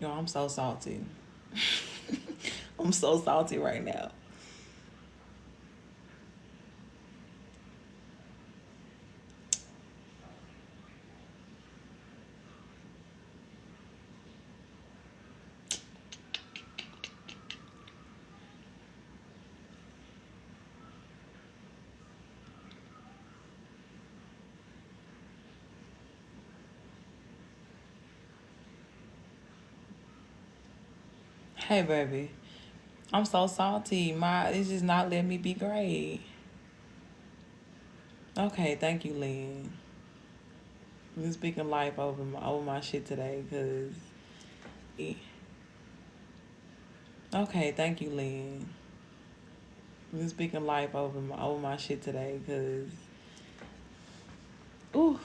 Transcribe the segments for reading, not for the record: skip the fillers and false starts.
Yo, I'm so salty. I'm so salty right now. Hey, baby. I'm so salty. It's just not letting me be great. Okay, thank you, Lynn. I'm speaking life over my shit today, cause. Okay, thank you, Lynn. I'm speaking life over my shit today, cause. Ooh.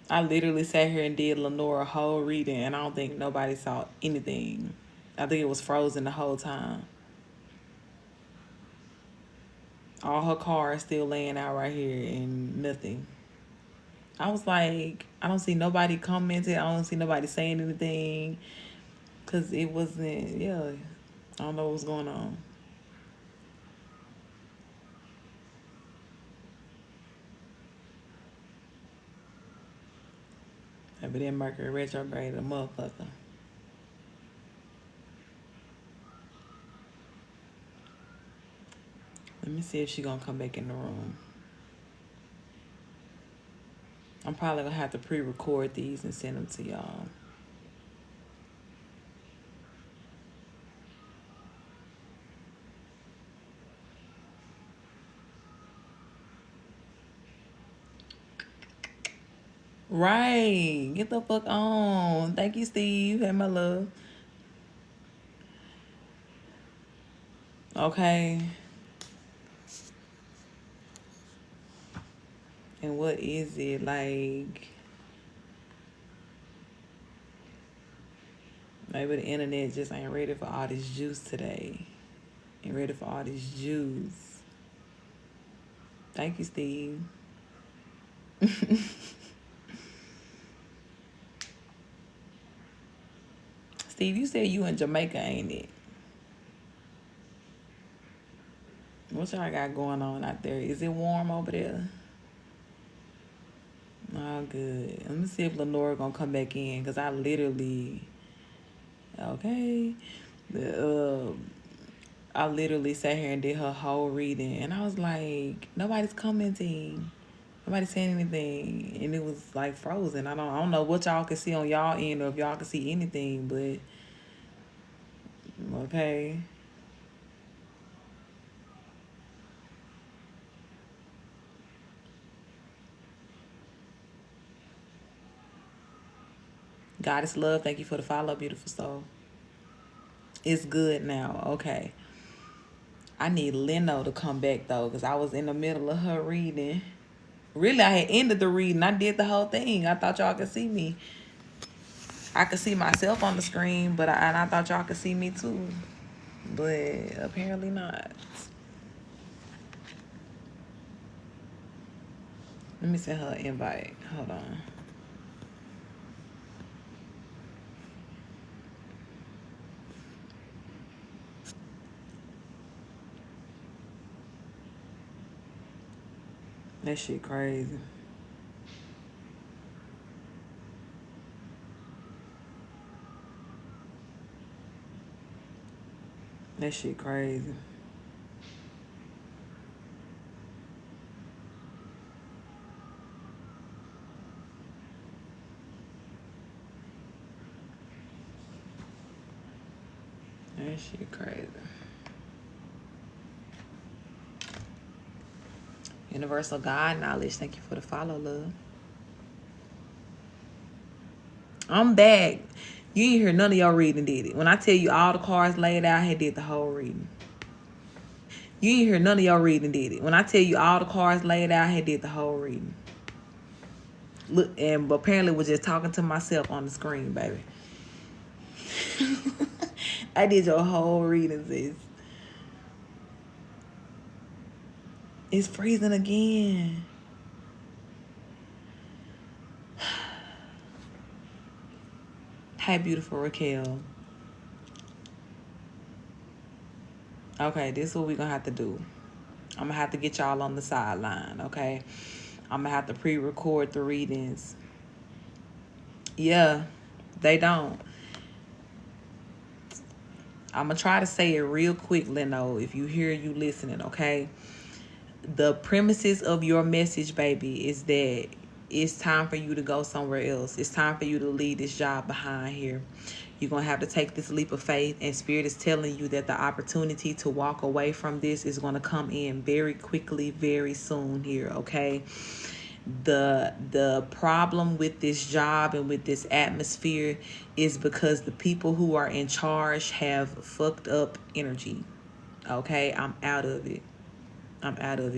I literally sat here and did Lenora whole reading, and I don't think nobody saw anything. I think it was frozen the whole time. All her cards still laying out right here and nothing. I was like, I don't see nobody commenting. I don't see nobody saying anything. Because it wasn't, yeah. I don't know what was going on. But then Mercury retrograde, a motherfucker. Let me see if she gonna come back in the room. I'm probably gonna have to pre-record these and send them to y'all. Right. Get the fuck on. Thank you, Steve. Hey, my love. Okay. And what is it like? Maybe the internet just ain't ready for all this juice today. Ain't ready for all this juice. Thank you, Steve. Steve, you said you in Jamaica, ain't it? What y'all got going on out there? Is it warm over there? Oh, good. Let me see if Lenora gonna come back in, cause I literally, okay, the I literally sat here and did her whole reading, and I was like, nobody's commenting, nobody's saying anything, and it was like frozen. I don't know what y'all can see on y'all end, or if y'all can see anything, but okay. Goddess love, thank you for the follow, beautiful soul. It's good now. Okay. I need Leno to come back though, because I was in the middle of her reading. Really, I had ended the reading. I did the whole thing. I thought y'all could see me. I could see myself on the screen, and I thought y'all could see me too. But apparently not. Let me send her an invite. Hold on. That shit crazy. That shit crazy. That shit crazy. Universal God knowledge. Thank you for the follow, love. I'm back. You ain't hear none of y'all reading, did it? When I tell you all the cards laid out, I had did the whole reading. You ain't hear none of y'all reading, did it? When I tell you all the cards laid out, I had did the whole reading. Look, and apparently was just talking to myself on the screen, baby. I did your whole reading, sis. It's freezing again. Hey, beautiful Raquel. Okay, this is what we're going to have to do. I'm going to have to get y'all on the sideline, okay? I'm going to have to pre-record the readings. Yeah, they don't. I'm going to try to say it real quick, Leno, if you hear you listening, okay? The premises of your message, baby, is that it's time for you to go somewhere else. It's time for you to leave this job behind here. You're going to have to take this leap of faith, and Spirit is telling you that the opportunity to walk away from this is going to come in very quickly, very soon here, okay? The problem with this job and with this atmosphere is because the people who are in charge have fucked up energy, okay? I'm out of it.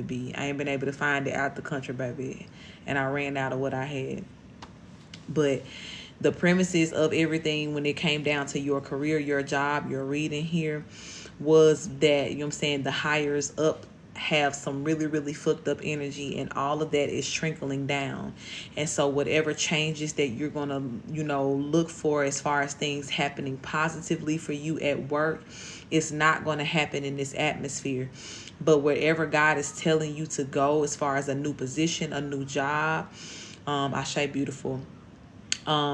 B. I ain't been able to find it out the country, baby. And I ran out of what I had. But the premises of everything when it came down to your career, your job, your reading here was that, you know what I'm saying, the hires up have some really, really fucked up energy, and all of that is trickling down. And so whatever changes that you're going to, look for as far as things happening positively for you at work, it's not going to happen in this atmosphere. But wherever God is telling you to go as far as a new position, a new job, I say beautiful.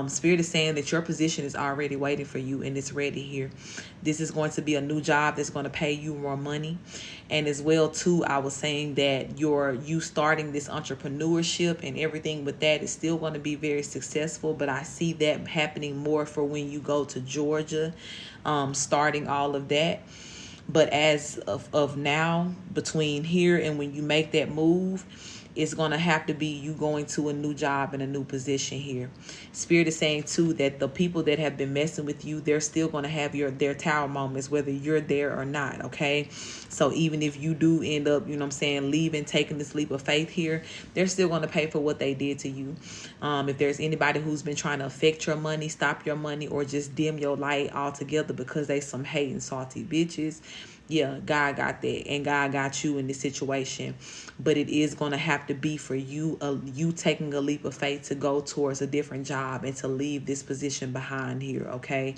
Spirit is saying that your position is already waiting for you and it's ready here. This is going to be a new job that's going to pay you more money. And as well, too, I was saying that you starting this entrepreneurship and everything with that is still going to be very successful. But I see that happening more for when you go to Georgia, starting all of that. But as of now, between here and when you make that move, it's going to have to be you going to a new job and a new position here. Spirit is saying, too, that the people that have been messing with you, they're still going to have their tower moments, whether you're there or not, okay? So even if you do end up, leaving, taking this leap of faith here, they're still going to pay for what they did to you. If there's anybody who's been trying to affect your money, stop your money, or just dim your light altogether because they some hating, salty bitches, yeah, God got that, and God got you in this situation. But it is going to have to be for you, you taking a leap of faith to go towards a different job and to leave this position behind here, okay?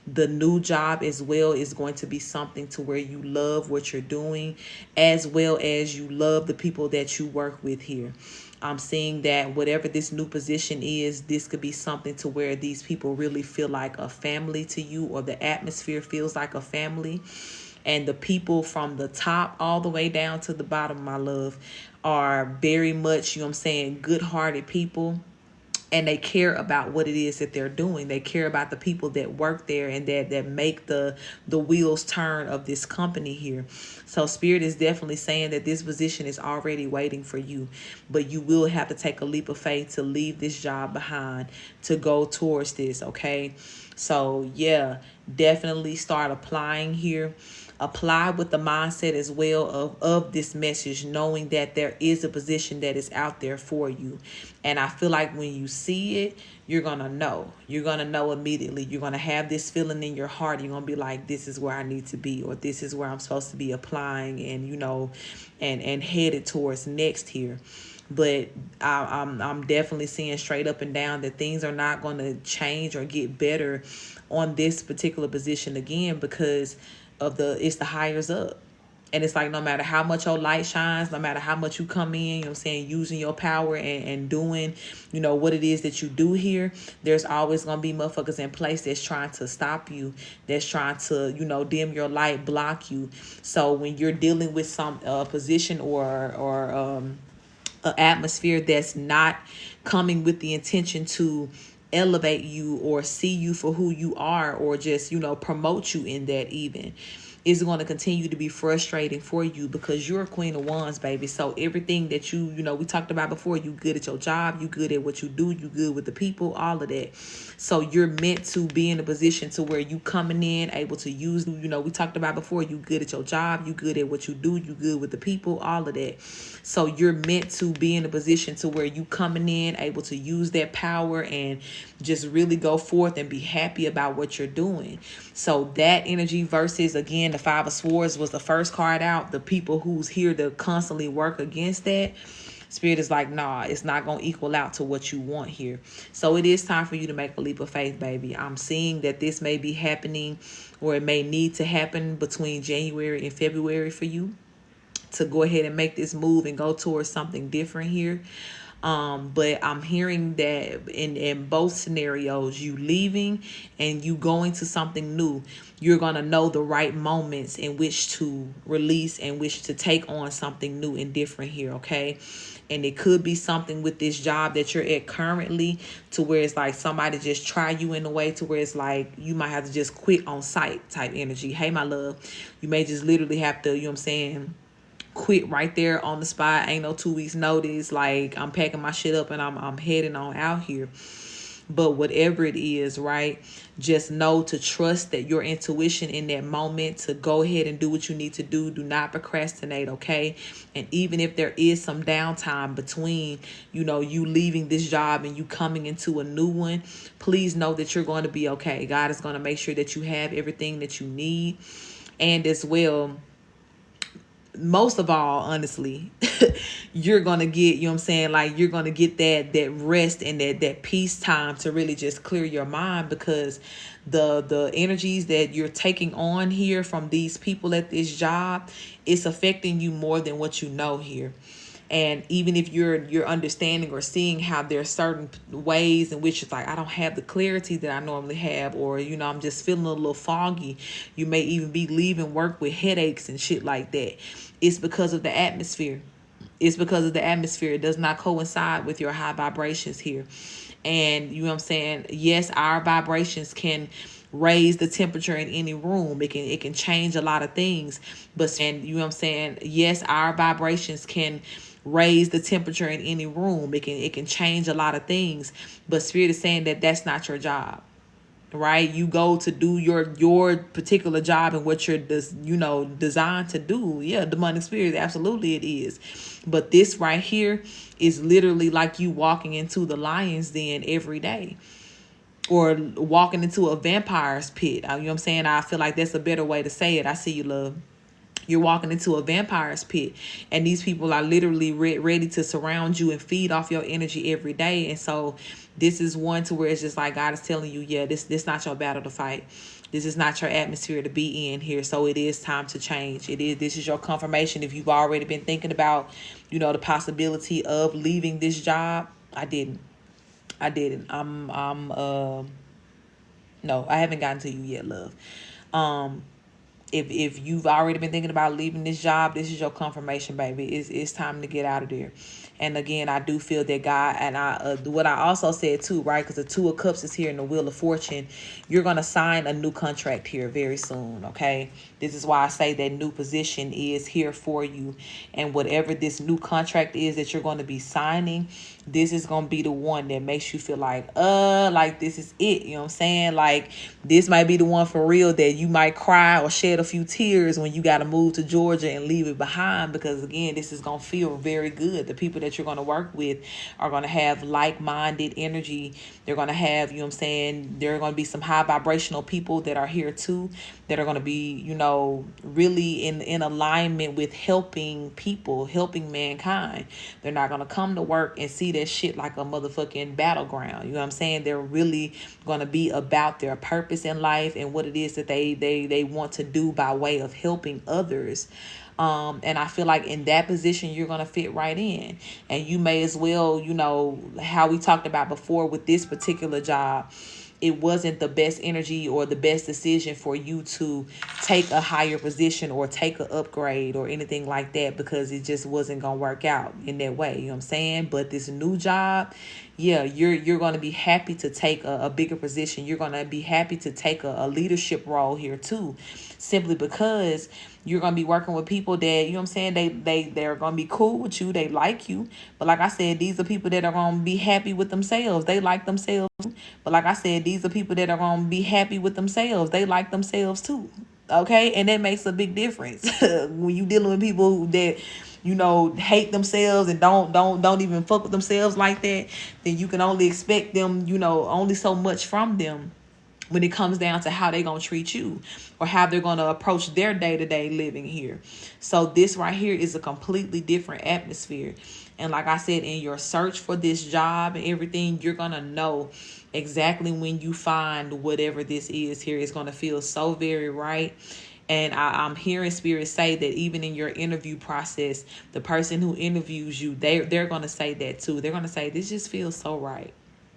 The new job as well is going to be something to where you love what you're doing, as well as you love the people that you work with here. I'm seeing that whatever this new position is, this could be something to where these people really feel like a family to you, or the atmosphere feels like a family. And the people from the top all the way down to the bottom, my love, are very much, good-hearted people. And they care about what it is that they're doing. They care about the people that work there and that make the wheels turn of this company here. So Spirit is definitely saying that this position is already waiting for you. But you will have to take a leap of faith to leave this job behind to go towards this, okay? So, yeah, definitely start applying here. Apply with the mindset as well of this message, knowing that there is a position that is out there for you. And I feel like when you see it, you're going to know. You're going to know immediately. You're going to have this feeling in your heart. You're going to be like, this is where I need to be, or this is where I'm supposed to be applying and, and headed towards next here. But I'm definitely seeing straight up and down that things are not going to change or get better on this particular position again, because it's the hires up. And it's like, no matter how much your light shines, no matter how much you come in, using your power and doing, what it is that you do here, there's always going to be motherfuckers in place that's trying to stop you, that's trying to, dim your light, block you. So when you're dealing with some position or an atmosphere that's not coming with the intention to elevate you or see you for who you are, or just, promote you in that even, is going to continue to be frustrating for you, because you're a queen of wands, baby. So everything that we talked about before, you good at your job, you good at what you do, you good with the people, all of that. So you're meant to be in a position to where you coming in, able to use, we talked about before, you good at your job, you good at what you do, you good with the people, all of that. So you're meant to be in a position to where you coming in, able to use that power and just really go forth and be happy about what you're doing. So that energy versus, again, the Five of Swords was the first card out. The people who's here to constantly work against that. Spirit is like, nah, it's not going to equal out to what you want here. So it is time for you to make a leap of faith, baby. I'm seeing that this may be happening, or it may need to happen between January and February for you to go ahead and make this move and go towards something different here. But I'm hearing that in both scenarios, you leaving and you going to something new, you're going to know the right moments in which to release and which to take on something new and different here, okay? And it could be something with this job that you're at currently, to where it's like somebody just try you in a way to where it's like you might have to just quit on site type energy. Hey, my love, you may just literally have to, you know what I'm saying, quit right there on the spot. Ain't no 2 weeks notice. Like, I'm packing my shit up and I'm heading on out here. But whatever it is, right, just know to trust that your intuition in that moment, to go ahead and do what you need to do. Do not procrastinate, okay? And even if there is some downtime between, you know, you leaving this job and you coming into a new one, please know that you're going to be okay. God is going to make sure that you have everything that you need. And as well, most of all, honestly, you're gonna get, you know what I'm saying, like, you're gonna get that rest and that peace time to really just clear your mind, because the energies that you're taking on here from these people at this job, it's affecting you more than what you know here. And even if you're understanding or seeing how there's certain ways in which it's like, I don't have the clarity that I normally have, or, you know, I'm just feeling a little foggy. You may even be leaving work with headaches and shit like that. It's because of the atmosphere. It's because of the atmosphere. It does not coincide with your high vibrations here. And you know what I'm saying? Yes, our vibrations can raise the temperature in any room. It can change a lot of things. But, and you know what I'm saying? Yes, our vibrations can raise the temperature in any room. It can change a lot of things. But Spirit is saying that that's not your job. Right? You go to do your particular job and what you're designed to do. Yeah, demonic spirits, absolutely it is. But this right here is literally like you walking into the lion's den every day, or walking into a vampire's pit. You know what I'm saying? I feel like that's a better way to say it. I see you, love. You're walking into a vampire's pit, and these people are literally ready to surround you and feed off your energy every day. And so this is one to where it's just like God is telling you, yeah, this not your battle to fight. This is not your atmosphere to be in here. So it is time to change. This is your confirmation. If you've already been thinking about, you know, the possibility of leaving this job, I didn't. No, I haven't gotten to you yet, love. If you've already been thinking about leaving this job, this is your confirmation, baby. It's time to get out of there. And again, I do feel that God, and what I also said too, right? Because the Two of Cups is here in the Wheel of Fortune. You're going to sign a new contract here very soon, okay? This is why I say that new position is here for you. And whatever this new contract is that you're going to be signing, this is going to be the one that makes you feel like this is it. You know what I'm saying? Like, this might be the one for real that you might cry or shed a few tears when you got to move to Georgia and leave it behind, because again, this is going to feel very good. The people that you're going to work with are going to have like-minded energy. They're going to have, you know what I'm saying, there are going to be some high vibrational people that are here too, that are going to be, you know, really in alignment with helping people, helping mankind. They're not going to come to work and see that shit like a motherfucking battleground. You know what I'm saying? They're really going to be about their purpose in life and what it is that they want to do by way of helping others. And I feel like in that position, you're going to fit right in. And you may as well, you know, how we talked about before with this particular job, it wasn't the best energy or the best decision for you to take a higher position or take an upgrade or anything like that, because it just wasn't going to work out in that way. You know what I'm saying? But this new job, yeah, you're going to be happy to take a bigger position. You're going to be happy to take a leadership role here too, simply because you're going to be working with people that, you know what I'm saying, they're going to be cool with you. They like you. But like I said, these are people that are going to be happy with themselves. They like themselves. But like I said, these are people that are going to be happy with themselves. They like themselves too. Okay? And that makes a big difference. When you dealing with people that, you know, hate themselves and don't even fuck with themselves like that, then you can only expect them, you know, only so much from them. when it comes down to how they're going to treat you or how they're going to approach their day-to-day living here. So this right here is a completely different atmosphere. And like I said, in your search for this job and everything, you're going to know exactly when you find whatever this is here. It's going to feel so very right. And I'm hearing Spirit say that even in your interview process, the person who interviews you, they're going to say that too. They're going to say, this just feels so right.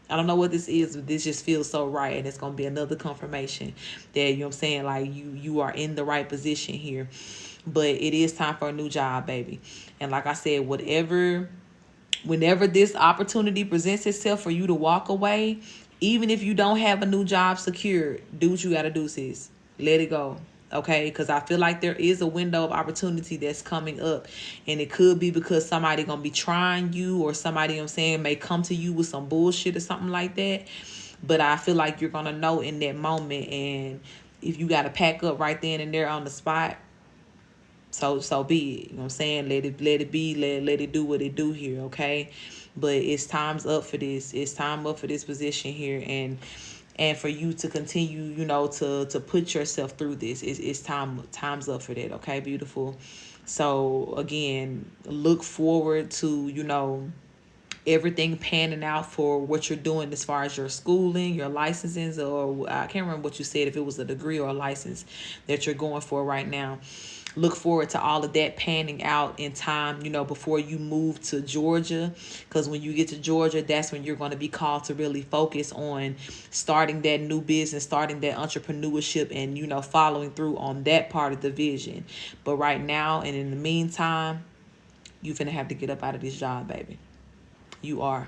I don't know what this is, but this just feels so right. And it's going to be another confirmation that, you know what I'm saying, like you are in the right position here. But it is time for a new job, baby. And like I said, whenever this opportunity presents itself for you to walk away, even if you don't have a new job secured, do what you got to do, sis. Let it go. Okay, because I feel like there is a window of opportunity that's coming up, and it could be because somebody gonna be trying you, or somebody, you know what I'm saying, may come to you with some bullshit or something like that. But I feel like you're gonna know in that moment, and if you gotta pack up right then and there on the spot, so be it. You know what I'm saying? Let it be. Let it do what it do here. Okay, but it's time's up for this. It's time up for this position here, and for you to continue, you know, to put yourself through this. It's time's up for that. Okay, beautiful. So again, look forward to, you know, everything panning out for what you're doing as far as your schooling, your licensing, or I can't remember what you said, if it was a degree or a license that you're going for right now. Look forward to all of that panning out in time, you know, before you move to Georgia. Because when you get to Georgia, that's when you're going to be called to really focus on starting that new business, starting that entrepreneurship, and, you know, following through on that part of the vision. But right now and in the meantime, you're finna have to get up out of this job, baby. You are.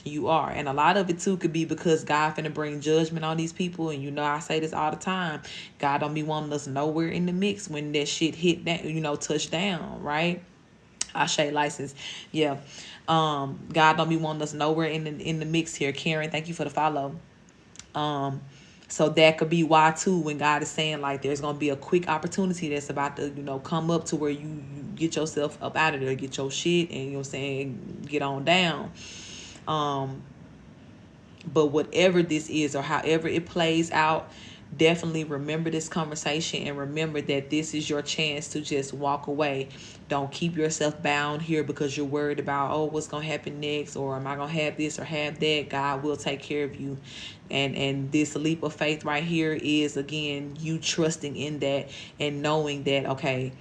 And a lot of it too could be because God finna bring judgment on these people. And you know, I say this all the time, God don't be wanting us nowhere in the mix when that shit hit that, you know, touch down, right? Ashe license. Yeah. God don't be wanting us nowhere in the mix here. Karen, thank you for the follow. So that could be why too, when God is saying like there's gonna be a quick opportunity that's about to, you know, come up to where you get yourself up out of there, get your shit, and, you know what I'm saying, get on down. But whatever this is or however it plays out, definitely remember this conversation and remember that this is your chance to just walk away. Don't keep yourself bound here because you're worried about, oh, what's going to happen next, or am I going to have this or have that? God will take care of you. And this leap of faith right here is, again, you trusting in that and knowing that, okay,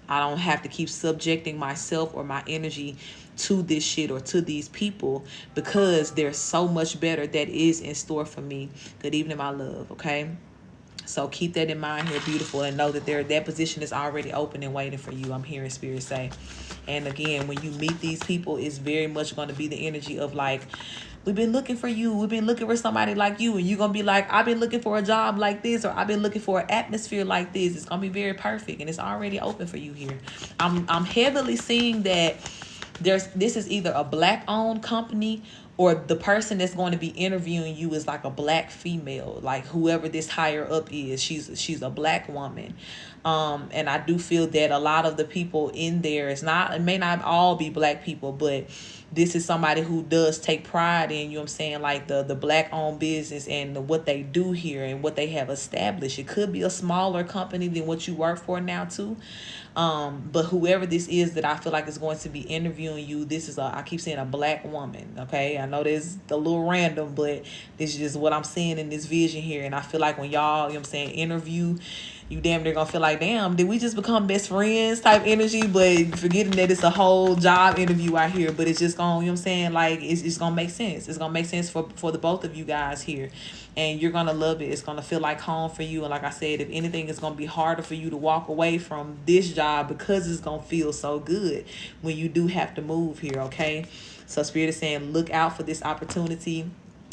I don't have to keep subjecting myself or my energy to this shit or to these people, because there's so much better that is in store for me. Good evening, my love. Okay. So keep that in mind here, beautiful, and know that that position is already open and waiting for you. I'm hearing Spirit say. And again, when you meet these people, it's very much going to be the energy of like, we've been looking for you. We've been looking for somebody like you. And you're going to be like, I've been looking for a job like this, or I've been looking for an atmosphere like this. It's going to be very perfect. And it's already open for you here. I'm heavily seeing that this is either a black owned company, or the person that's going to be interviewing you is like a black female, like whoever this higher up is, she's a black woman. And I do feel that a lot of the people in there, it may not all be black people, but this is somebody who does take pride in, you know what I'm saying, like the black owned business and what they do here and what they have established. It could be a smaller company than what you work for now too. But whoever this is that I feel like is going to be interviewing you, this is I keep saying a black woman. Okay. I know this is a little random, but this is just what I'm seeing in this vision here. And I feel like when y'all, you know what I'm saying, interview, you damn near gonna feel like, damn, did we just become best friends type energy? But forgetting that it's a whole job interview out here, but it's just gonna, you know what I'm saying, like it's gonna make sense. It's gonna make sense for the both of you guys here, and you're gonna love it. It's gonna feel like home for you. And like I said, if anything, it's gonna be harder for you to walk away from this job because it's gonna feel so good when you do have to move here. Okay, so Spirit is saying, look out for this opportunity.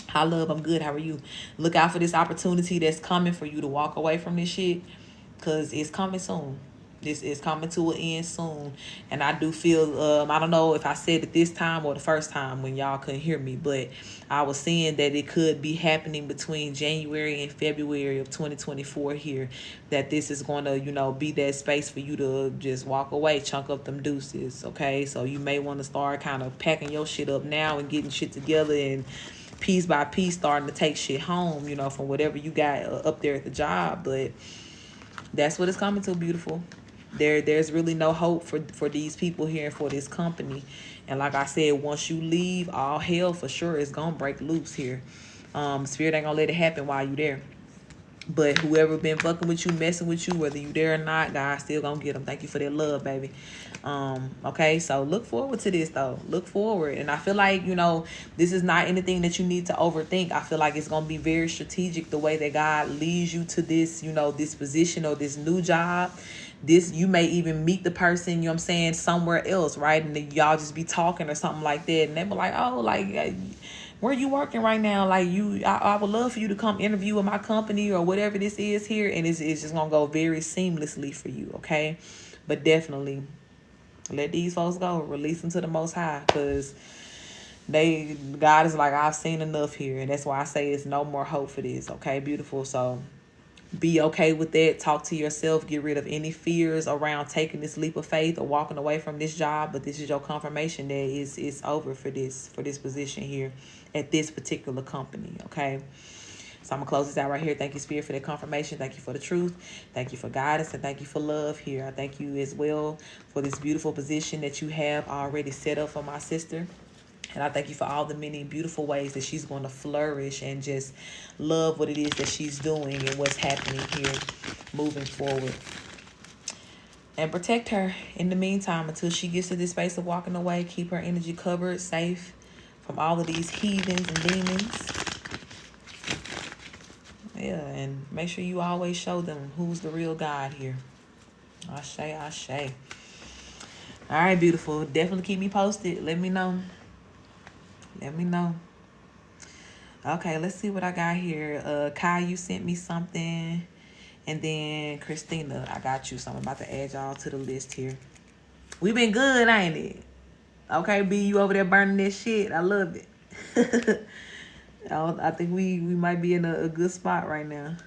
Hi love, I'm good. How are you? Look out for this opportunity that's coming for you to walk away from this shit, because it's coming soon. This is coming to an end soon. And I do feel, I don't know if I said it this time or the first time when y'all couldn't hear me, but I was saying that it could be happening between January and February of 2024 here, that this is going to, you know, be that space for you to just walk away, chunk up them deuces, okay? So you may want to start kind of packing your shit up now and getting shit together and piece by piece starting to take shit home, from whatever you got up there at the job. But that's what it's coming to, beautiful. There's really no hope for these people here and for this company. And like I said, once you leave, all hell for sure is gonna break loose here. Spirit ain't gonna let it happen while you there. But whoever been fucking with you, messing with you, whether you there or not, God still gonna get them. Thank you for that love, baby. Okay, so look forward to this, though. Look forward. And I feel like, this is not anything that you need to overthink. I feel like it's gonna be very strategic the way that God leads you to this, this position or this new job. You may even meet the person, somewhere else, right? And then y'all just be talking or something like that. And they be like, oh, like, where you working right now? Like, I would love for you to come interview with my company or whatever this is here. And it's just going to go very seamlessly for you, okay? But definitely let these folks go. Release them to the Most High, because God is like, I've seen enough here. And that's why I say it's no more hope for this, okay, beautiful? So be okay with that. Talk to yourself. Get rid of any fears around taking this leap of faith or walking away from this job. But this is your confirmation that it's over for this position here at this particular company. Okay. So I'm gonna close this out right here. Thank you, Spirit, for that confirmation. Thank you for the truth. Thank you for guidance, and thank you for love here. I thank you as well for this beautiful position that you have already set up for my sister. And I thank you for all the many beautiful ways that she's going to flourish and just love what it is that she's doing and what's happening here moving forward. And protect her in the meantime until she gets to this space of walking away. Keep her energy covered, safe from all of these heathens and demons. Yeah, and make sure you always show them who's the real God here. Ashe, ashe. All right, beautiful. Definitely keep me posted. Let me know. Okay, let's see what I got here. Kai, you sent me something. And then Christina, I got you. So I'm about to add y'all to the list here. We been good, ain't it? Okay, B, you over there burning this shit. I love it. I think we might be in a good spot right now.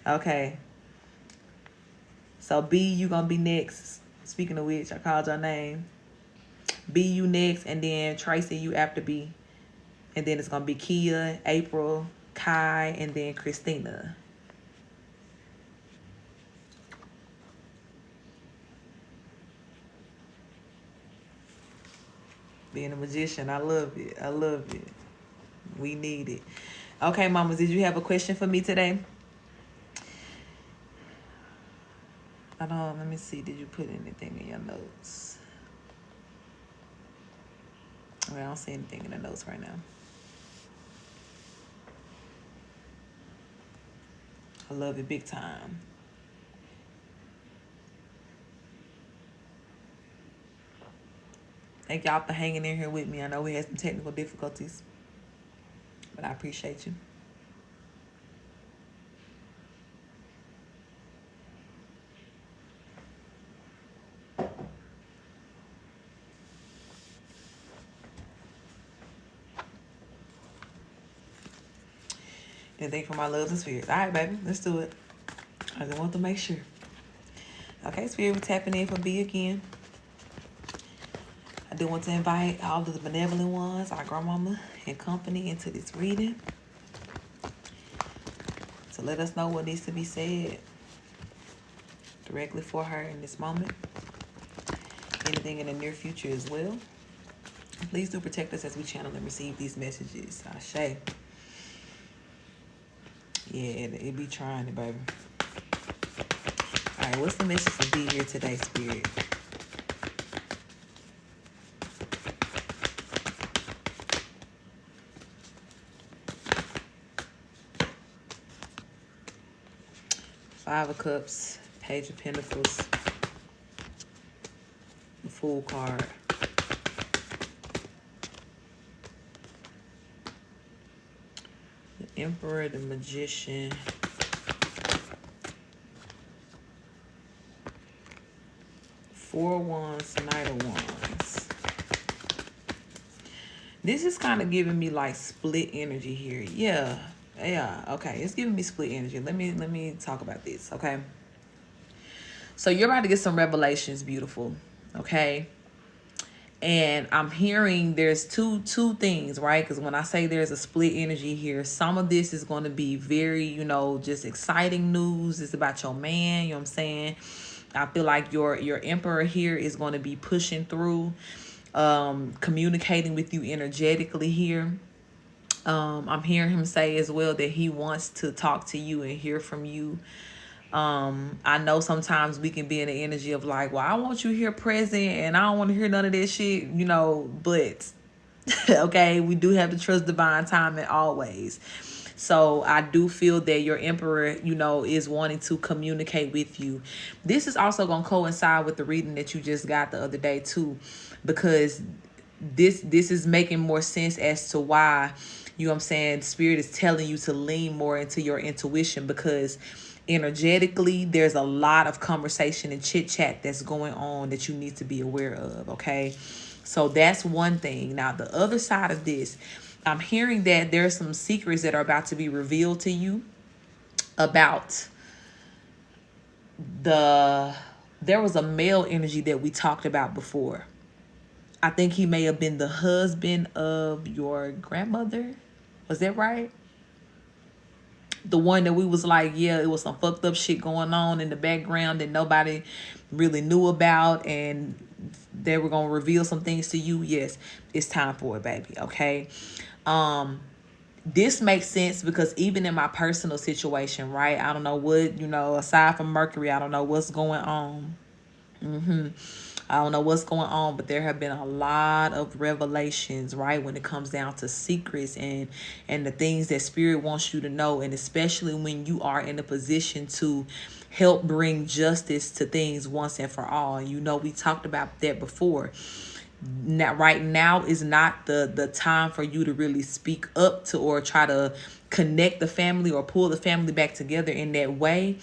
Okay. So B, you gonna be next. Speaking of which, I called your name. B, you next, and then Tracy, you after B. And then it's going to be Kia, April, Kai, and then Christina. Being a magician, I love it. I love it. We need it. Okay, mamas, did you have a question for me today? Let me see. Did you put anything in your notes? I don't see anything in the notes right now. I love it big time. Thank y'all for hanging in here with me. I know we had some technical difficulties, but I appreciate you. And thank you for my loves and spirits. All right, baby, let's do it. I just want to make sure. Okay, Spirit, we're tapping in for B again. I do want to invite all of the benevolent ones, our grandmama and company, into this reading to let us know what needs to be said directly for her in this moment. Anything in the near future as well. Please do protect us as we channel and receive these messages. Ashe. Yeah, it be trying it, baby. All right, what's the message for B here today, Spirit? Five of Cups, Page of Pentacles, the Fool card. The Emperor, the Magician. Four of Wands, Knight of Wands. This is kind of giving me like split energy here. Yeah, okay. It's giving me split energy. Let me talk about this, okay? So you're about to get some revelations, beautiful, okay? And I'm hearing there's two things, right? Because when I say there's a split energy here, some of this is going to be very, just exciting news. It's about your man, you know what I'm saying? I feel like your emperor here is going to be pushing through, communicating with you energetically here. I'm hearing him say as well that he wants to talk to you and hear from you. I know sometimes we can be in the energy of like, well, I want you here present and I don't want to hear none of that shit, but okay, we do have to trust divine timing always. So I do feel that your emperor, is wanting to communicate with you. This is also going to coincide with the reading that you just got the other day too, because this is making more sense as to why, what I'm saying, spirit is telling you to lean more into your intuition, because energetically there's a lot of conversation and chit chat that's going on that you need to be aware of. Okay, so that's one thing. Now the other side of this, I'm hearing that there's some secrets that are about to be revealed to you about there was a male energy that we talked about before. I think he may have been the husband of your grandmother. Was that right? The one that we was like, yeah, it was some fucked up shit going on in the background that nobody really knew about, and they were gonna reveal some things to you. Yes, it's time for it, baby. Okay. This makes sense because even in my personal situation, right? I don't know what, aside from Mercury, I don't know what's going on. I don't know what's going on, but there have been a lot of revelations, right, when it comes down to secrets and the things that spirit wants you to know, and especially when you are in a position to help bring justice to things once and for all. And we talked about that before. Now, right now is not the time for you to really speak up to or try to connect the family or pull the family back together in that way.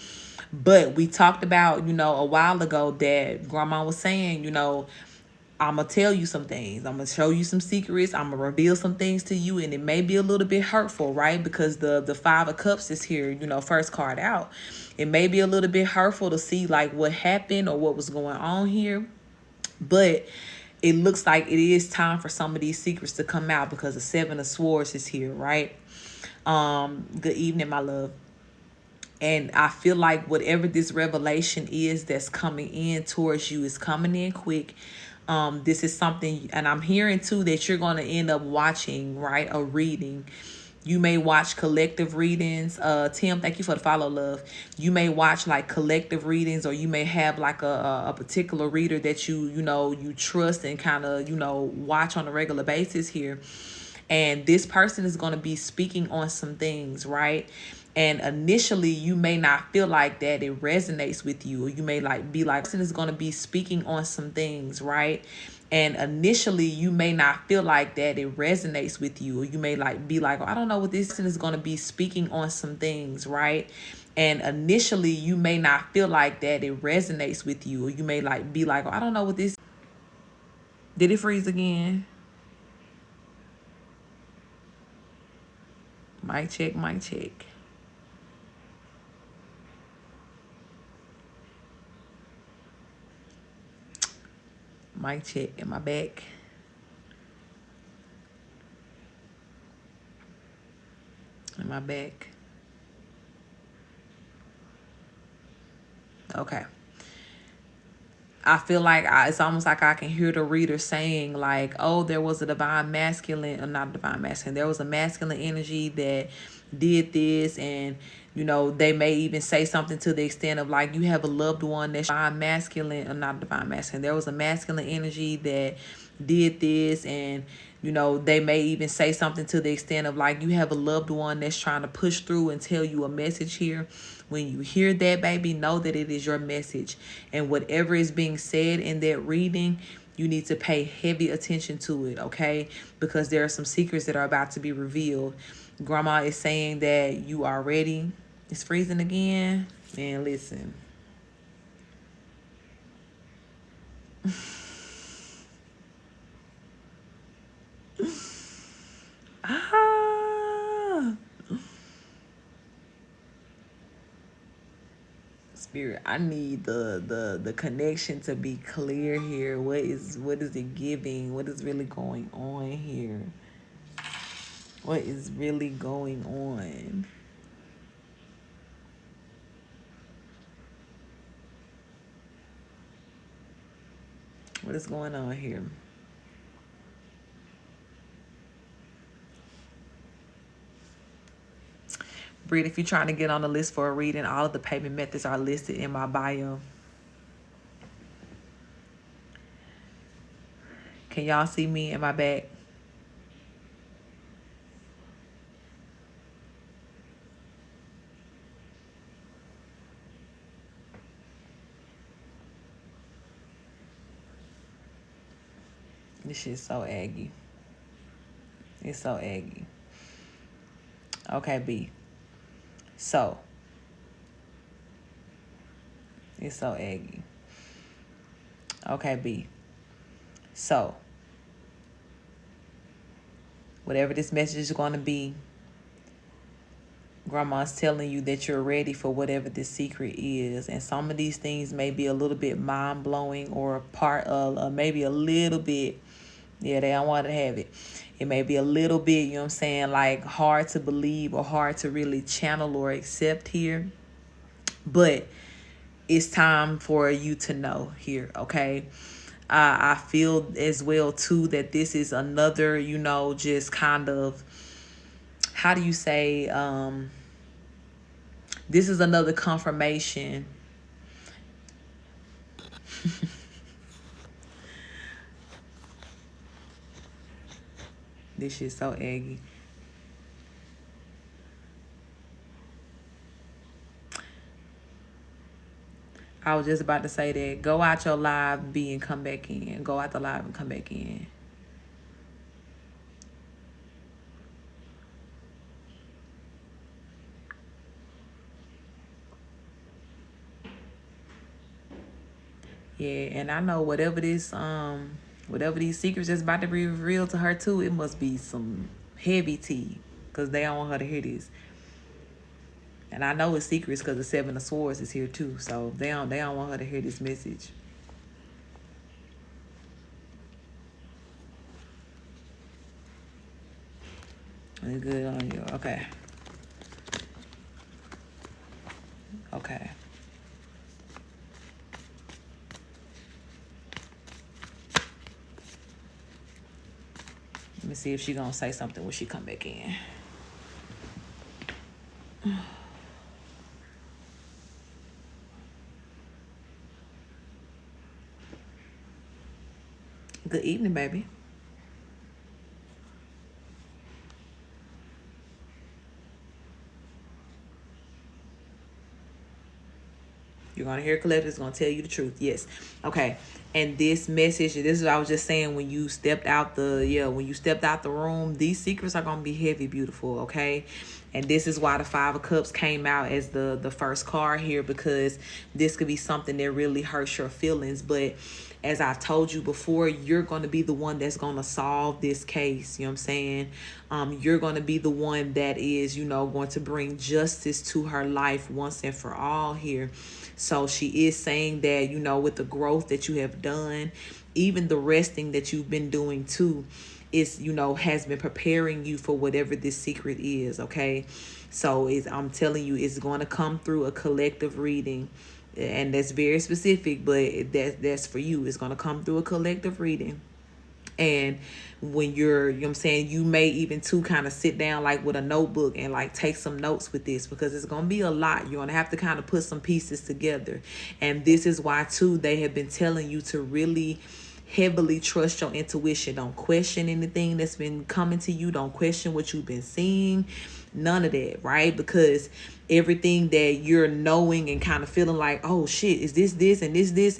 But we talked about, a while ago that grandma was saying, I'm going to tell you some things. I'm going to show you some secrets. I'm going to reveal some things to you. And it may be a little bit hurtful, right? Because the Five of Cups is here, first card out. It may be a little bit hurtful to see like what happened or what was going on here. But it looks like it is time for some of these secrets to come out because the Seven of Swords is here, right? Good evening, my love. And I feel like whatever this revelation is that's coming in towards you is coming in quick. This is something, and I'm hearing too that you're going to end up watching, right, a reading. You may watch collective readings. Tim, thank you for the follow, love. You may watch like collective readings, or you may have like a particular reader that you trust and kind of, watch on a regular basis here. And this person is going to be speaking on some things, right? And initially, you may not feel like that it resonates with you, or you may like be like, person is going to be speaking on some things, right? And initially, you may not feel like that it resonates with you, or you may like be like, oh, I don't know what this person is going to be speaking on some things, right? And initially, you may not feel like that it resonates with you, or you may like be like, oh, I don't know what this. Did it freeze again? Mic check, mic check. Mic check. Am I back? Am I back? Okay. I feel like it's almost like I can hear the reader saying like, oh, there was a divine masculine, or not a divine masculine. There was a masculine energy that did this, and they may even say something to the extent of like, you have a loved one that's divine masculine, or not divine masculine. There was a masculine energy that did this, and they may even say something to the extent of like, you have a loved one that's trying to push through and tell you a message here. When you hear that, baby, know that it is your message. And whatever is being said in that reading, you need to pay heavy attention to it, okay? Because there are some secrets that are about to be revealed. Grandma is saying that you are ready. It's freezing again. Man, listen. Spirit, I need the connection to be clear here. What is it giving? What is really going on here? What is really going on? What is going on here? Breed, if you're trying to get on the list for a reading, all of the payment methods are listed in my bio. Can y'all see me in my back? This shit's so aggy. It's so aggy. Okay, B. So. It's so aggy. Okay, B. So. Whatever this message is going to be, Grandma's telling you that you're ready for whatever this secret is. And some of these things may be a little bit mind-blowing or part of, maybe a little bit, yeah, they don't want to have it. It may be a little bit, you know what I'm saying, like hard to believe or hard to really channel or accept here. But it's time for you to know here, okay? I feel as well, too, that this is another, you know, just kind of, how do you say, this is another confirmation. This shit's so eggy. I was just about to say that. Go out your live, B, and come back in. Go out the live and come back in. Yeah, and I know whatever these secrets that's about to be revealed to her too, it must be some heavy tea, because they don't want her to hear this. And I know it's secrets because the Seven of Swords is here too. So they don't want her to hear this message. It's good on you. Okay. Okay. Let me see if she gonna say something when she come back in. Good evening, baby. You're going to hear collective. It's going to tell you the truth. Yes. Okay. And this message, this is what I was just saying, when you stepped out the room, these secrets are going to be heavy, beautiful. Okay. And this is why the Five of Cups came out as the first card here, because this could be something that really hurts your feelings. But as I've told you before, you're going to be the one that's going to solve this case. You know what I'm saying? You're going to be the one that is, you know, going to bring justice to her life once and for all here. So she is saying that, you know, with the growth that you have done, even the resting that you've been doing too, is, you know, has been preparing you for whatever this secret is. Okay. So I'm telling you, it's going to come through a collective reading. And that's very specific, but that's for you. It's going to come through a collective reading. And when you're, you know what I'm saying, you may even too kind of sit down like with a notebook and like take some notes with this, because it's going to be a lot. You're going to have to kind of put some pieces together. And this is why too, they have been telling you to really heavily trust your intuition. Don't question anything that's been coming to you. Don't question what you've been seeing. None of that, right? Because everything that you're knowing and kind of feeling like, oh shit, is this and this?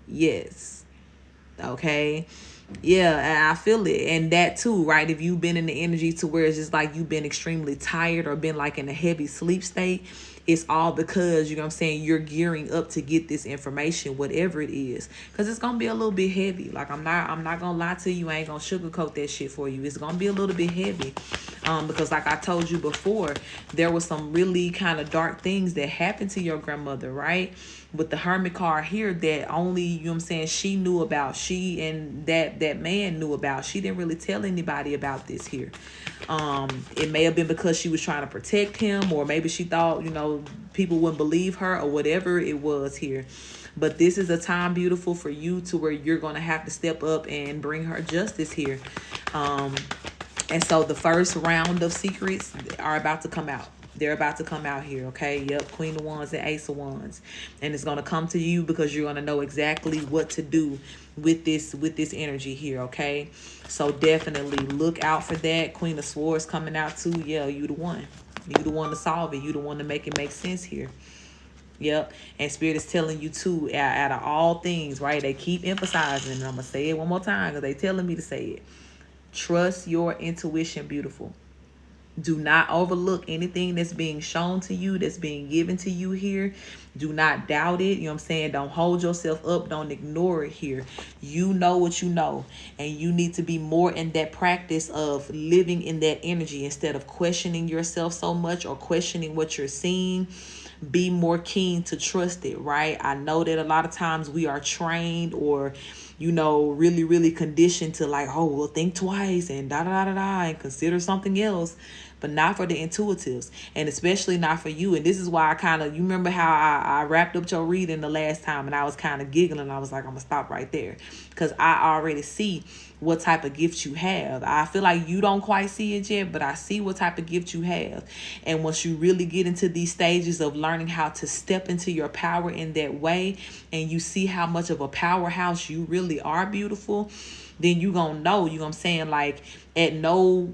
Yes. Okay. Yeah, and I feel it. And that too, right? If you've been in the energy to where it's just like you've been extremely tired or been like in a heavy sleep state, it's all because, you know what I'm saying, you're gearing up to get this information, whatever it is. Because it's going to be a little bit heavy. Like, I'm not going to lie to you. I ain't going to sugarcoat that shit for you. It's going to be a little bit heavy. Because like I told you before, there was some really kind of dark things that happened to your grandmother, right? With the Hermit card here that only, you know what I'm saying, she knew about. She and that man knew about. She didn't really tell anybody about this here. It may have been because she was trying to protect him, or maybe she thought, you know, people wouldn't believe her, or whatever it was here. But this is a time, beautiful, for you to where you're going to have to step up and bring her justice here. And so the first round of secrets are about to come out. They're about to come out here, okay? Yep, Queen of Wands and Ace of Wands. And it's going to come to you because you're going to know exactly what to do with this energy here, okay? So definitely look out for that. Queen of Swords coming out too. Yeah, you the one. You the one to solve it. You the one to make it make sense here. Yep. And Spirit is telling you too, out of all things, right? They keep emphasizing, and I'm going to say it one more time because they telling me to say it. Trust your intuition, beautiful. Do not overlook anything that's being shown to you, that's being given to you here. Do not doubt it. You know what I'm saying? Don't hold yourself up. Don't ignore it here. You know what you know. And you need to be more in that practice of living in that energy instead of questioning yourself so much or questioning what you're seeing. Be more keen to trust it, right? I know that a lot of times we are trained or, you know, really, really conditioned to like, oh, well, think twice and da-da-da-da-da and consider something else. But not for the intuitives, and especially not for you. And this is why I kind of, you remember how I wrapped up your reading the last time and I was kind of giggling. I was like, I'm going to stop right there because I already see what type of gift you have. I feel like you don't quite see it yet, but I see what type of gift you have. And once you really get into these stages of learning how to step into your power in that way, and you see how much of a powerhouse you really are, beautiful, then you gonna know, you know what I'm saying, like at no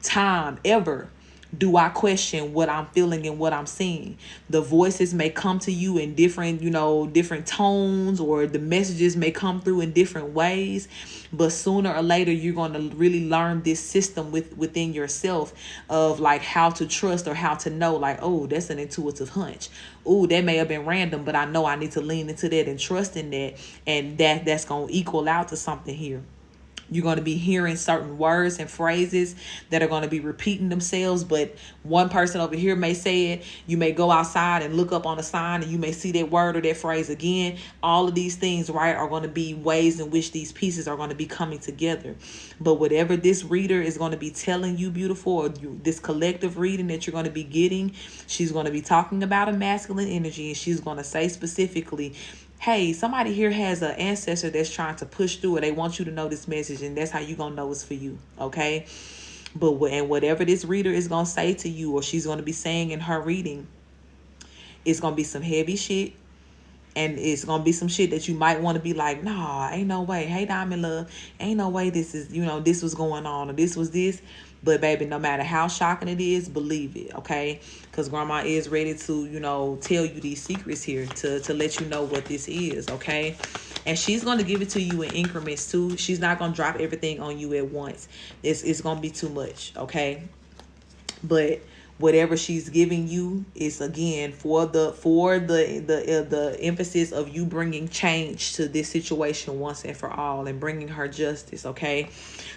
time ever do I question what I'm feeling and what I'm seeing. The voices may come to you in different, you know, different tones, or the messages may come through in different ways. But sooner or later, you're going to really learn this system within yourself of like how to trust or how to know like, oh, that's an intuitive hunch. Oh, that may have been random, but I know I need to lean into that and trust in that. And that's going to equal out to something here. You're going to be hearing certain words and phrases that are going to be repeating themselves. But one person over here may say it. You may go outside and look up on a sign and you may see that word or that phrase again. All of these things, right, are going to be ways in which these pieces are going to be coming together. But whatever this reader is going to be telling you, beautiful, or this collective reading that you're going to be getting, she's going to be talking about a masculine energy. And she's going to say specifically, hey, somebody here has an ancestor that's trying to push through it. They want you to know this message, and that's how you're going to know it's for you, okay? But whatever this reader is going to say to you, or she's going to be saying in her reading, it's going to be some heavy shit. And it's going to be some shit that you might want to be like, nah, ain't no way. Hey, Diamond Love, ain't no way this is, you know, this was going on or this was this. But baby, no matter how shocking it is, believe it, okay? Because grandma is ready to, you know, tell you these secrets here to let you know what this is, okay? And she's going to give it to you in increments too. She's not going to drop everything on you at once. It's going to be too much, okay? But whatever she's giving you is again for the emphasis of you bringing change to this situation once and for all, and bringing her justice, okay?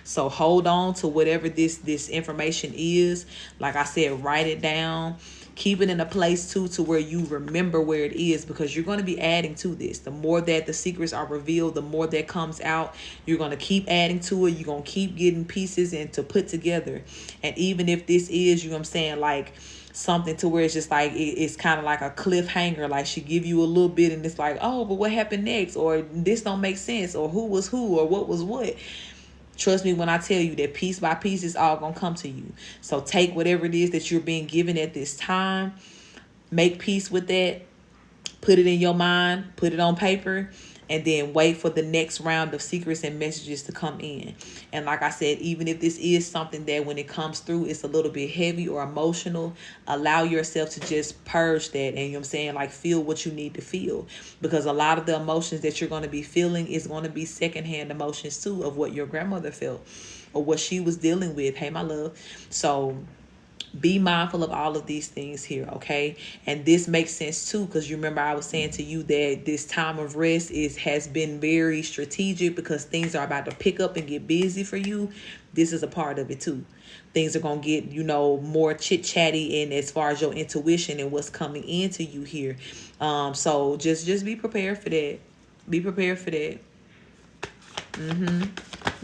So hold on to whatever this information is. Like I said, write it down. Keep it in a place too to where you remember where it is, because you're going to be adding to this. The more that the secrets are revealed, the more that comes out. You're going to keep adding to it. You're going to keep getting pieces and to put together. And even if this is, you know what I'm saying, like something to where it's just like it's kind of like a cliffhanger, like she give you a little bit and it's like, oh, but what happened next, or this don't make sense, or who was who, or what was what. Trust me when I tell you that piece by piece is all going to come to you. So take whatever it is that you're being given at this time. Make peace with that. Put it in your mind. Put it on paper. And then wait for the next round of secrets and messages to come in. And like I said, even if this is something that when it comes through, it's a little bit heavy or emotional, allow yourself to just purge that. And you know what I'm saying? Like feel what you need to feel. Because a lot of the emotions that you're going to be feeling is going to be secondhand emotions too of what your grandmother felt or what she was dealing with. Hey, my love. So Be mindful of all of these things here, okay? And this makes sense too, because you remember I was saying to you that this time of rest has been very strategic because things are about to pick up and get busy for you. This is a part of it too. Things are gonna get, more chit chatty, and as far as your intuition and what's coming into you here. So just be prepared for that. Be prepared for that.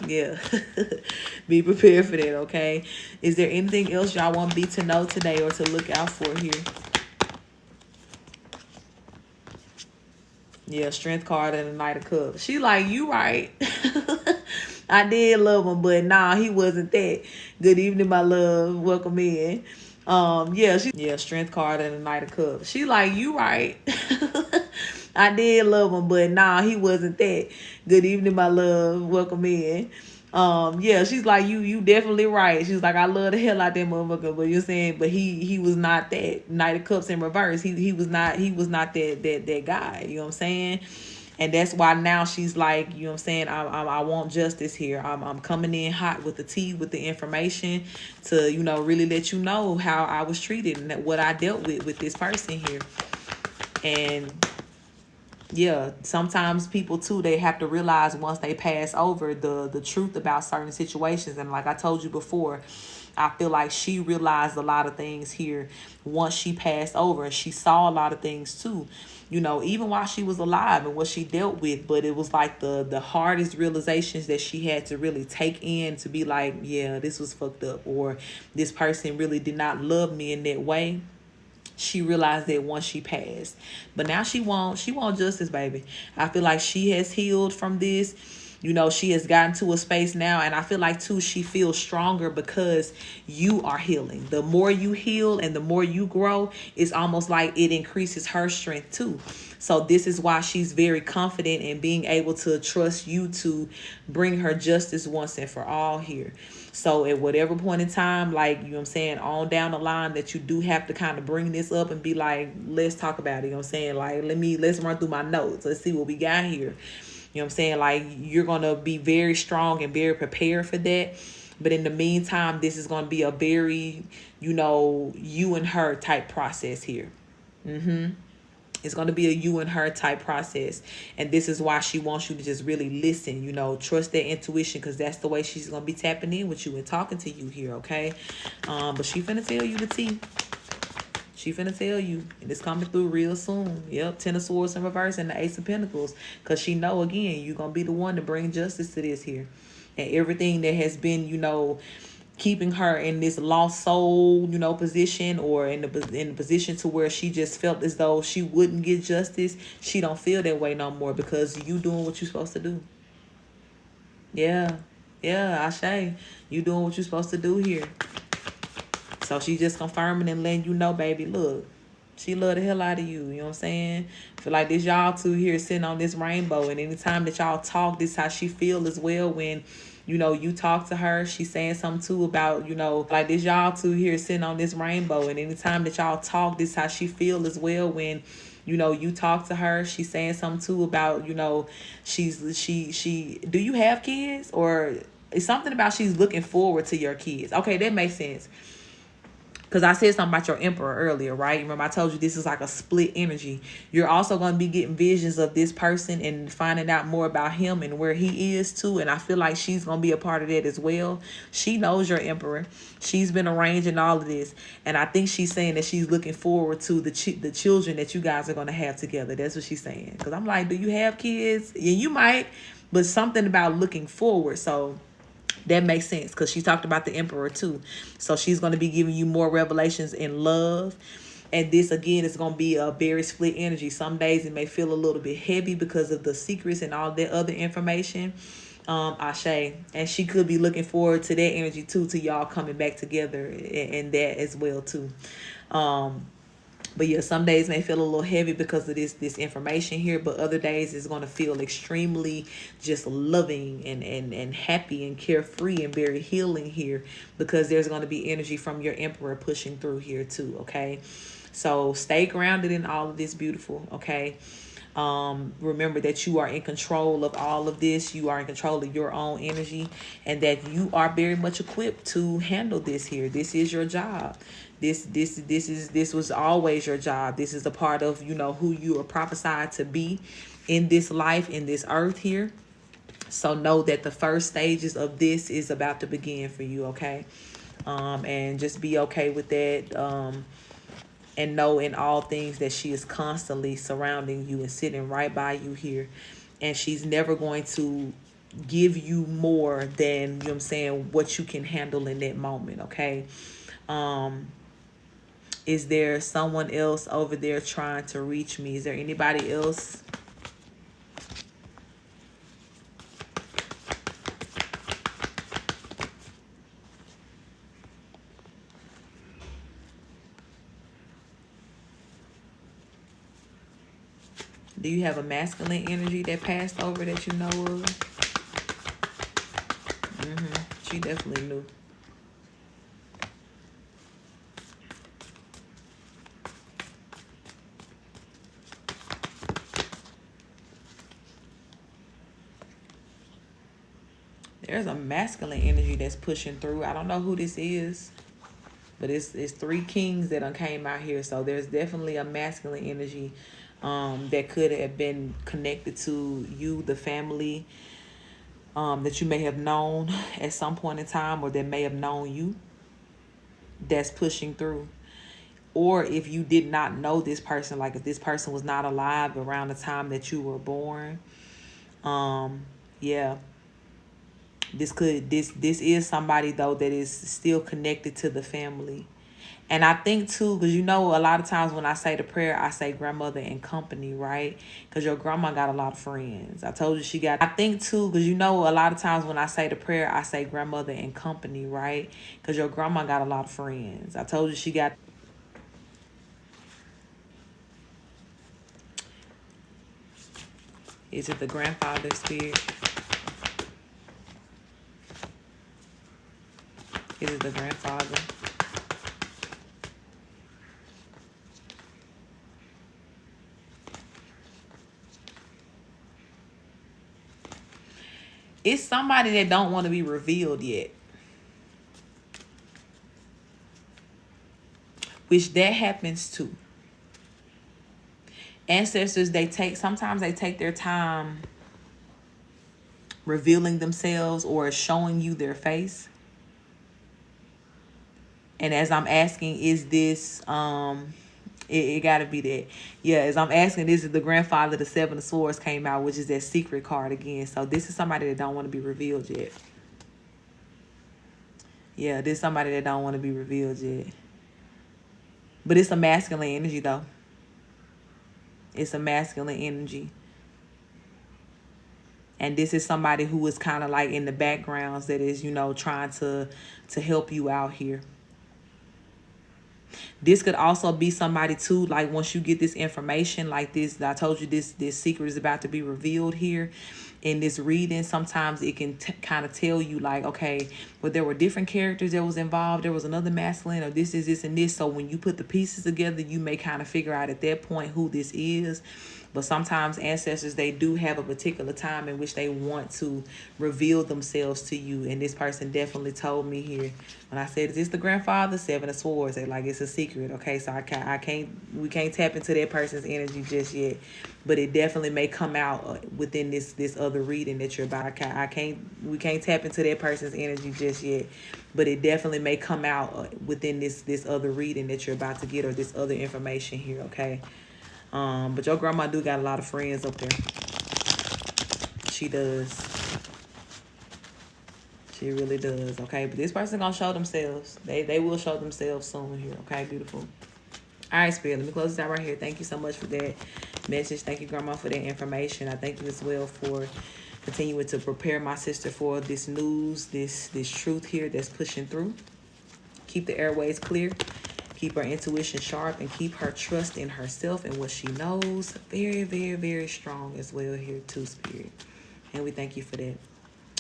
Yeah. Be prepared for that, okay? Is there anything else y'all want me to know today or to look out for here? Yeah, strength card and the Knight of Cups. She like, you right. I did love him, but nah, he wasn't that. Good evening, my love. Welcome in. Yeah, strength card and the Knight of Cups. She like, you right. I did love him, but nah, he wasn't that. Good evening, my love. Welcome in. Yeah, she's like, you definitely right. She's like, I love the hell out that motherfucker, but you're saying, but he was not that. Knight of Cups in reverse. He was not that guy. You know what I'm saying? And that's why now she's like, you know what I'm saying, I want justice here. I'm coming in hot with the tea, with the information to, really let you know how I was treated and what I dealt with this person here. And yeah, sometimes people too, they have to realize once they pass over the truth about certain situations. And like I told you before, I feel like she realized a lot of things here once she passed over, and she saw a lot of things too, even while she was alive and what she dealt with. But it was like the hardest realizations that she had to really take in to be like, yeah, this was fucked up, or this person really did not love me in that way. She realized that once she passed. But now she want justice, baby. I feel like she has healed from this. She has gotten to a space now, and I feel like too she feels stronger because you are healing. The more you heal and the more you grow, it's almost like it increases her strength too. So this is why she's very confident in being able to trust you to bring her justice once and for all here. So at whatever point in time, like, you know what I'm saying, on down the line that you do have to kind of bring this up and be like, let's talk about it. You know what I'm saying? Like, let's run through my notes. Let's see what we got here. You know what I'm saying? Like, you're going to be very strong and very prepared for that. But in the meantime, this is going to be a very, you and her type process here. It's going to be a you and her type process. And this is why she wants you to just really listen, trust that intuition, because that's the way she's going to be tapping in with you and talking to you here, okay? But she finna tell you the tea. She finna tell you, and it's coming through real soon. Yep, Ten of Swords in reverse and the Ace of Pentacles. Because she know, again, you're going to be the one to bring justice to this here. And everything that has been, keeping her in this lost soul, position, or in the position to where she just felt as though she wouldn't get justice, she don't feel that way no more because you doing what you're supposed to do. Yeah, Ashe, you doing what you're supposed to do here. So she just confirming and letting you know, baby, look, she love the hell out of you. You know what I'm saying? I feel like this y'all two here sitting on this rainbow, and anytime that y'all talk, this is how she feel as well when you talk to her. She's saying something too about, like this y'all two here sitting on this rainbow, and anytime that y'all talk, this is how she feel as well when you talk to her. She's saying something too about, she do you have kids, or it's something about she's looking forward to your kids. Okay, that makes sense. Because I said something about your emperor earlier, right? Remember I told you this is like a split energy. You're also going to be getting visions of this person and finding out more about him and where he is too. And I feel like she's going to be a part of that as well. She knows your emperor. She's been arranging all of this. And I think she's saying that she's looking forward to the children that you guys are going to have together. That's what she's saying. Because I'm like, do you have kids? Yeah, you might. But something about looking forward. So that makes sense because she talked about the emperor too. So she's going to be giving you more revelations in love. And this, again, is going to be a very split energy. Some days it may feel a little bit heavy because of the secrets and all that other information. Ashe. And she could be looking forward to that energy too, to y'all coming back together and that as well too. But yeah, some days may feel a little heavy because of this information here, but other days it's going to feel extremely just loving and happy and carefree and very healing here because there's going to be energy from your emperor pushing through here too, okay? So stay grounded in all of this, beautiful, okay? Remember that you are in control of all of this. You are in control of your own energy, and that you are very much equipped to handle this here. This is your job. This was always your job. This is a part of, you know, who you are prophesied to be in this life, in this earth here. So know that the first stages of this is about to begin for you, okay? And just be okay with that. And know in all things that she is constantly surrounding you and sitting right by you here. And she's never going to give you more than, you know what I'm saying, what you can handle in that moment, okay? Is there someone else over there trying to reach me? Is there anybody else? Do you have a masculine energy that passed over that you know of? She definitely knew. There's a masculine energy that's pushing through. I don't know who this is, but it's three kings that done came out here. So there's definitely a masculine energy that could have been connected to you, the family, that you may have known at some point in time, or that may have known you, that's pushing through. Or if you did not know this person, like if this person was not alive around the time that you were born, yeah, this is somebody though that is still connected to the family. And I think too, because you know, a lot of times when I say the prayer, I say grandmother and company, right? Because your grandma got a lot of friends. I told you she got, I think too, because you know, a lot of times when I say the prayer, I say grandmother and company, right? Because your grandma got a lot of friends. I told you she got, is it the grandfather spirit? Is it the grandfather? It's somebody that don't want to be revealed yet. Which that happens too. Ancestors, sometimes they take their time revealing themselves or showing you their face. And as I'm asking, is this it gotta be that. Yeah, as I'm asking, this is the grandfather, the Seven of Swords came out, which is that secret card again. So this is somebody that don't want to be revealed yet. Yeah, this is somebody that don't want to be revealed yet. But it's a masculine energy though. It's a masculine energy. And this is somebody who is kind of like in the backgrounds that is, you know, trying to help you out here. This could also be somebody too, like once you get this information like this, I told you this secret is about to be revealed here in this reading. Sometimes it can kind of tell you like, okay, well, there were different characters that was involved. There was another masculine, or this is this and this. So when you put the pieces together, you may kind of figure out at that point who this is. But sometimes ancestors, they do have a particular time in which they want to reveal themselves to you. And this person definitely told me here when I said, is this the grandfather? Seven of Swords. They like, it's a secret. Okay, so we can't tap into that person's energy just yet. But it definitely may come out within this other reading that you're about. We can't tap into that person's energy just yet. But it definitely may come out within this other reading that you're about to get, or this other information here, okay? But your grandma do got a lot of friends up there. She does. She really does, okay? But this person gonna show themselves. They will show themselves soon here, okay? Beautiful. All right, Spirit, let me close this out right here. Thank you so much for that message. Thank you, Grandma, for that information. I thank you as well for continuing to prepare my sister for this news, this truth here that's pushing through. Keep the airways clear. Keep her intuition sharp, and keep her trust in herself and what she knows very, very, very strong as well here too, Spirit. And we thank you for that.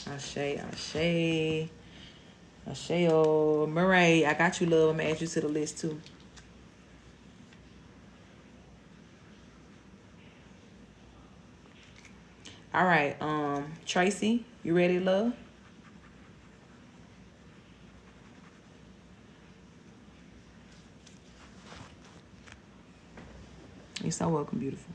Ashe, Ashe. Ashe, oh, Murray, I got you, love. I'm going to add you to the list too. All right, Tracy, you ready, love? You're so welcome, beautiful.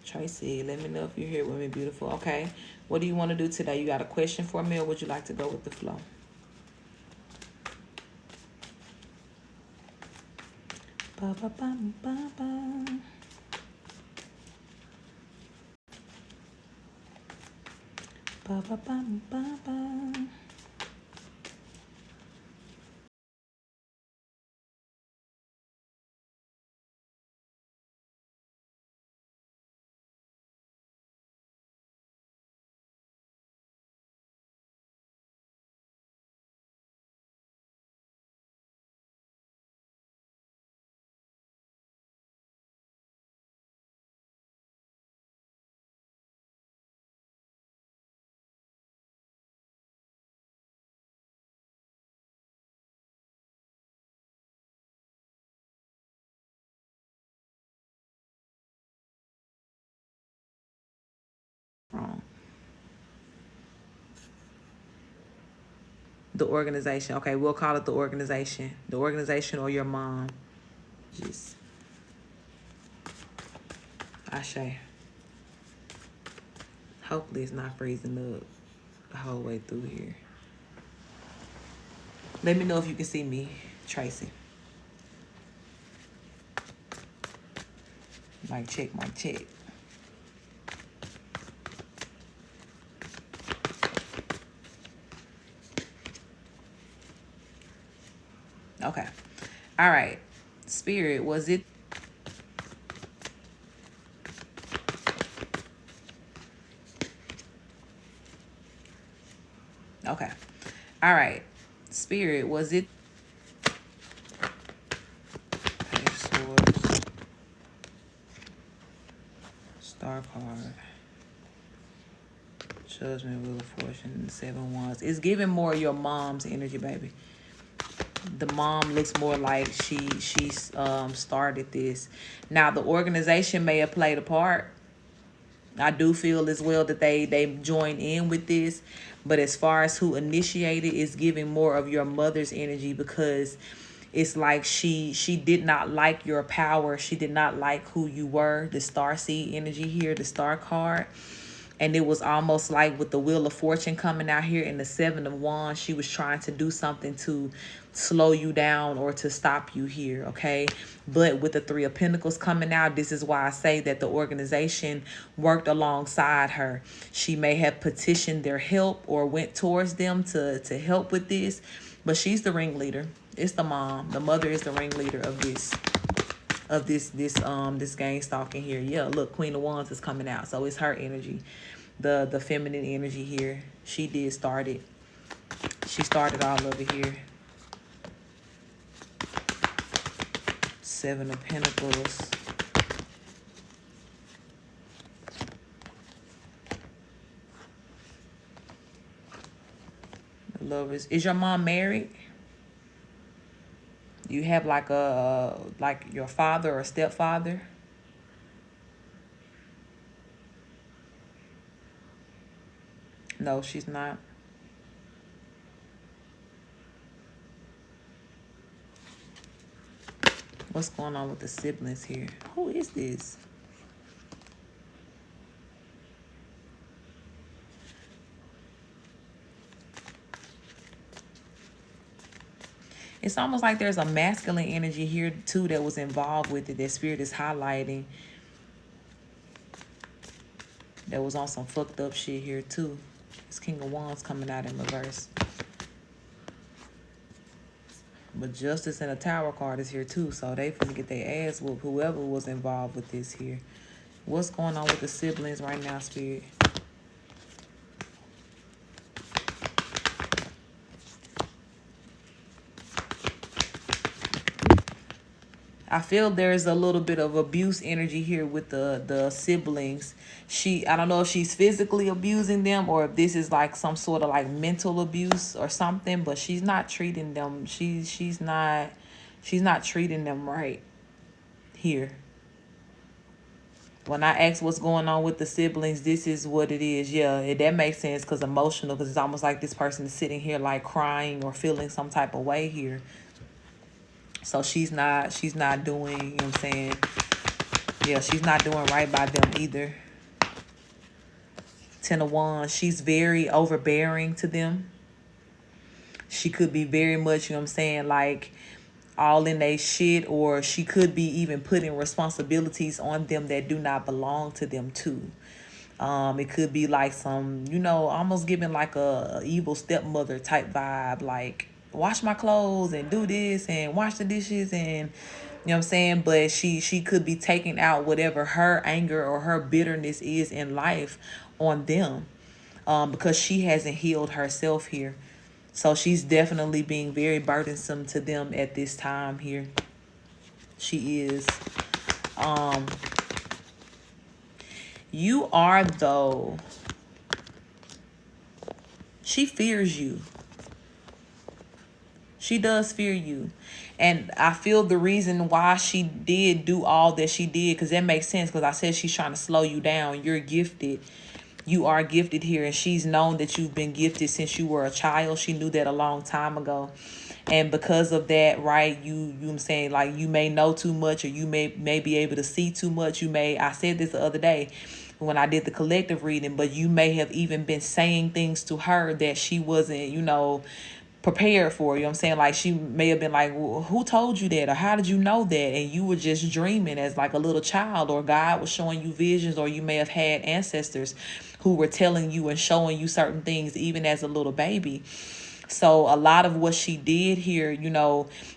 Tracy, let me know if you're here with me, beautiful. Okay. What do you want to do today? You got a question for me, or would you like to go with the flow? Ba, ba, ba, ba, ba. Ba, ba, ba, ba, ba. Wrong. The organization. Okay, we'll call it the organization. The organization or your mom. Just Ashe. Hopefully it's not freezing up the whole way through here. Let me know if you can see me, Tracy. Mic check, mic check. Okay. All right. Spirit, was it? Okay. All right. Spirit, was it? Page of Swords. Star card. Judgment, Wheel of Fortune, 7 Wands. It's giving more your mom's energy, baby. The mom looks more like she started this. Now the organization may have played a part. I do feel as well that they join in with this, but as far as who initiated, it's giving more of your mother's energy, because it's like she did not like your power. She did not like who you were. The star seed energy here, the star card. And it was almost like with the Wheel of Fortune coming out here in the 7 of Wands, she was trying to do something to slow you down or to stop you here, okay? But with the 3 of Pentacles coming out, this is why I say that the organization worked alongside her. She may have petitioned their help or went towards them to help with this, but she's the ringleader. It's the mom. The mother is the ringleader of this gang stalking here. Yeah, look, Queen of Wands is coming out, so it's her energy, the feminine energy here. She did start it. She started all of it here. 7 of Pentacles. The Lovers. Is your mom married? You have like your father or stepfather? No, she's not. What's going on with the siblings here? Who is this? It's almost like there's a masculine energy here too that was involved with it. That Spirit is highlighting. That was on some fucked up shit here too. It's King of Wands coming out in reverse. But Justice and a Tower card is here too. So they finna get their ass whooped, whoever was involved with this here. What's going on with the siblings right now, Spirit? I feel there's a little bit of abuse energy here with the siblings. I don't know if she's physically abusing them or if this is like some sort of like mental abuse or something, but she's not treating them. She's not treating them right here. When I ask what's going on with the siblings, this is what it is. Yeah, that makes sense because emotional, because it's almost like this person is sitting here like crying or feeling some type of way here. So she's not doing, you know what I'm saying? Yeah, she's not doing right by them either. Ten of Wands, she's very overbearing to them. She could be very much, you know what I'm saying, like all in they shit, or she could be even putting responsibilities on them that do not belong to them too. It could be like some, almost giving like a evil stepmother type vibe, like wash my clothes and do this and wash the dishes and you know what I'm saying? But she could be taking out whatever her anger or her bitterness is in life on them, because she hasn't healed herself here. So she's definitely being very burdensome to them at this time here. She is. You are, though. She fears you. She does fear you. And I feel the reason why she did do all that she did, because that makes sense, because I said she's trying to slow you down. You're gifted. You are gifted here, and she's known that you've been gifted since you were a child. She knew that a long time ago. And because of that, right, you know what I'm saying, like you may know too much, or you may be able to see too much. I said this the other day when I did the collective reading, but you may have even been saying things to her that she wasn't, prepared for. You know what I'm saying? Like she may have been like, well, who told you that? Or how did you know that? And you were just dreaming as like a little child, or God was showing you visions, or you may have had ancestors who were telling you and showing you certain things even as a little baby. So a lot of what she did here,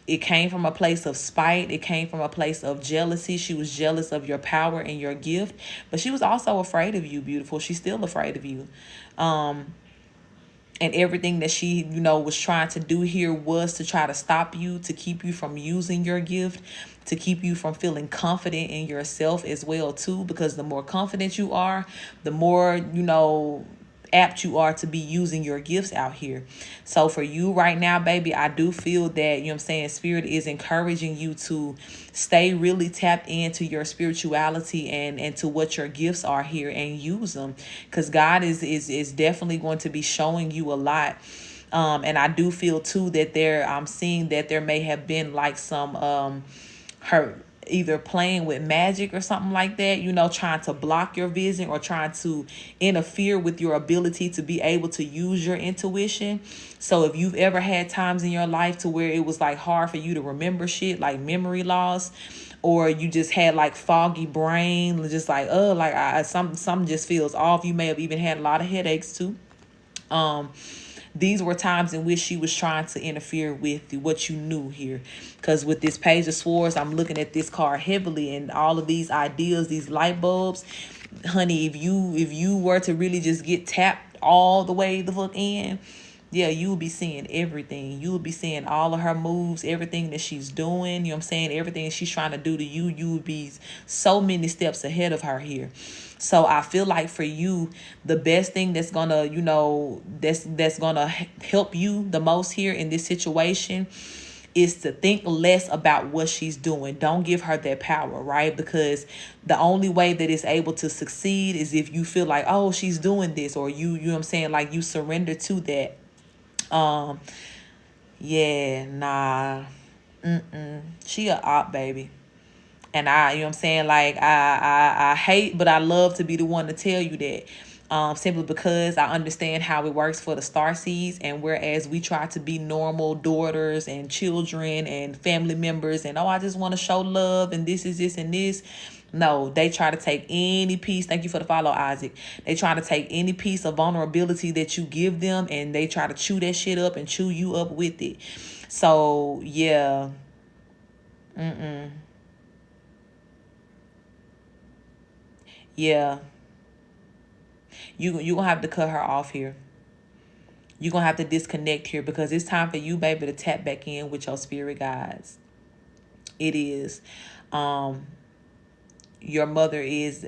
it came from a place of spite. It came from a place of jealousy. She was jealous of your power and your gift, but she was also afraid of you, beautiful. She's still afraid of you. And everything that she, was trying to do here was to try to stop you, to keep you from using your gift, to keep you from feeling confident in yourself as well, too. Because the more confident you are, the more, apt you are to be using your gifts out here. So for you right now, baby, I do feel that, Spirit is encouraging you to stay really tapped into your spirituality and to what your gifts are here, and use them, because God is definitely going to be showing you a lot. And I do feel too that I'm seeing that there may have been like some her either playing with magic or something like that, trying to block your vision or trying to interfere with your ability to be able to use your intuition. So if you've ever had times in your life to where it was like hard for you to remember shit, like memory loss, or you just had like foggy brain, just like, something just feels off. You may have even had a lot of headaches too. These were times in which she was trying to interfere with what you knew here. Because with this Page of Swords, I'm looking at this card heavily, and all of these ideas, these light bulbs, honey, if you were to really just get tapped all the way the fuck in, yeah, you will be seeing everything. You will be seeing all of her moves, everything that she's doing. You know what I'm saying? Everything she's trying to do to you, you would be so many steps ahead of her here. So I feel like for you, the best thing that's gonna, that's gonna help you the most here in this situation is to think less about what she's doing. Don't give her that power, right? Because the only way that it's able to succeed is if you feel like, oh, she's doing this, or you know what I'm saying, like you surrender to that. Yeah, nah. She a op, baby. And you know what I'm saying? Like, I hate, but I love to be the one to tell you that. Simply because I understand how it works for the starseeds. And whereas we try to be normal daughters and children and family members, and, I just want to show love, and this is this and this. No, they try to take any piece. Thank you for the follow, Isaac. They try to take any piece of vulnerability that you give them, and they try to chew that shit up and chew you up with it. So, yeah. Yeah. You gonna have to cut her off here. You're gonna have to disconnect here, because it's time for you, baby, to tap back in with your spirit guides. It is. Your mother is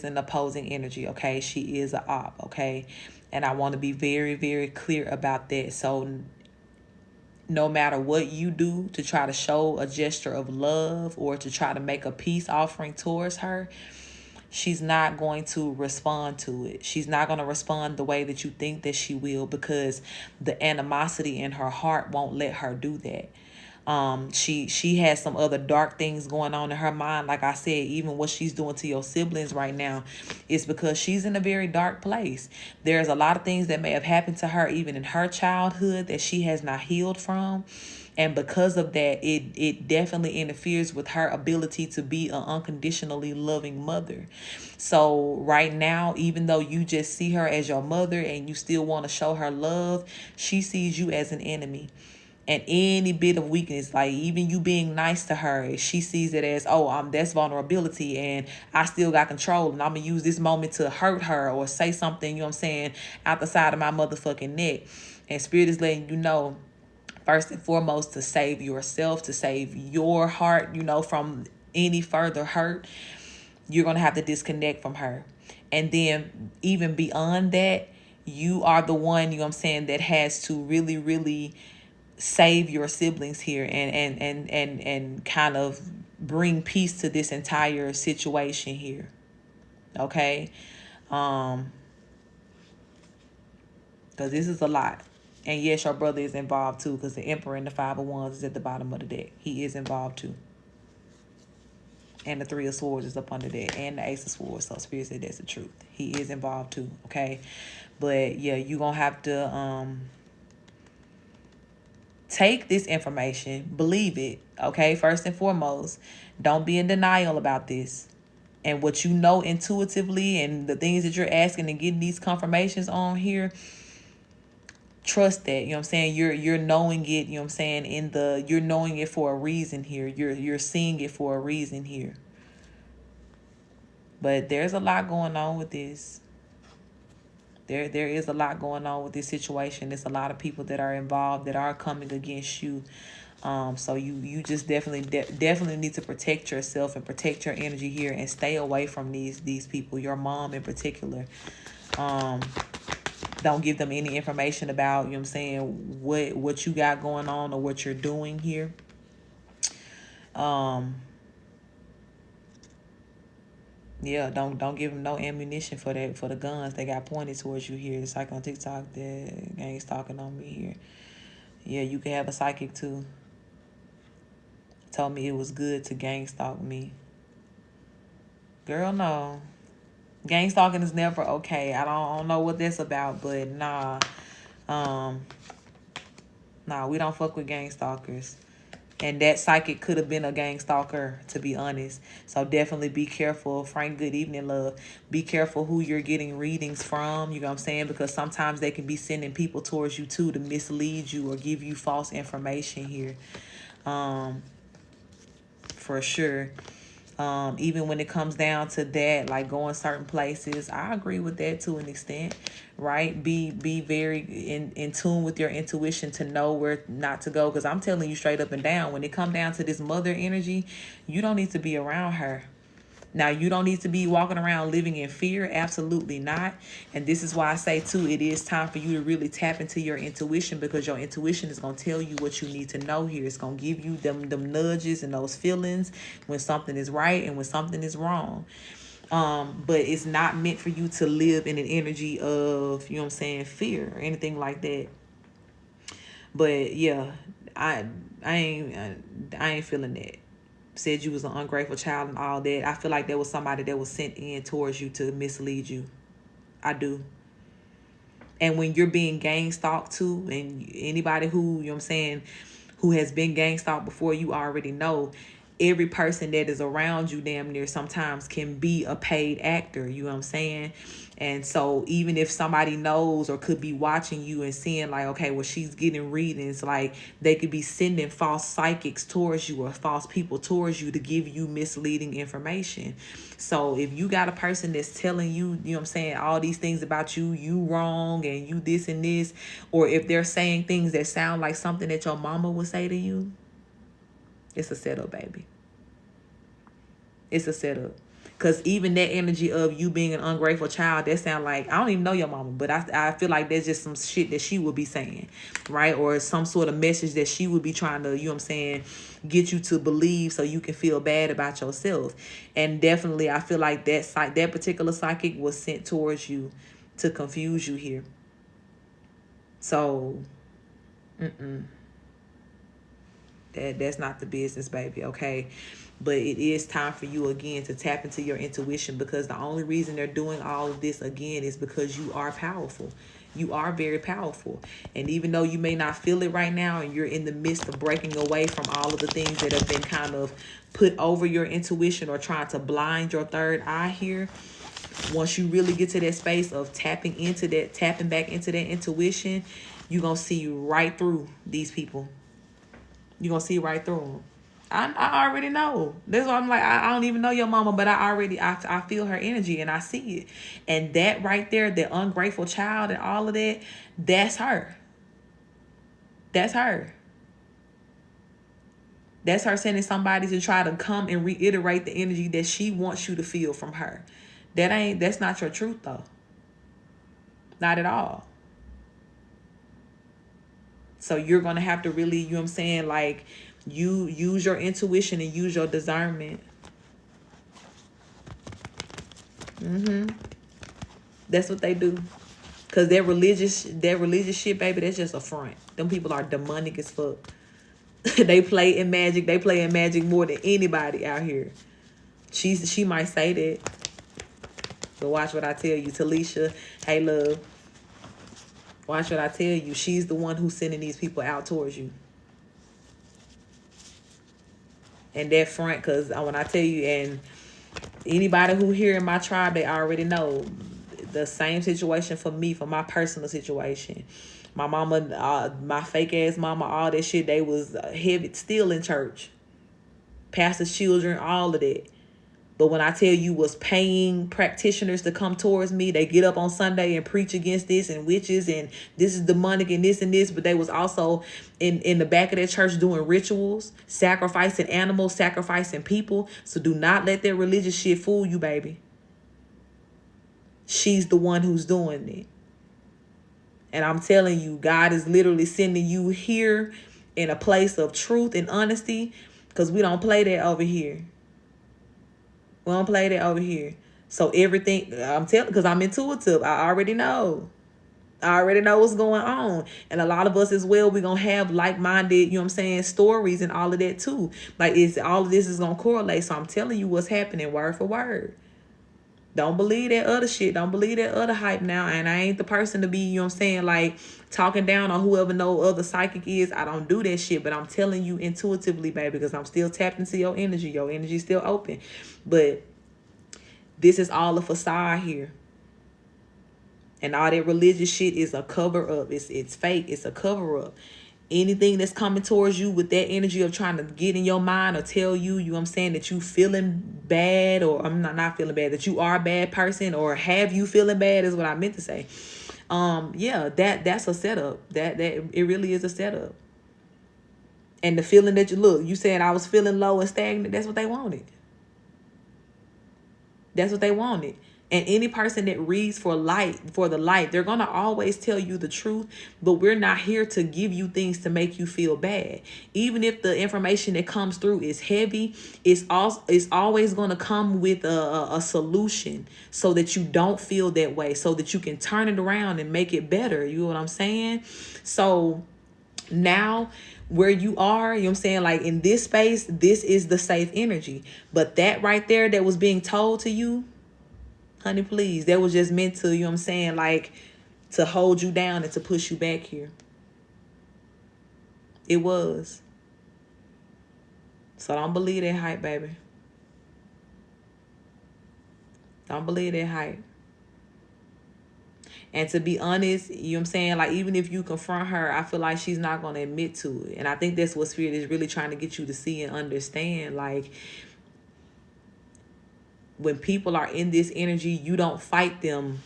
an opposing energy, okay? She is a op, okay? And I want to be very, very clear about that. So no matter what you do to try to show a gesture of love or to try to make a peace offering towards her, she's not going to respond to it. She's not going to respond the way that you think that she will, because the animosity in her heart won't let her do that. She has some other dark things going on in her mind. Like I said, even what she's doing to your siblings right now is because she's in a very dark place. There's a lot of things that may have happened to her even in her childhood that she has not healed from. And because of that, it definitely interferes with her ability to be an unconditionally loving mother. So right now, even though you just see her as your mother and you still want to show her love, she sees you as an enemy. And any bit of weakness, like even you being nice to her, she sees it as, oh, that's vulnerability and I still got control and I'm going to use this moment to hurt her or say something, you know what I'm saying, out the side of my motherfucking neck. And Spirit is letting you know, first and foremost, to save yourself, to save your heart, from any further hurt, you're going to have to disconnect from her. And then even beyond that, you are the one, that has to really, really save your siblings here and kind of bring peace to this entire situation here. Okay? Because this is a lot. And yes, your brother is involved too, because the Emperor and the Five of Wands is at the bottom of the deck. He is involved too. And the Three of Swords is up under that. And the Ace of Swords. So Spirit said that's the truth. He is involved too. Okay? But yeah, you're going to have to take this information, believe it, okay? First and foremost, don't be in denial about this. And what you know intuitively and the things that you're asking and getting these confirmations on here, trust that, you're knowing it, you're knowing it for a reason here. You're seeing it for a reason here. But there's a lot going on with this. There is a lot going on with this situation. There's a lot of people that are involved that are coming against you. So you just definitely need to protect yourself and protect your energy here and stay away from these people, your mom in particular. Don't give them any information about, what you got going on or what you're doing here. Yeah, don't give them no ammunition for the guns they got pointed towards you here. It's like on TikTok, the gang's talking on me here. Yeah, you can have a psychic too. Told me it was good to gang stalk me. Girl, no. Gang stalking is never okay. I don't know what that's about, but nah. We don't fuck with gang stalkers. And that psychic could have been a gang stalker, to be honest. So definitely be careful. Frank, good evening, love. Be careful who you're getting readings from. You know what I'm saying? Because sometimes they can be sending people towards you too to mislead you or give you false information here. For sure. Even when it comes down to that, like going certain places, I agree with that to an extent, right? Be very in tune with your intuition to know where not to go. Because I'm telling you straight up and down, when it come down to this mother energy, you don't need to be around her. Now, you don't need to be walking around living in fear. Absolutely not. And this is why I say, too, it is time for you to really tap into your intuition, because your intuition is going to tell you what you need to know here. It's going to give you them nudges and those feelings when something is right and when something is wrong. But it's not meant for you to live in an energy of, fear or anything like that. But yeah, I ain't feeling that. Said you was an ungrateful child and all that. I feel like there was somebody that was sent in towards you to mislead you. I do. And when you're being gang stalked too, and anybody who, who has been gang stalked before, you already know every person that is around you damn near sometimes can be a paid actor. You know what I'm saying? And so even if somebody knows or could be watching you and seeing like, okay, well, she's getting readings, like they could be sending false psychics towards you or false people towards you to give you misleading information. So if you got a person that's telling you, all these things about you, you wrong and you this and this, or if they're saying things that sound like something that your mama would say to you, it's a setup, baby. It's a setup. Because even that energy of you being an ungrateful child, that sound like, I don't even know your mama, but I feel like there's just some shit that she would be saying, right? Or some sort of message that she would be trying to, you know what I'm saying, get you to believe so you can feel bad about yourself. And definitely, I feel like that particular psychic was sent towards you to confuse you here. So, that's not the business, baby, okay? But it is time for you again to tap into your intuition, because the only reason they're doing all of this again is because you are powerful. You are very powerful. And even though you may not feel it right now, and you're in the midst of breaking away from all of the things that have been kind of put over your intuition or trying to blind your third eye here, once you really get to that space of tapping back into that intuition, you're going to see right through these people. You're going to see right through them. I already know. That's why I'm like, I don't even know your mama, but I feel her energy and I see it. And that right there, the ungrateful child and all of that, that's her. That's her. That's her sending somebody to try to come and reiterate the energy that she wants you to feel from her. That's not your truth though. Not at all. So you're going to have to really, you know what I'm saying, like, you use your intuition and use your discernment. That's what they do. Because that religious shit, baby, that's just a front. Them people are demonic as fuck. They play in magic more than anybody out here. She might say that. But watch what I tell you. Talisha, hey love. Watch what I tell you. She's the one who's sending these people out towards you. And that front, because when I tell you, and anybody who here in my tribe, they already know the same situation for me, for my personal situation. My mama, my fake ass mama, all that shit, they was heavy, still in church. Pastors' children, all of that. But when I tell you was paying practitioners to come towards me, they get up on Sunday and preach against this and witches and this is demonic and this, but they was also in the back of their church doing rituals, sacrificing animals, sacrificing people. So do not let that religious shit fool you, baby. She's the one who's doing it. And I'm telling you, God is literally sending you here in a place of truth and honesty, because we don't play that over here. We don't play that over here. So everything, I'm telling, because I'm intuitive. I already know. I already know what's going on. And a lot of us as well, we're going to have like-minded, you know what I'm saying, stories and all of that too. Like, all of this is going to correlate. So I'm telling you what's happening word for word. Don't believe that other shit. Don't believe that other hype now. And I ain't the person to be, you know what I'm saying, like talking down on whoever no other psychic is. I don't do that shit. But I'm telling you intuitively, baby, because I'm still tapped into your energy. Your energy's still open. But this is all a facade here. And all that religious shit is a cover up. It's fake. It's a cover up. Anything that's coming towards you with that energy of trying to get in your mind or tell you, you know what I'm saying, that you feeling bad, or I'm not feeling bad, that you are a bad person, or have you feeling bad is what I meant to say. Yeah, that's a setup. That it really is a setup. And the feeling that you said I was feeling low and stagnant, that's what they wanted. That's what they wanted. And any person that reads for the light, they're going to always tell you the truth. But we're not here to give you things to make you feel bad. Even if the information that comes through is heavy, it's always going to come with a solution so that you don't feel that way, so that you can turn it around and make it better. You know what I'm saying? So now where you are, you know what I'm saying, like in this space, this is the safe energy. But that right there that was being told to you, honey, please, that was just meant to, you know what I'm saying, like to hold you down and to push you back here. It was. So don't believe that hype, baby. Don't believe that hype. And to be honest, you know what I'm saying, like even if you confront her, I feel like she's not going to admit to it. And I think that's what Spirit is really trying to get you to see and understand. Like, when people are in this energy, you don't fight them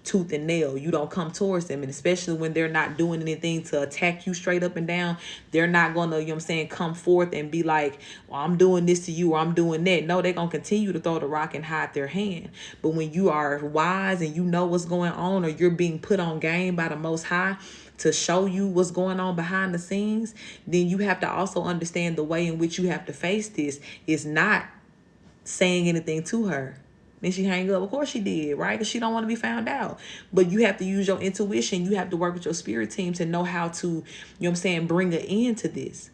tooth and nail. You don't come towards them. And especially when they're not doing anything to attack you straight up and down, they're not going to, you know what I'm saying, come forth and be like, well, I'm doing this to you or I'm doing that. No, they're going to continue to throw the rock and hide their hand. But when you are wise and you know what's going on, or you're being put on game by the Most High to show you what's going on behind the scenes, then you have to also understand the way in which you have to face this is not saying anything to her. Then she hang up. Of course she did, right? Because she don't want to be found out. But you have to use your intuition. You have to work with your spirit team to know how to, you know what I'm saying, bring an end to this.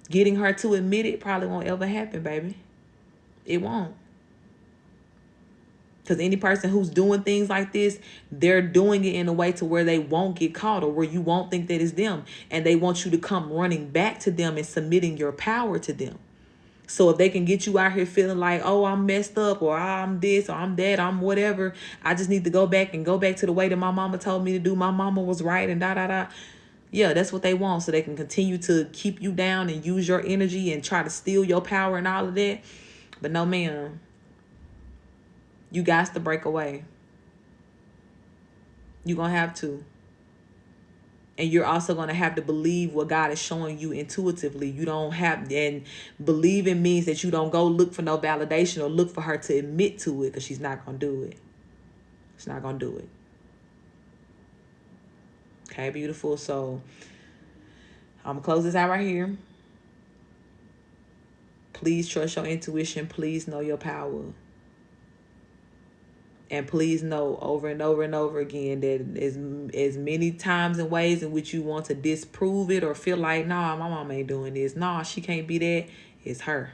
Getting her to admit it probably won't ever happen, baby. It won't. Because any person who's doing things like this, they're doing it in a way to where they won't get caught, or where you won't think that it's them. And they want you to come running back to them and submitting your power to them. So if they can get you out here feeling like, oh, I'm messed up, or I'm this, or I'm that, I'm whatever, I just need to go back to the way that my mama told me to do. My mama was right and da. Yeah, that's what they want. So they can continue to keep you down and use your energy and try to steal your power and all of that. But no, ma'am. You got to break away. You're going to have to. And you're also going to have to believe what God is showing you intuitively. You don't have, and believing means that you don't go look for no validation or look for her to admit to it, because she's not going to do it. She's not going to do it. Okay, beautiful. So I'm going to close this out right here. Please trust your intuition. Please know your power. And please know over and over and over again that as many times and ways in which you want to disprove it or feel like, nah, my mom ain't doing this. Nah, she can't be that. It's her.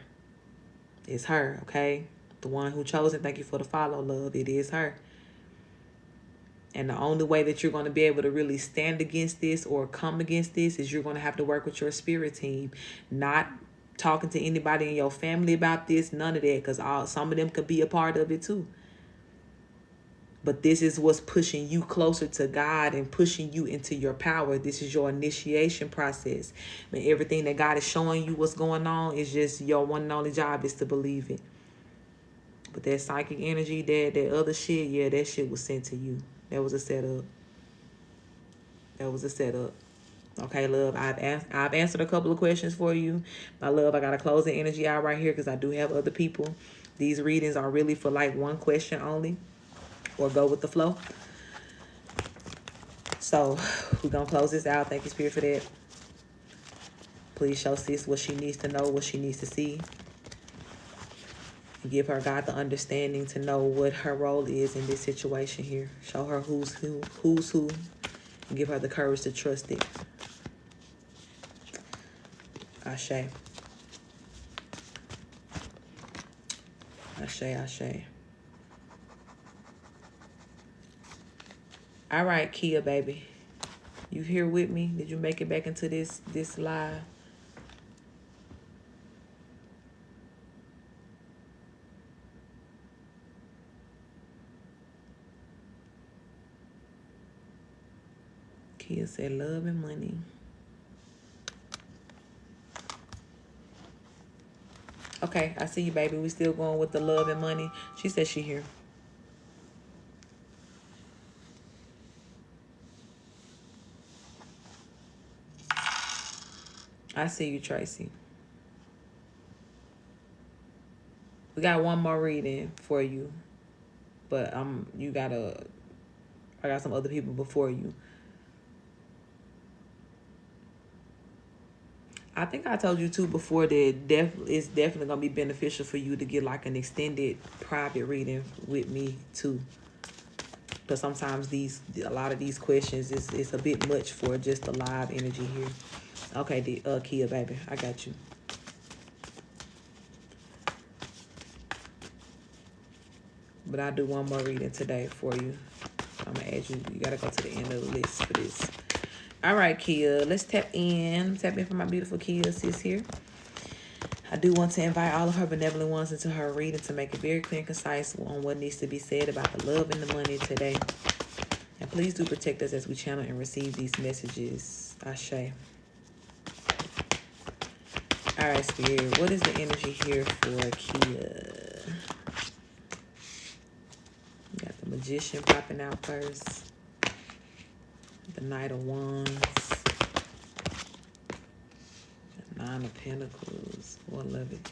It's her, okay? The one who chose it. Thank you for the follow, love. It is her. And the only way that you're going to be able to really stand against this or come against this is you're going to have to work with your spirit team. Not talking to anybody in your family about this. None of that. Because some of them could be a part of it too. But this is what's pushing you closer to God and pushing you into your power. This is your initiation process. And everything that God is showing you what's going on is just your one and only job is to believe it. But that psychic energy, that other shit, yeah, that shit was sent to you. That was a setup. That was a setup. Okay, love, I've answered a couple of questions for you. My love, I got to close the energy out right here because I do have other people. These readings are really for like one question only. Or go with the flow. So we're going to close this out. Thank you, Spirit, for that. Please show sis what she needs to know, what she needs to see. And give her, God, the understanding to know what her role is in this situation here. Show her who's who. And give her the courage to trust it. Ashe. Ashe, ashe. All right, Kia, baby. You here with me? Did you make it back into this live? Kia said love and money. Okay, I see you, baby. We still going with the love and money. She said she here. I see you, Tracy. We got one more reading for you. But I got some other people before you. I think I told you too before that it's definitely going to be beneficial for you to get like an extended private reading with me too. But sometimes a lot of these questions is a bit much for just the live energy here. Okay, Kia, baby, I got you. But I'll do one more reading today for you. I'm going to add you. You got to go to the end of the list for this. All right, Kia. Let's tap in. Tap in for my beautiful Kia sis here. I do want to invite all of her benevolent ones into her reading to make it very clear and concise on what needs to be said about the love and the money today. And please do protect us as we channel and receive these messages. Ashe. All right, Spirit. What is the energy here for Kia? We got the The Magician popping out first. The Knight of Wands. The Nine of Pentacles. Oh, I love it.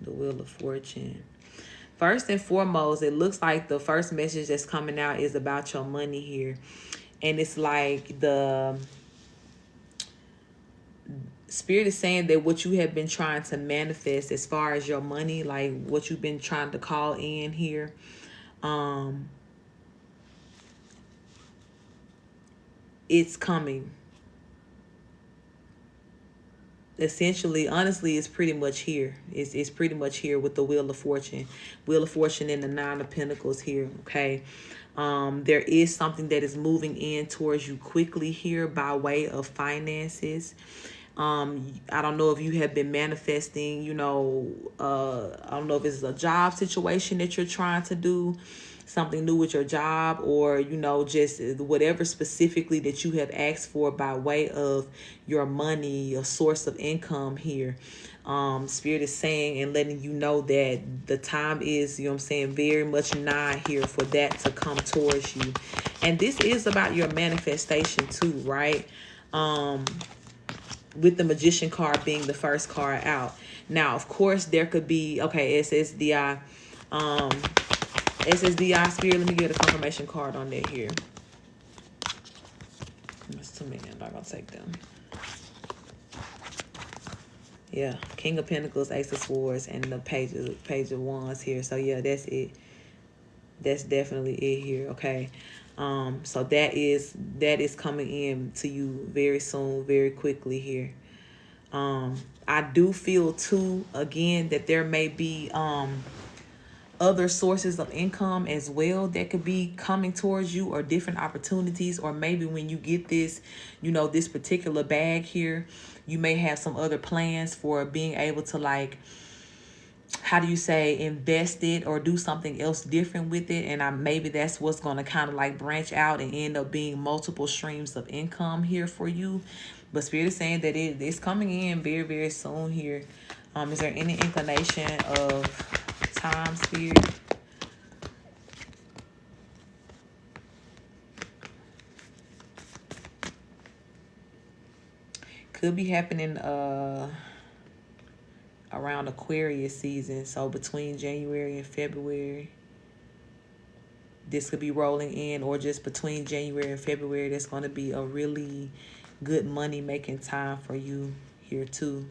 The Wheel of Fortune. First and foremost, it looks like the first message that's coming out is about your money here. And it's like the Spirit is saying that what you have been trying to manifest as far as your money, like what you've been trying to call in here, it's coming. Essentially, honestly, it's pretty much here. It's pretty much here with the Wheel of Fortune. Wheel of Fortune and the Nine of Pentacles here, okay? There is something that is moving in towards you quickly here by way of finances. I don't know if you have been manifesting, I don't know if it's a job situation that you're trying to do, something new with your job, or, just whatever specifically that you have asked for by way of your money, a source of income here. Spirit is saying and letting you know that the time is, very much nigh here for that to come towards you. And this is about your manifestation too, right? With the Magician card being the first card out. Now, of course, there could be, okay, SSDI, Spirit, let me get a confirmation card on that here. That's too many, I'm not going to take them. Yeah, King of Pentacles, Ace of Swords, and the Page of Wands here. So, yeah, that's it. That's definitely it here, okay? So that is coming in to you very soon, very quickly here. I do feel too, again, that there may be other sources of income as well that could be coming towards you, or different opportunities, or maybe when you get this, this particular bag here, you may have some other plans for being able to, like, how do you say, invest it or do something else different with it. And maybe that's what's going to kind of like branch out and end up being multiple streams of income here for you. But Spirit is saying that it's coming in very, very soon here. Is there any inclination of time, Spirit? Could be happening around Aquarius season. So between January and February, this could be rolling in, or just between January and February, that's going to be a really good money making time for you here too,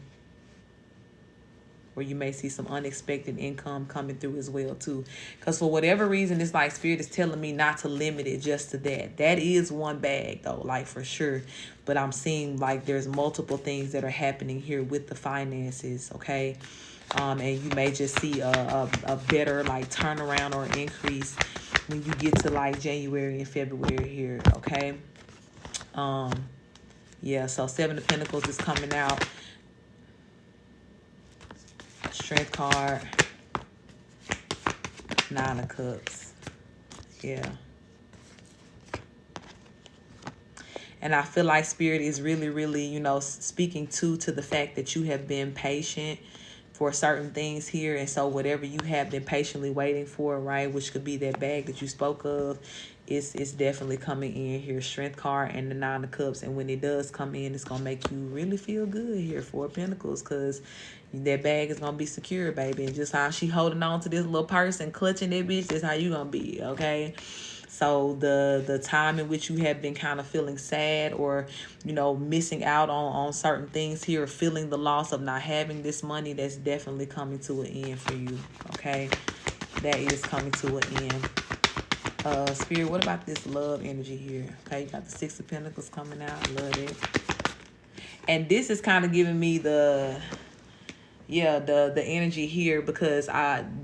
where you may see some unexpected income coming through as well too. Because for whatever reason, it's like Spirit is telling me not to limit it just to that. That is one bag though, like for sure. But I'm seeing like there's multiple things that are happening here with the finances, okay? And you may just see a better like turnaround or increase when you get to like January and February here, okay? Yeah, so Seven of Pentacles is coming out. Strength card. Nine of Cups. Yeah. And I feel like Spirit is really, really, speaking to the fact that you have been patient for certain things here. And so whatever you have been patiently waiting for, right, which could be that bag that you spoke of, it's definitely coming in here. Strength card and the Nine of Cups. And when it does come in, it's going to make you really feel good here, Four of Pentacles, because that bag is going to be secure, baby. And just how she holding on to this little purse and clutching that bitch, that's how you going to be, okay? So the time in which you have been kind of feeling sad or, missing out on certain things here, feeling the loss of not having this money, that's definitely coming to an end for you, okay? That is coming to an end. Spirit, what about this love energy here? Okay, you got the Six of Pentacles coming out. Love it. And this is kind of giving me the energy here, because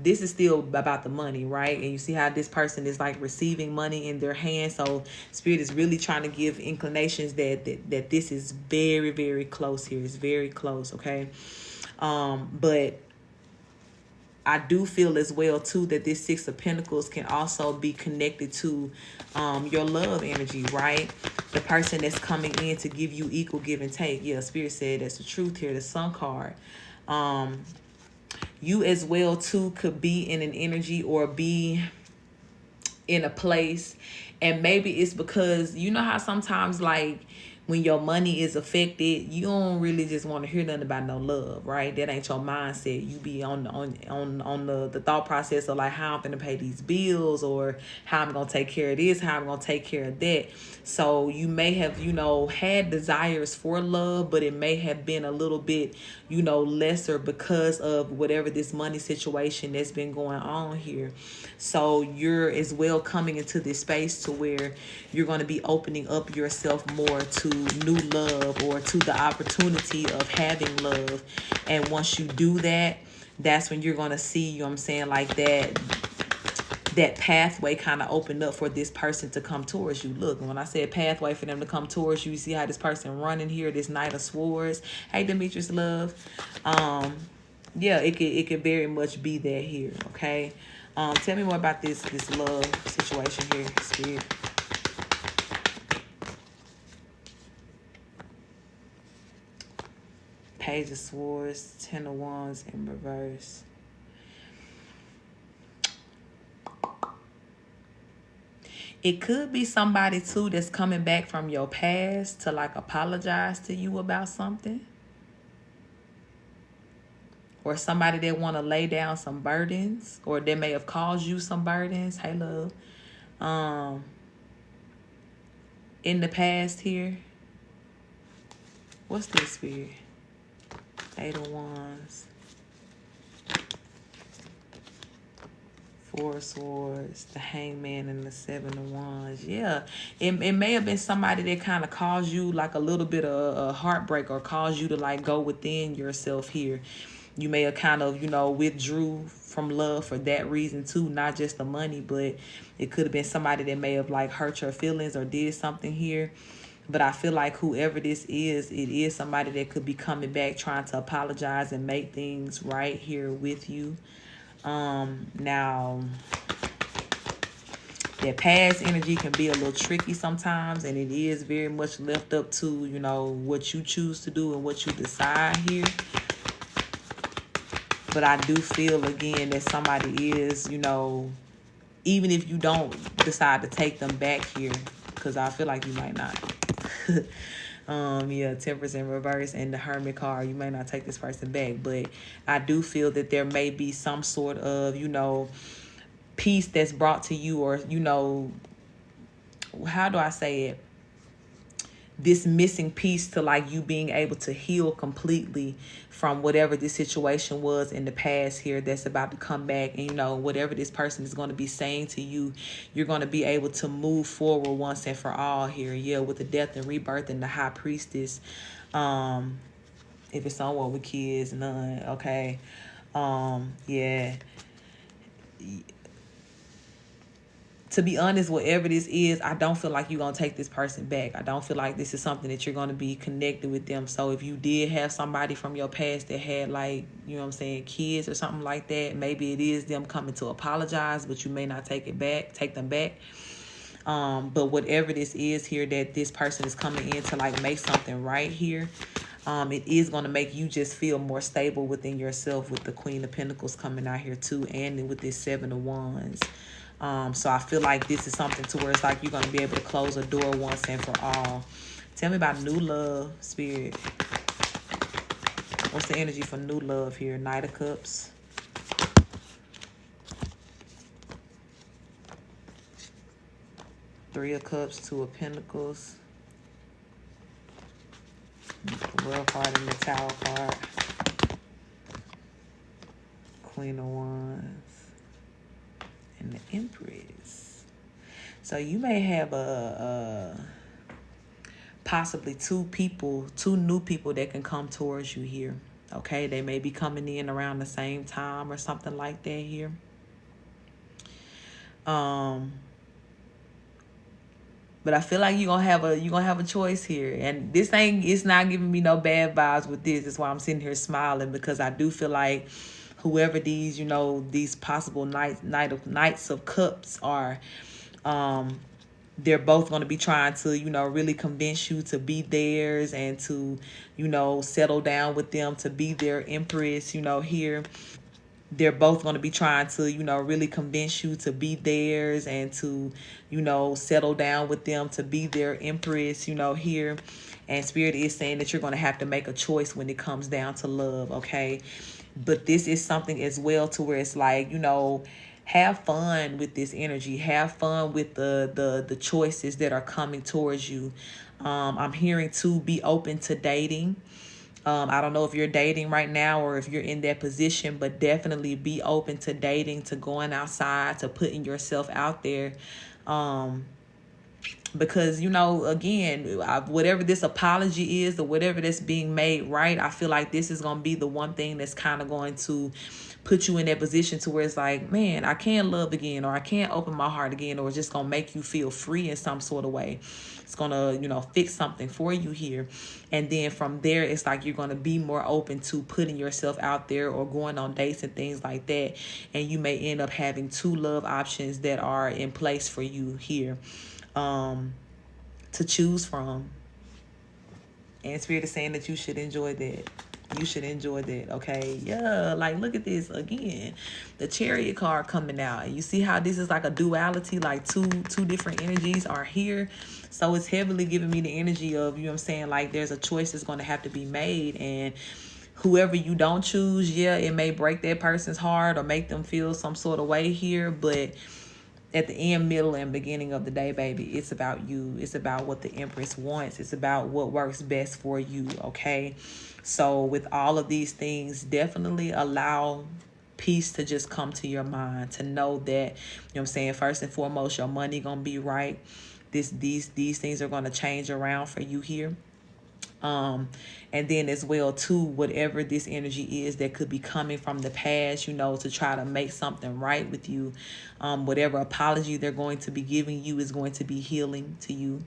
this is still about the money, right? And you see how this person is like receiving money in their hand. So Spirit is really trying to give inclinations that this is very, very close here. It's very close, okay? But I do feel as well too that this Six of Pentacles can also be connected to your love energy, right? The person that's coming in to give you equal give and take. Yeah, Spirit said that's the truth here. The Sun card. You as well too could be in an energy or be in a place, and maybe it's because you know how sometimes like when your money is affected, you don't really just want to hear nothing about no love, right? That ain't your mindset. You be on the thought process of like how I'm gonna pay these bills, or how I'm gonna take care of this, how I'm gonna take care of that. So you may have, had desires for love, but it may have been a little bit, lesser because of whatever this money situation that's been going on here. So you're as well coming into this space to where you're going to be opening up yourself more to new love, or to the opportunity of having love. And once you do that, that's when you're going to see, you know what I'm saying, like that pathway kind of opened up for this person to come towards you. Look, when I said pathway for them to come towards you, you see how this person running here, this Knight of Swords. Hey, Demetrius, love. Yeah, it could very much be that here, okay? Tell me more about this love situation here, Spirit. Page of Swords, Ten of Wands in reverse. It could be somebody too that's coming back from your past to like apologize to you about something. Or somebody that want to lay down some burdens, or they may have caused you some burdens. Hey, love. In the past here. What's this, Spirit? Eight of Wands. Four of Swords, the Hangman, and the Seven of Wands. Yeah, it may have been somebody that kind of caused you like a little bit of a heartbreak, or caused you to like go within yourself here. You may have kind of, withdrew from love for that reason too, not just the money, but it could have been somebody that may have like hurt your feelings or did something here. But I feel like whoever this is, it is somebody that could be coming back trying to apologize and make things right here with you. Now, that past energy can be a little tricky sometimes, and it is very much left up to, what you choose to do and what you decide here. But I do feel, again, that somebody is, even if you don't decide to take them back here, because I feel like you might not. Yeah, Temperance in reverse and the Hermit card. You may not take this person back, but I do feel that there may be some sort of, peace that's brought to you, or, how do I say it? This missing piece to like you being able to heal completely from whatever this situation was in the past here that's about to come back. And whatever this person is going to be saying to you, you're going to be able to move forward once and for all here. Yeah, with the Death and Rebirth and the High Priestess. If it's someone with kids, none. Okay. Yeah. To be honest, whatever this is, I don't feel like you're going to take this person back. I don't feel like this is something that you're going to be connected with them. So if you did have somebody from your past that had like, kids or something like that, maybe it is them coming to apologize, but you may not take them back. But whatever this is here that this person is coming in to like make something right here, it is going to make you just feel more stable within yourself, with the Queen of Pentacles coming out here too, and with this Seven of Wands. So I feel like this is something to where it's like you're going to be able to close a door once and for all. Tell me about new love, Spirit. What's the energy for new love here? Knight of Cups. Three of Cups, Two of Pentacles. The World card and the Tower card. Queen of Wands. And the Empress. So you may have possibly two new people that can come towards you here. Okay, they may be coming in around the same time or something like that here. But I feel like you're gonna have a choice here. And it's not giving me no bad vibes with this. That's why I'm sitting here smiling, because I do feel like whoever these, these possible knights of cups are, they're both going to be trying to, really convince you to be theirs and to, settle down with them, to be their empress, here. They're both going to be trying to, really convince you to be theirs and to, settle down with them, to be their empress, here. And Spirit is saying that you're going to have to make a choice when it comes down to love, okay? But this is something as well to where it's like, have fun with this energy. Have fun with the choices that are coming towards you. I'm hearing to be open to dating. I don't know if you're dating right now or if you're in that position, but definitely be open to dating, to going outside, to putting yourself out there. Because, again, whatever this apology is or whatever that's being made right, I feel like this is going to be the one thing that's kind of going to put you in that position to where it's like, man, I can't love again, or I can't open my heart again, or it's just going to make you feel free in some sort of way. It's going to, fix something for you here. And then from there, it's like you're going to be more open to putting yourself out there or going on dates and things like that. And you may end up having 2 love options that are in place for you here to choose from. And Spirit is saying that you should enjoy that. You should enjoy that, okay? Yeah, like look at this again. The Chariot card coming out. You see how this is like a duality, like two different energies are here. So it's heavily giving me the energy of, like there's a choice that's going to have to be made. And whoever you don't choose, yeah, it may break that person's heart or make them feel some sort of way here. But at the end, middle, and beginning of the day, baby, it's about you. It's about what the Empress wants. It's about what works best for you, okay? So with all of these things, definitely allow peace to just come to your mind, to know that, first and foremost, your money going to be right. These things are going to change around for you here. And then as well too, whatever this energy is that could be coming from the past, to try to make something right with you, whatever apology they're going to be giving you is going to be healing to you.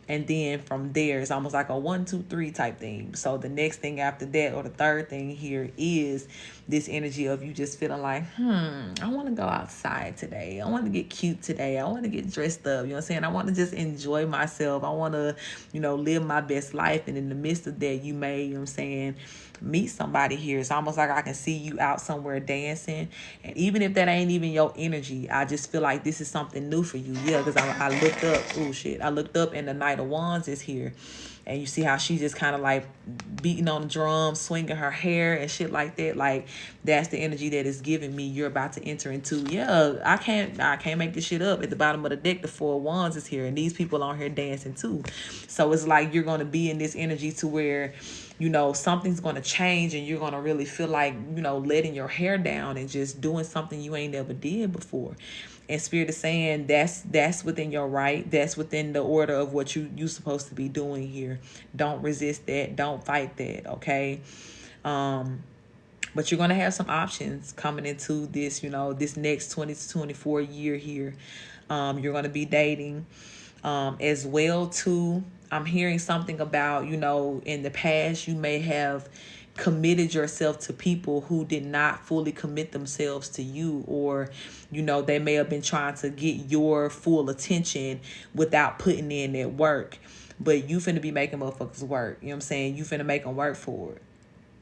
And then from there, it's almost like a 1, 2, 3 type thing. So the next thing after that, or the third thing here, is this energy of you just feeling like, I want to go outside today. I want to get cute today. I want to get dressed up. I want to just enjoy myself. I want to, live my best life. And in the midst of that, you may, meet somebody here. It's almost like I can see you out somewhere dancing. And even if that ain't even your energy, I just feel like this is something new for you. Yeah, because I looked up. Oh, shit. I looked up and the Knight of Wands is here. And you see how she just kind of like beating on the drums, swinging her hair and shit like that. Like, that's the energy that is giving me you're about to enter into. Yeah, I can't make this shit up. At the bottom of the deck, the 4 of Wands is here. And these people on here dancing too. So it's like you're going to be in this energy to where, something's going to change and you're going to really feel like, letting your hair down and just doing something you ain't never did before. And Spirit is saying that's within your right. That's within the order of what you supposed to be doing here. Don't resist that. Don't fight that, okay? But you're going to have some options coming into this, this next 20 to 24 year here. You're going to be dating as well, too. I'm hearing something about, in the past, you may have committed yourself to people who did not fully commit themselves to you, or they may have been trying to get your full attention without putting in that work. But you finna be making motherfuckers work. You finna make them work for it.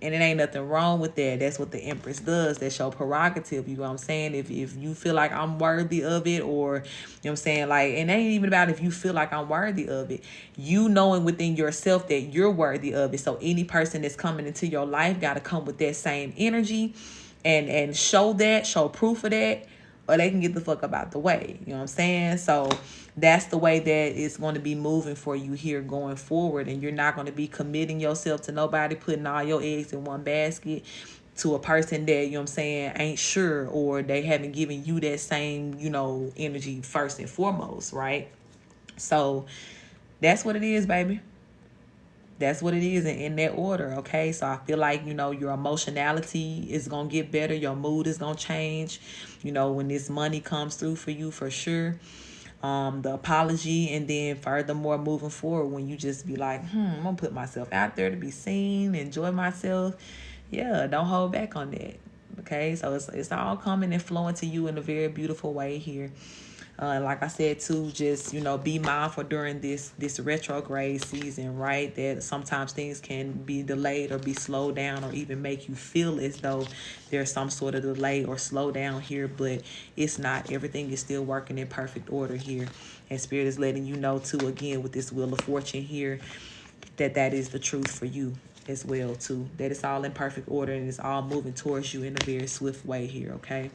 And it ain't nothing wrong with that. That's what the Empress does. That's your prerogative. You know what I'm saying? If you feel like I'm worthy of it, or, like, and it ain't even about if you feel like I'm worthy of it. You knowing within yourself that you're worthy of it. So any person that's coming into your life got to come with that same energy and show proof of that, or they can get the fuck up out the way. You know what I'm saying? So that's the way that it's going to be moving for you here going forward. And you're not going to be committing yourself to nobody, putting all your eggs in one basket to a person that, ain't sure, or they haven't given you that same, energy first and foremost, right? So that's what it is, baby. That's what it is in that order, okay? So I feel like, your emotionality is going to get better. Your mood is going to change, when this money comes through for you, for sure. The apology, and then furthermore moving forward, when you just be like, I'm going to put myself out there to be seen, enjoy myself. Yeah, don't hold back on that. Okay, so it's all coming and flowing to you in a very beautiful way here. Like I said too, just be mindful during this retrograde season, right? That sometimes things can be delayed or be slowed down, or even make you feel as though there's some sort of delay or slow down here, but it's not. Everything is still working in perfect order here, and Spirit is letting you know too, again, with this Wheel of Fortune here, that is the truth for you as well too. That it's all in perfect order and it's all moving towards you in a very swift way here. Okay.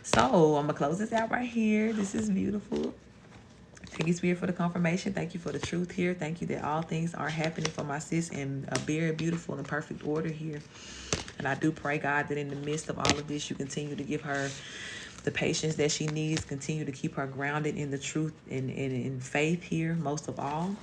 So I'm gonna close this out right here. This is beautiful. Thank you, Spirit, for the confirmation. Thank you for the truth here. Thank you that all things are happening for my sis in a very beautiful and perfect order here. And I do pray, God, that in the midst of all of this, you continue to give her the patience that she needs. Continue to keep her grounded in the truth and in faith here, most of all.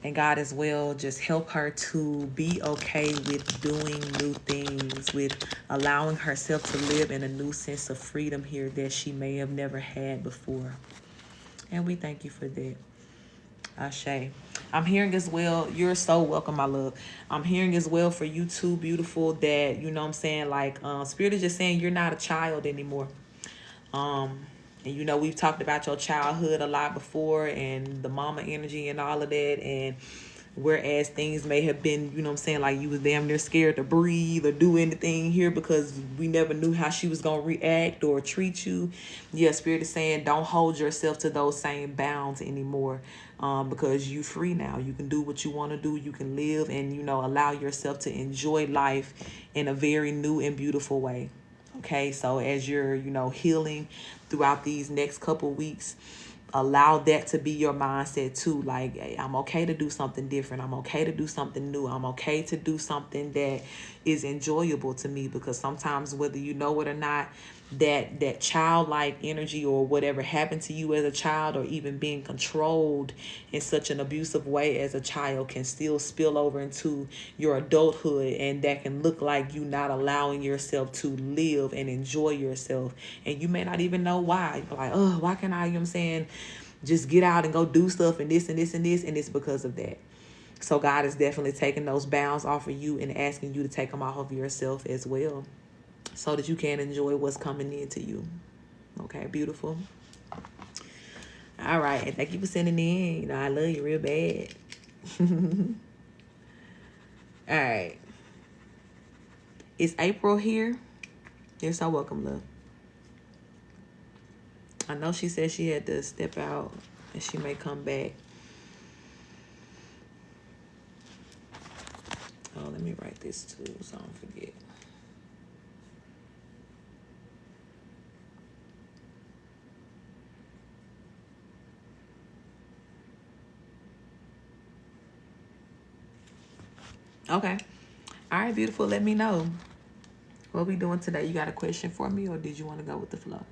And God as well, just help her to be okay with doing new things, with allowing herself to live in a new sense of freedom here that she may have never had before. And we thank you for that. Ashe. I'm hearing as well, you're so welcome, my love. I'm hearing as well for you too, beautiful, that, what I'm saying, like, Spirit is just saying you're not a child anymore. And we've talked about your childhood a lot before and the mama energy and all of that. And whereas things may have been, like you was damn near scared to breathe or do anything here because we never knew how she was going to react or treat you. Yeah, Spirit is saying don't hold yourself to those same bounds anymore, because you free now. You can do what you want to do. You can live and, allow yourself to enjoy life in a very new and beautiful way. Okay, so as you're, healing throughout these next couple weeks, allow that to be your mindset too. Like, hey, I'm okay to do something different. I'm okay to do something new. I'm okay to do something that is enjoyable to me, because sometimes, whether you know it or not, that childlike energy or whatever happened to you as a child, or even being controlled in such an abusive way as a child, can still spill over into your adulthood, and that can look like you not allowing yourself to live and enjoy yourself, and you may not even know why. You're like, oh, why can't I, just get out and go do stuff and this and this and this, and it's because of that. So God is definitely taking those bounds off of you and asking you to take them off of yourself as well, so that you can enjoy what's coming into you. Okay, beautiful. All right, and thank you for sending in. I love you real bad. All right. It's April here. You're so welcome, love. I know she said she had to step out and she may come back. Oh, let me write this too so I don't forget. Okay. All right, beautiful. Let me know. What we doing today? You got a question for me, or did you want to go with the flow?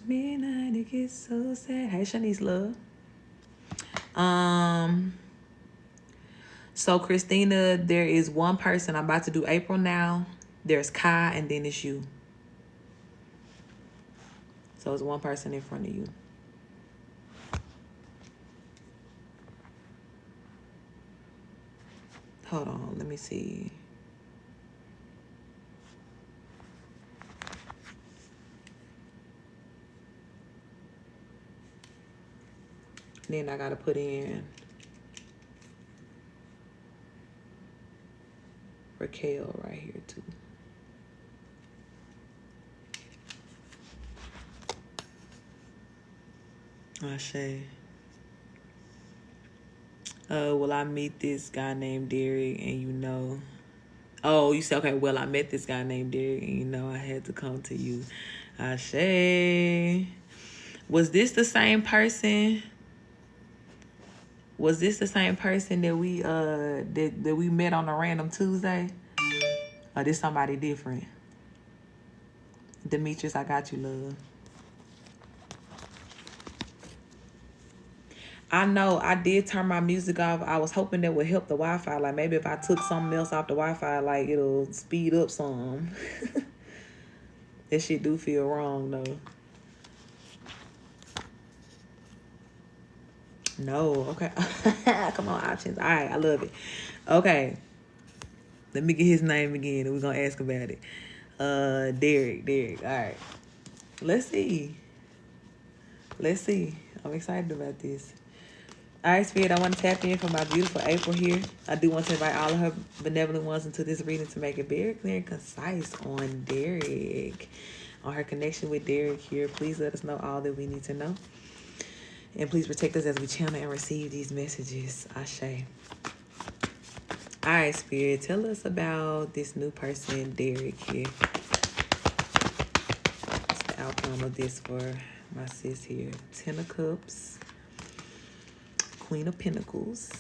Midnight, it gets so sad. Hey, Shanice, love. So Christina, there is one person. I'm about to do April now. There's Kai, and then it's you. So it's one person in front of you. Hold on, let me see. Then I gotta put in Raquel right here too. Ashe. Will I meet this guy named Derek, and Oh, you said, okay, well, I met this guy named Derek, and I had to come to you. Ashe. Was this the same person? Was this the same person that we that we met on a random Tuesday? Or this somebody different? Demetrius, I got you, love. I know I did turn my music off. I was hoping that would help the Wi-Fi. Like, maybe if I took something else off the Wi-Fi, like, it'll speed up some. That shit do feel wrong, though. No, okay. Come on, options. All right, I love it. Okay, let me get his name again, and we're gonna ask about it. Derek. All right, let's see. Let's see. I'm excited about this. All right, Spirit, I want to tap in for my beautiful April here. I do want to invite all of her benevolent ones into this reading to make it very clear and concise on Derek, on her connection with Derek here. Please let us know all that we need to know. And please protect us as we channel and receive these messages. Ashe. All right, Spirit, tell us about this new person, Derek, here. What's the outcome of this for my sis here? 10 of Cups, Queen of Pentacles,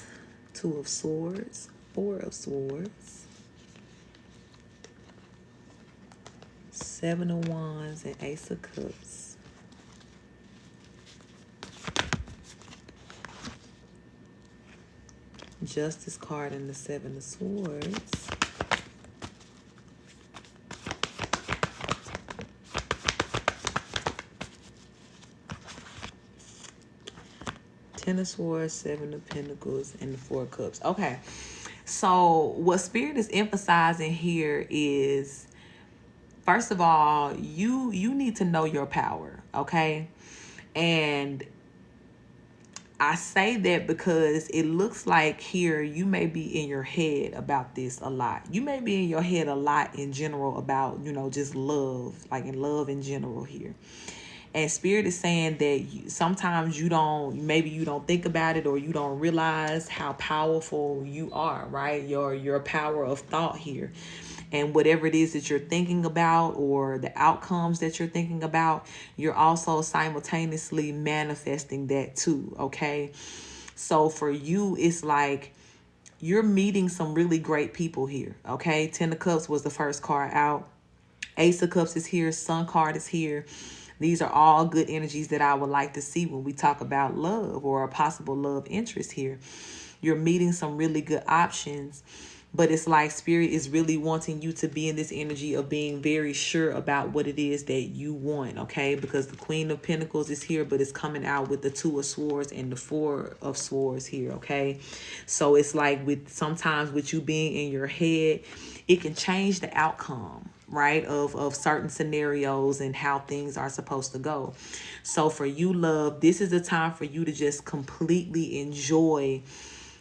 2 of Swords, 4 of Swords, 7 of Wands, and Ace of Cups. Justice card and the 7 of Swords. Ten of Swords, 7 of Pentacles, and the 4 of Cups. Okay. So what Spirit is emphasizing here is, first of all, you need to know your power, okay? And I say that because it looks like here you may be in your head about this a lot. You may be in your head a lot in general about, just love, like in love in general here. And Spirit is saying that sometimes you don't think about it, or you don't realize how powerful you are, right? Your power of thought here. And whatever it is that you're thinking about, or the outcomes that you're thinking about, you're also simultaneously manifesting that too, okay? So for you, it's like you're meeting some really great people here, okay? 10 of Cups was the first card out. Ace of Cups is here. Sun card is here. These are all good energies that I would like to see when we talk about love or a possible love interest here. You're meeting some really good options. But it's like Spirit is really wanting you to be in this energy of being very sure about what it is that you want, okay? Because the Queen of Pentacles is here, but it's coming out with the 2 of Swords and the 4 of Swords here, okay? So it's like sometimes with you being in your head, it can change the outcome, right, of certain scenarios and how things are supposed to go. So for you, love, this is a time for you to just completely enjoy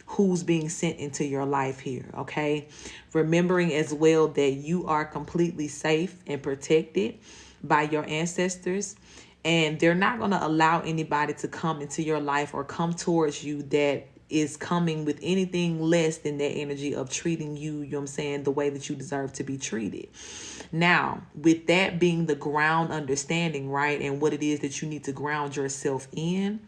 who's being sent into your life here, okay? Remembering as well that you are completely safe and protected by your ancestors, and they're not going to allow anybody to come into your life or come towards you that is coming with anything less than that energy of treating you, the way that you deserve to be treated. Now, with that being the ground understanding, right, and what it is that you need to ground yourself in,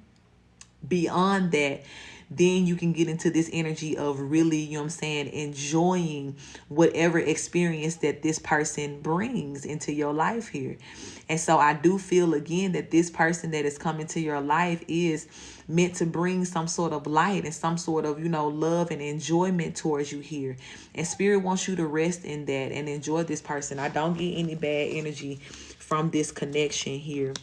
beyond that, then you can get into this energy of really, enjoying whatever experience that this person brings into your life here. And so I do feel again that this person that is coming to your life is meant to bring some sort of light and some sort of, love and enjoyment towards you here. And Spirit wants you to rest in that and enjoy this person. I don't get any bad energy from this connection here.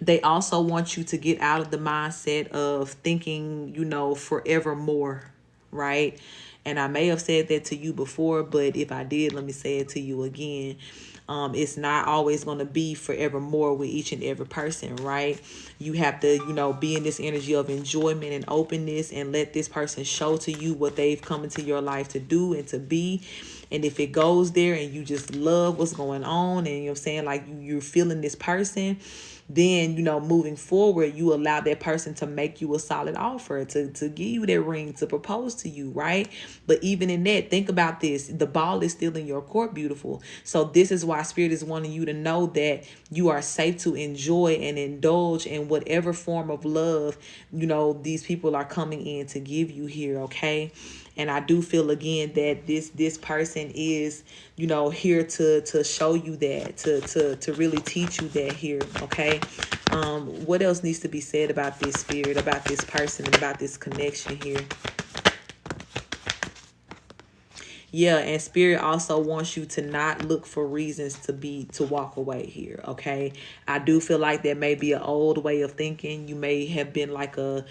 They also want you to get out of the mindset of thinking, forevermore, right? And I may have said that to you before, but if I did, let me say it to you again. It's not always going to be forevermore with each and every person, right? You have to, be in this energy of enjoyment and openness and let this person show to you what they've come into your life to do and to be. And if it goes there and you just love what's going on and like you're feeling this person, then, moving forward, you allow that person to make you a solid offer, to give you that ring, to propose to you, right? But even in that, think about this. The ball is still in your court, beautiful. So this is why Spirit is wanting you to know that you are safe to enjoy and indulge in whatever form of love, these people are coming in to give you here, okay? And I do feel again that this person is, here to show you that, to really teach you that here, okay? What else needs to be said about this, Spirit, about this person, and about this connection here? Yeah, and spirit also wants you to not look for reasons to walk away here, okay? I do feel like that may be an old way of thinking. You may have been like a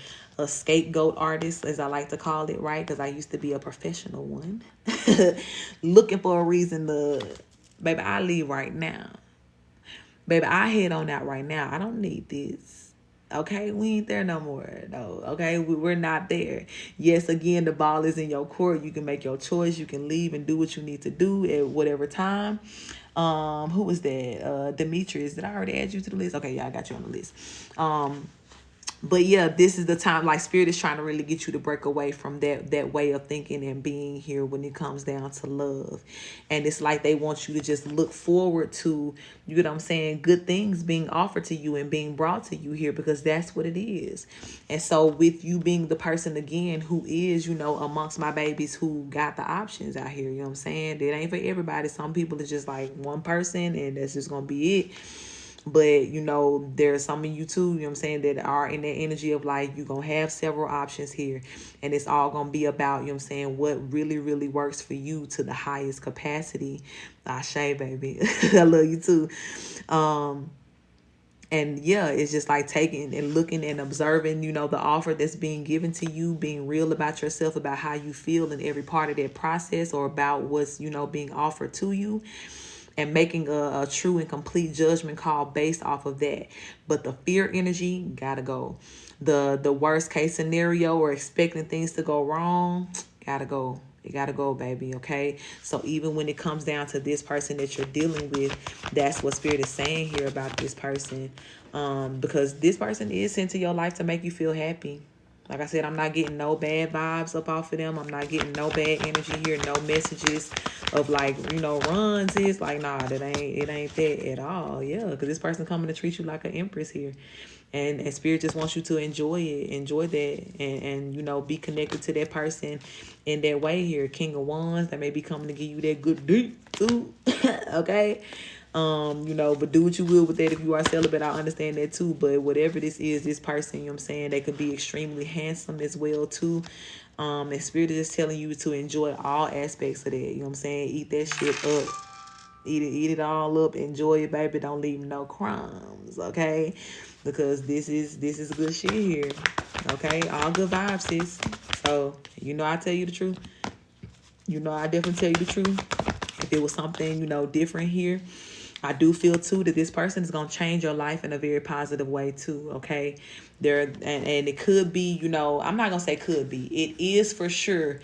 scapegoat artist, as I like to call it, right? Because I used to be a professional one. Looking for a reason to, baby, I leave right now. Baby, I head on out right now. I don't need this. Okay, we ain't there no more. No, okay, we're not there. Yes, again, the ball is in your court. You can make your choice. You can leave and do what you need to do at whatever time. Who was that? Demetrius. Did I already add you to the list? Okay, yeah, I got you on the list. But yeah, this is the time, like spirit is trying to really get you to break away from that way of thinking and being here when it comes down to love. And it's like they want you to just look forward to, you know what I'm saying, good things being offered to you and being brought to you here, because that's what it is. And so with you being the person again who is, amongst my babies who got the options out here, you know what I'm saying, it ain't for everybody. Some people is just like one person and that's just gonna be it. But there's some of you too, you know what I'm saying, that are in that energy of like, you're gonna have several options here, and it's all gonna be about, you know what I'm saying, what really, really works for you to the highest capacity. Ashe, baby. I love you too. And yeah, it's just like taking and looking and observing, the offer that's being given to you, being real about yourself, about how you feel in every part of that process, or about what's, being offered to you, and making a true and complete judgment call based off of that. But the fear energy gotta go. The worst case scenario or expecting things to go wrong gotta go. It gotta go, baby. Okay. So even when it comes down to this person that you're dealing with, that's what spirit is saying here about this person. Because this person is sent to your life to make you feel happy. Like I said, I'm not getting no bad vibes up off of them. I'm not getting no bad energy here. No messages of like, runs. It's like, nah, it ain't that at all. Yeah, because this person coming to treat you like an empress here. And spirit just wants you to enjoy it, enjoy that, and be connected to that person in that way here. King of Wands, that may be coming to give you that good deep too. Okay. But do what you will with that. If you are celibate, I understand that too. But whatever this is, this person, what I'm saying, they could be extremely handsome as well too. And spirit is just telling you to enjoy all aspects of that. You know what I'm saying? Eat that shit up. Eat it all up. Enjoy it, baby. Don't leave no crumbs, okay? Because this is good shit here. Okay? All good vibes, sis. So, I tell you the truth. I definitely tell you the truth. If it was something, different here, I do feel too that this person is gonna change your life in a very positive way too. Okay, and it could be, I'm not gonna say could be. It is for sure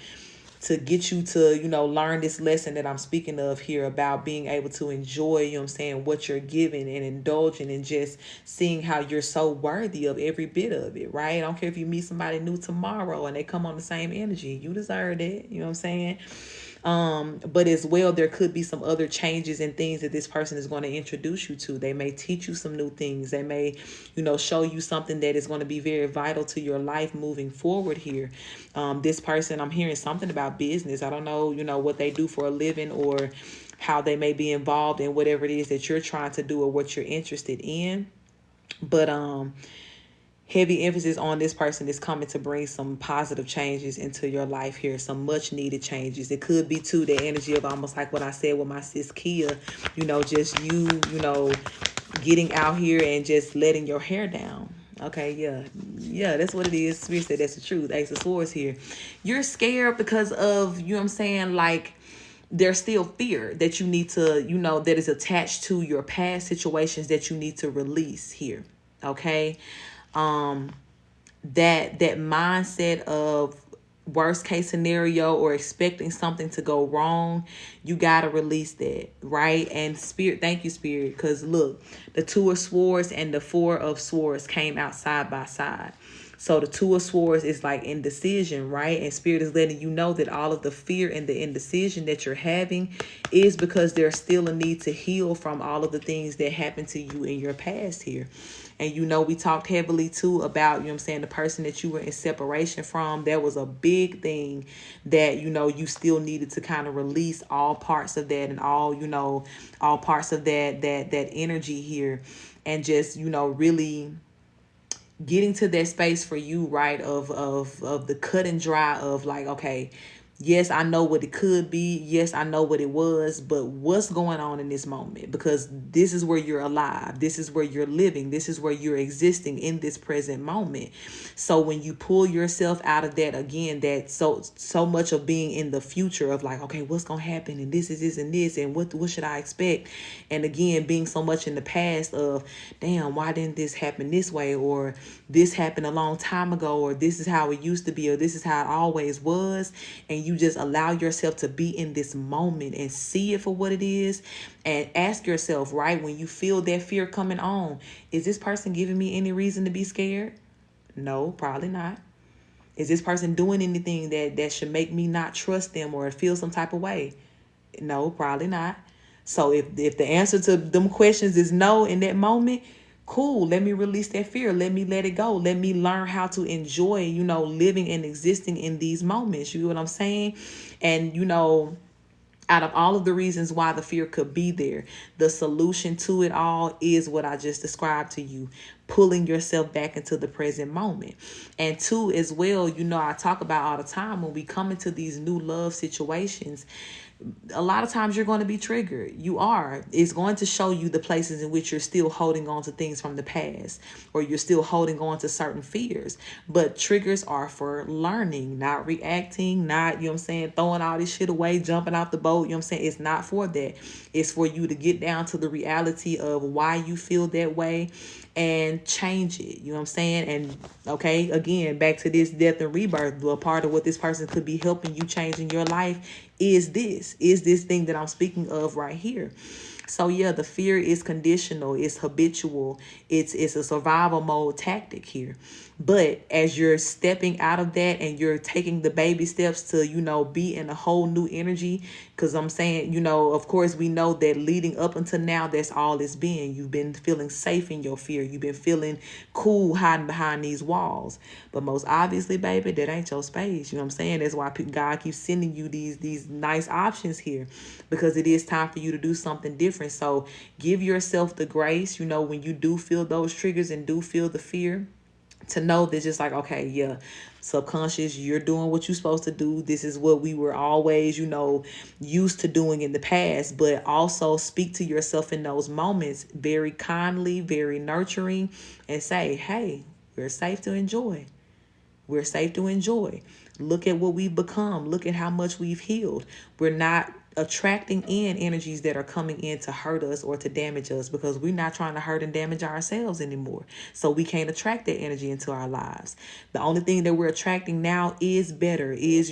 to get you to, learn this lesson that I'm speaking of here about being able to enjoy, what you're giving and indulging and just seeing how you're so worthy of every bit of it, right? I don't care if you meet somebody new tomorrow and they come on the same energy. You deserve it. You know what I'm saying? But as well, there could be some other changes and things that this person is going to introduce you to. They may teach you some new things. They may, show you something that is going to be very vital to your life moving forward here. This person, I'm hearing something about business. I don't know, what they do for a living or how they may be involved in whatever it is that you're trying to do or what you're interested in. But, heavy emphasis on this person is coming to bring some positive changes into your life here, some much needed changes. It could be too the energy of almost like what I said with my sis Kia, just you, getting out here and just letting your hair down. Okay, yeah, that's what it is. Spirit said that's the truth. Ace of Swords here. You're scared because of, what I'm saying, like, there's still fear that you need to, that is attached to your past situations that you need to release here. Okay. That mindset of worst case scenario or expecting something to go wrong, you got to release that, right? And spirit, thank you, spirit, because look, the Two of Swords and the Four of Swords came out side by side. So the Two of Swords is like indecision, right? And spirit is letting you know that all of the fear and the indecision that you're having is because there's still a need to heal from all of the things that happened to you in your past here. And we talked heavily too about, the person that you were in separation from. There was a big thing that, you still needed to kind of release all parts of that and all parts of that energy here. And just, really getting to that space for you, right, of the cut and dry of like, okay, Yes, I know what it could be. Yes, I know what it was, but what's going on in this moment? Because this is where you're alive. This is where you're living. This is where you're existing in this present moment. So when you pull yourself out of that, again, that so much of being in the future of like, okay, what's gonna happen, and this is this and this, and what should I expect? And again, being so much in the past of, damn, why didn't this happen this way, or this happened a long time ago, or this is how it used to be, or this is how it always was. And you just allow yourself to be in this moment and see it for what it is, and ask yourself, right, when you feel that fear coming on, is this person giving me any reason to be scared? No, probably not. Is this person doing anything that should make me not trust them or feel some type of way? No, probably not. So if the answer to them questions is no in that moment, cool, let me release that fear. Let me let it go. Let me learn how to enjoy, living and existing in these moments. You know what I'm saying? And, out of all of the reasons why the fear could be there, the solution to it all is what I just described to you, pulling yourself back into the present moment. And two, as well, I talk about all the time when we come into these new love situations, a lot of times you're going to be triggered. You are. It's going to show you the places in which you're still holding on to things from the past, or you're still holding on to certain fears. But triggers are for learning, not reacting, not, throwing all this shit away, jumping off the boat. It's not for that. It's for you to get down to the reality of why you feel that way and change it. And okay, again, back to this death and rebirth. A part of what this person could be helping you change in your life is this thing that I'm speaking of right here. So yeah, the fear is conditional, it's habitual, it's a survival mode tactic here. But as you're stepping out of that and you're taking the baby steps to, be in a whole new energy, because I'm saying, of course, we know that leading up until now, that's all it's been. You've been feeling safe in your fear. You've been feeling cool hiding behind these walls. But most obviously, baby, that ain't your space. You know what I'm saying? That's why God keeps sending you these nice options here, because it is time for you to do something different. So give yourself the grace, when you do feel those triggers and do feel the fear, to know that just like, okay, yeah, subconscious, you're doing what you're supposed to do. This is what we were always, used to doing in the past. But also speak to yourself in those moments very kindly, very nurturing, and say, hey, we're safe to enjoy. We're safe to enjoy. Look at what we've become. Look at how much we've healed. We're not attracting in energies that are coming in to hurt us or to damage us, because we're not trying to hurt and damage ourselves anymore. So we can't attract that energy into our lives. The only thing that we're attracting now is better, is,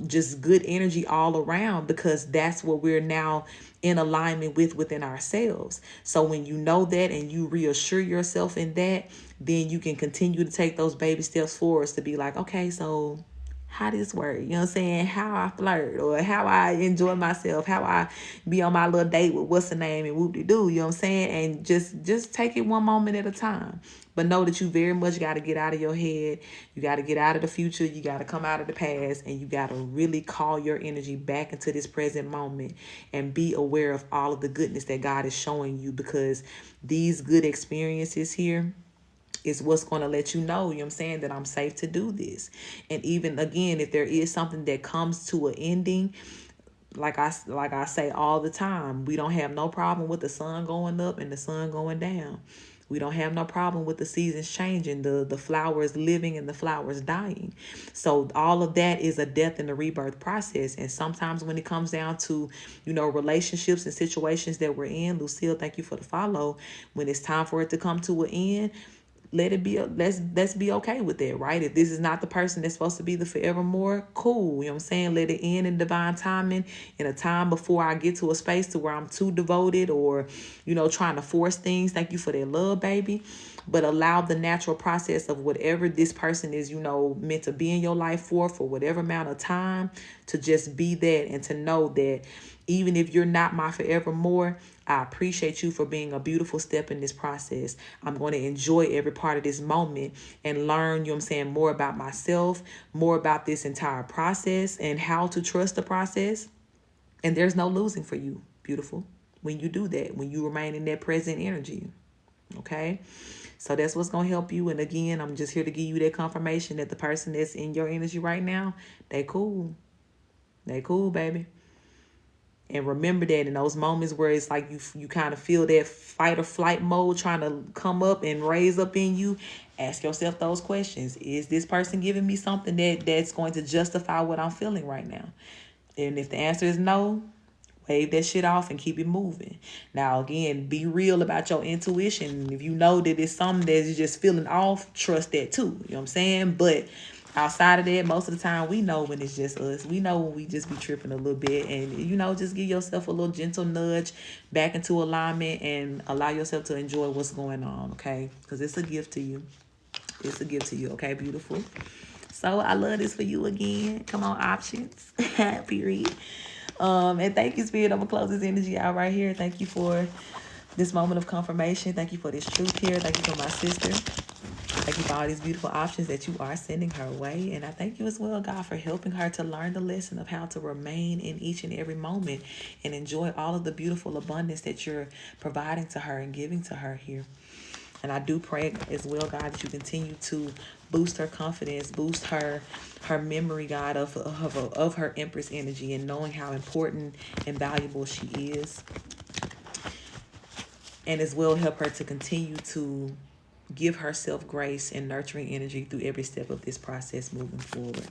just good energy all around, because that's what we're now in alignment within ourselves. So when you know that and you reassure yourself in that, then you can continue to take those baby steps forwards to be like, okay, so how this work? You know what I'm saying? How I flirt, or how I enjoy myself, how I be on my little date with what's the name and whoop-de-doo, you know what I'm saying? And just take it one moment at a time. But know that you very much got to get out of your head. You got to get out of the future. You got to come out of the past, and you got to really call your energy back into this present moment and be aware of all of the goodness that God is showing you, because these good experiences here is what's going to let you know, that I'm safe to do this. And even again, if there is something that comes to an ending, like I say all the time, we don't have no problem with the sun going up and the sun going down. We don't have no problem with the seasons changing, the flowers living and the flowers dying. So all of that is a death and a rebirth process. And sometimes when it comes down to, relationships and situations that we're in, Lucille, thank you for the follow. When it's time for it to come to an end, let it be. Let's be okay with that, right? If this is not the person that's supposed to be the forevermore, cool. You know what I'm saying? Let it end in divine timing, in a time before I get to a space to where I'm too devoted or, trying to force things. Thank you for that love, baby. But allow the natural process of whatever this person is, meant to be in your life for whatever amount of time, to just be that, and to know that even if you're not my forevermore, I appreciate you for being a beautiful step in this process. I'm going to enjoy every part of this moment and learn, more about myself, more about this entire process and how to trust the process. And there's no losing for you, beautiful, when you do that, when you remain in that present energy. Okay. So that's what's going to help you. And again, I'm just here to give you that confirmation that the person that's in your energy right now, they cool. They cool, baby. And remember that in those moments where it's like you kind of feel that fight or flight mode trying to come up and raise up in you, ask yourself those questions. Is this person giving me something that's going to justify what I'm feeling right now? And if the answer is no, wave that shit off and keep it moving. Now, again, be real about your intuition. If you know that it's something that's just feeling off, trust that too. You know what I'm saying? But outside of that, most of the time, we know when it's just us. We know when we just be tripping a little bit. And, just give yourself a little gentle nudge back into alignment and allow yourself to enjoy what's going on, okay? Because it's a gift to you. It's a gift to you, okay? Beautiful. So I love this for you again. Come on, options. Period. And thank you, Spirit. I'm gonna close this energy out right here. Thank you for this moment of confirmation. Thank you for this truth here. Thank you for my sister. Thank you for all these beautiful options that you are sending her way. And I thank you as well, God, for helping her to learn the lesson of how to remain in each and every moment and enjoy all of the beautiful abundance that you're providing to her and giving to her here. And I do pray as well, God, that you continue to boost her confidence, boost her memory, God, of her Empress energy and knowing how important and valuable she is. And as well help her to continue to give herself grace and nurturing energy through every step of this process moving forward.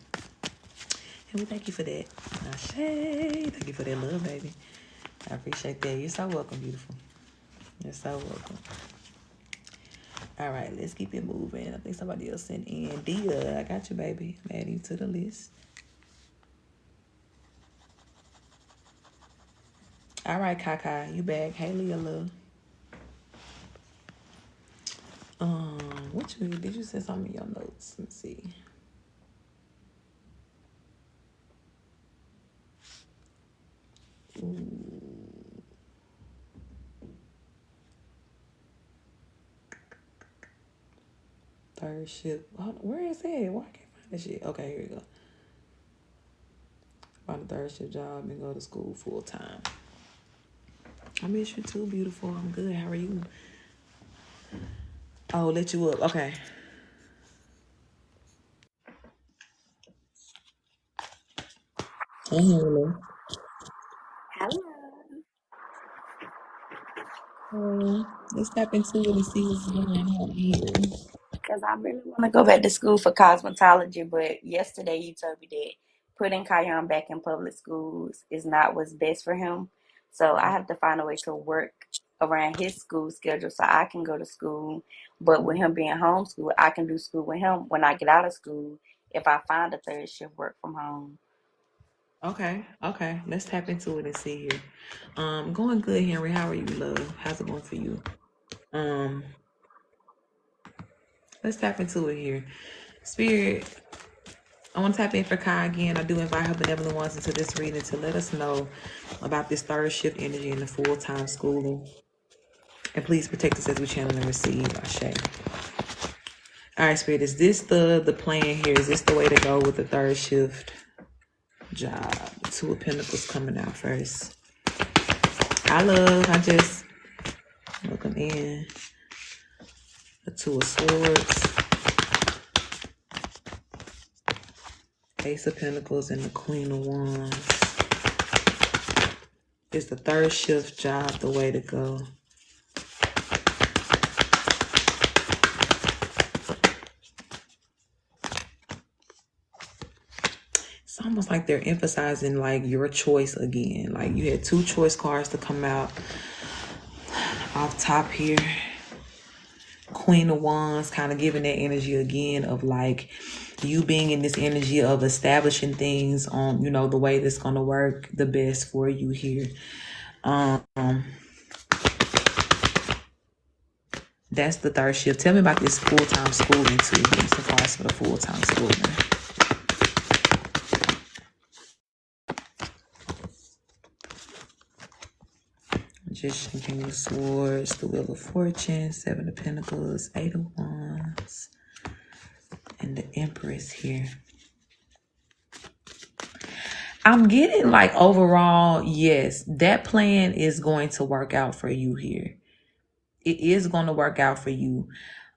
And we thank you for that. Ashe. Thank you for that love, baby. I appreciate that. You're so welcome, beautiful. You're so welcome. All right, let's keep it moving. I think somebody else sent in. Dia, I got you, baby. I'm adding you to the list. All right, Kaka, you back. Hey, Leah, love. Did you send something in your notes? Let me see. Third shift. Where is it? Why I can't find this shit? Okay, here we go. Find a third shift job and go to school full time. I miss you too, beautiful. I'm good. How are you? Oh, let you up. Okay. Hello. Let's tap into it and see what's going on here. Because I really want to go back to school for cosmetology, but yesterday you told me that putting Kayon back in public schools is not what's best for him. So I have to find a way to work around his school schedule so I can go to school. But with him being homeschooled, I can do school with him when I get out of school if I find a third shift work from home. Okay. Let's tap into it and see here. Going good, Henry. How are you, love? How's it going for you? Um, let's tap into it here. Spirit, I want to tap in for Kai again. I do invite her benevolent ones into this reading to let us know about this third shift energy and the full-time schooling. And please protect us as we channel and receive. Ashe. All right, Spirit, is this the plan here? Is this the way to go with the third shift job? Two of Pentacles coming out first. I just welcome in the Two of Swords, Ace of Pentacles, and the Queen of Wands. Is the third shift job the way to go? It's almost like they're emphasizing like your choice again. Like you had two choice cards to come out off top here. Queen of Wands, kind of giving that energy again of like you being in this energy of establishing things on, the way that's going to work the best for you here. That's the third shift. Tell me about this full-time schooling too. Give me some cards for the full-time schooling. Magician, King of Swords, the Wheel of Fortune, Seven of Pentacles, Eight of Wands, and the Empress here. I'm getting like overall, yes, that plan is going to work out for you here. it is going to work out for you.